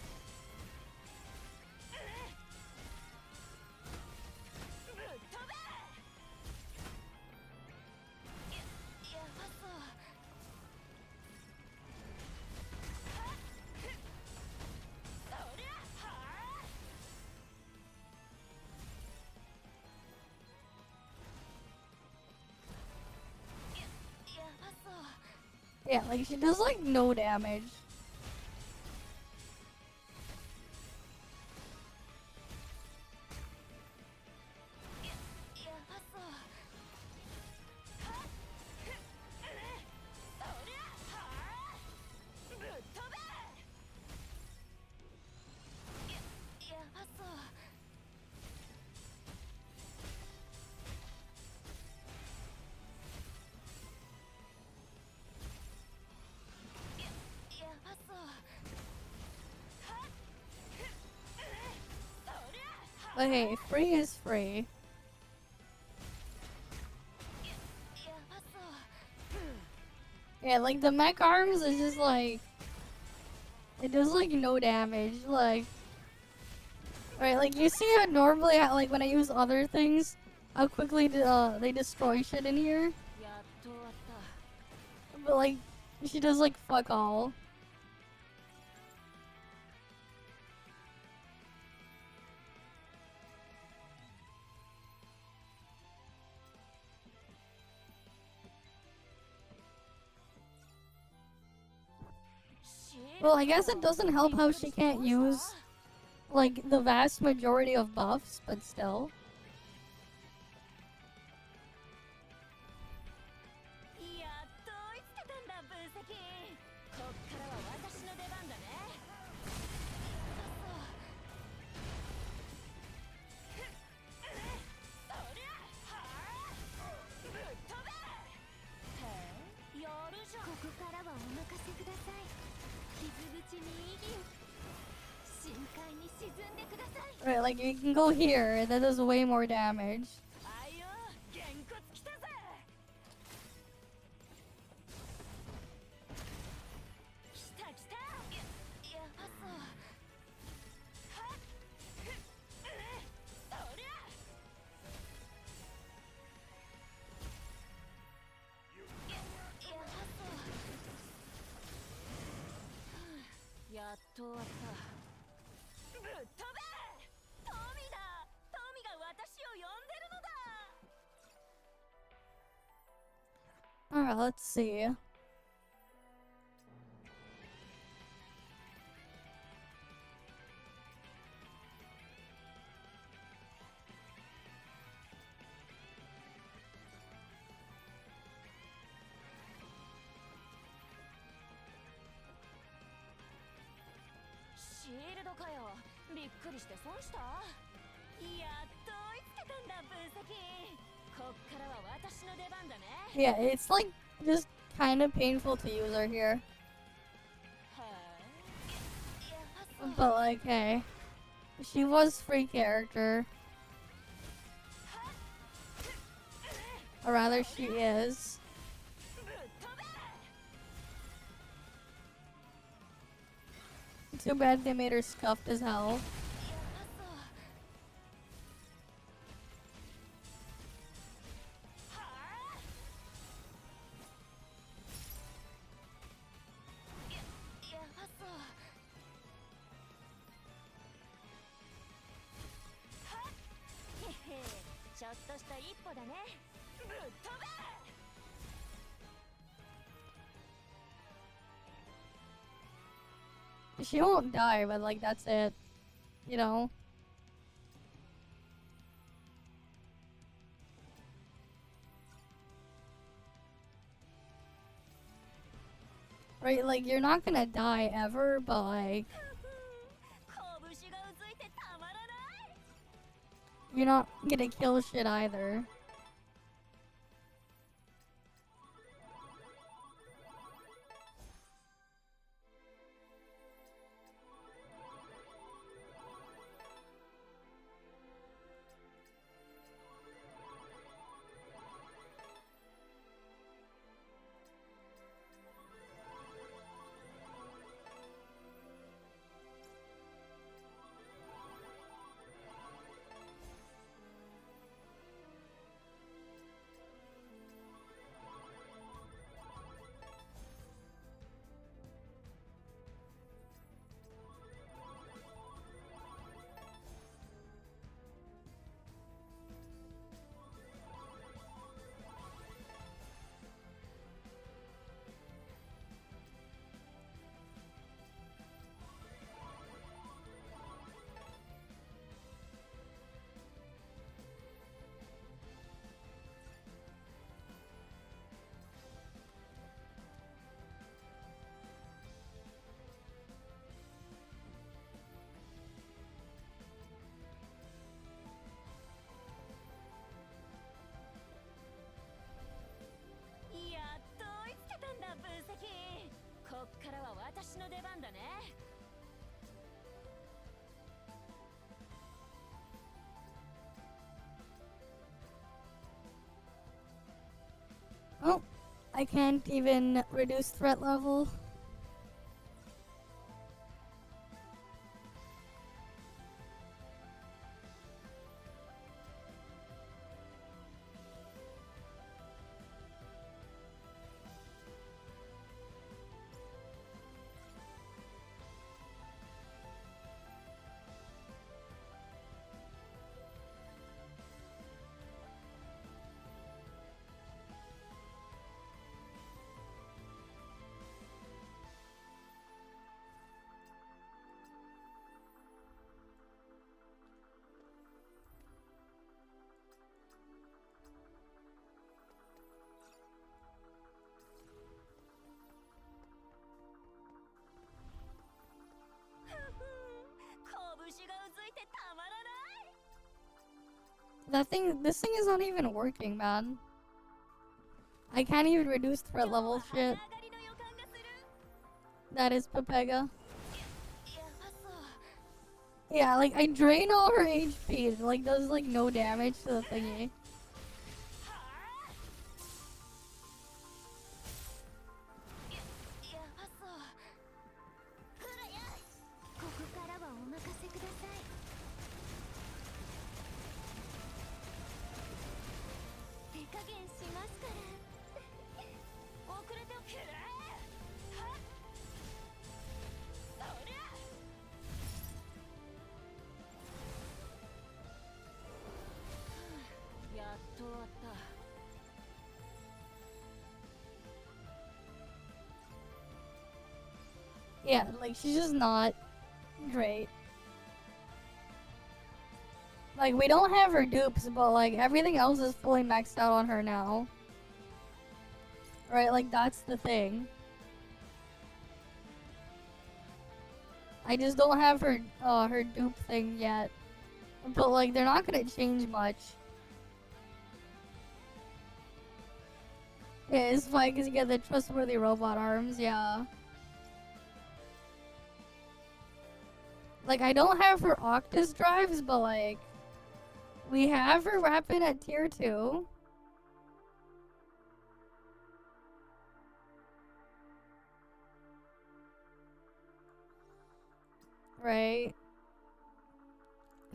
Yeah, like she does like no damage. But hey, free is free. Yeah, like the mech arms is just like, it does like no damage. Like, right, like you see how normally, like when I use other things, how quickly they destroy shit in here. But like, she does like fuck all. Well, I guess it doesn't help how she can't use, like, the vast majority of buffs, but still. Right, like you can go here, that does way more damage. っと終わった。ぶっ飛べ！トミだ！トミが私を呼んでるのだ！ Alright, let's see. Shield かよ。びっくりして損した。やっと追いつけたんだ、分析。こっからは私の出番だね。Yeah, it's like just kind of painful to use her here. But like, hey, she was free character. Or rather, she is. Too bad they made her scuffed as hell. She won't die, but like that's it. You know? Right, like you're not gonna die ever, but like you're not gonna kill shit either. Oh, I can't even reduce threat level. This thing is not even working, man. I can't even reduce threat level shit. That is Pepega. Yeah, like I drain all her HP. It like does like no damage to the thingy. Yeah, like, she's just not great. Like, we don't have her dupes, but, like, everything else is fully maxed out on her now. Right, like, that's the thing. I just don't have her, her dupe thing yet. But, like, they're not gonna change much. Yeah, it's fine because you get the trustworthy robot arms, yeah. Like, I don't have her Octus drives, but, like, we have her weapon at tier 2. Right?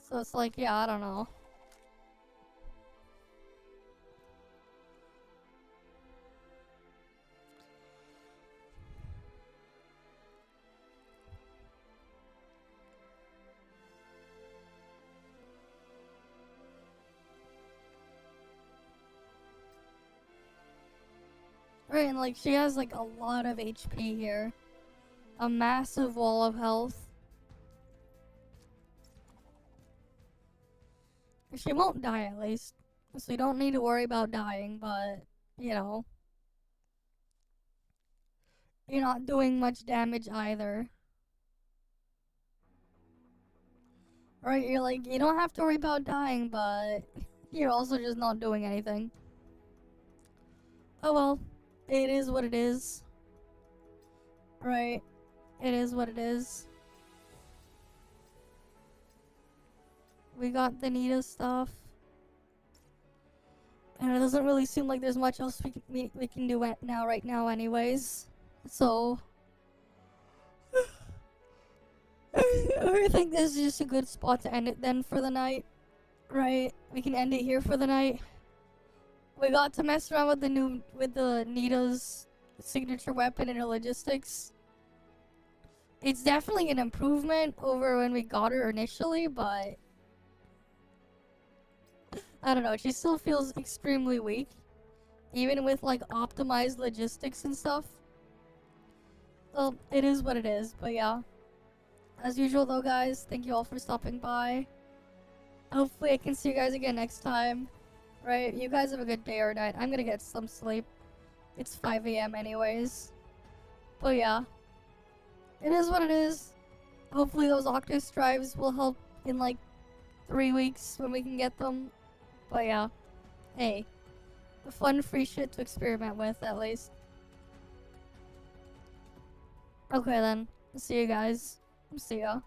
So it's like, yeah, I don't know. Right, and like, she has like a lot of HP here. A massive wall of health. She won't die at least. So you don't need to worry about dying, but, you know. You're not doing much damage either. Right, you're like, you don't have to worry about dying, but you're also just not doing anything. Oh well, it is what it is. Right, it is what it is. We got the Nita stuff. And it doesn't really seem like there's much else we can do right now anyways. So I think this is just a good spot to end it then for the night. Right? We can end it here for the night. We got to mess around with the Nita's signature weapon and her logistics. It's definitely an improvement over when we got her initially, but I don't know, she still feels extremely weak. Even with like optimized logistics and stuff. Well, it is what it is, but yeah. As usual though, guys, thank you all for stopping by. Hopefully I can see you guys again next time. Right? You guys have a good day or night. I'm gonna get some sleep. It's 5 AM anyways. But yeah. It is what it is. Hopefully those Octus drives will help in like 3 weeks when we can get them. But yeah. Hey. Fun free shit to experiment with at least. Okay then. See you guys. See ya.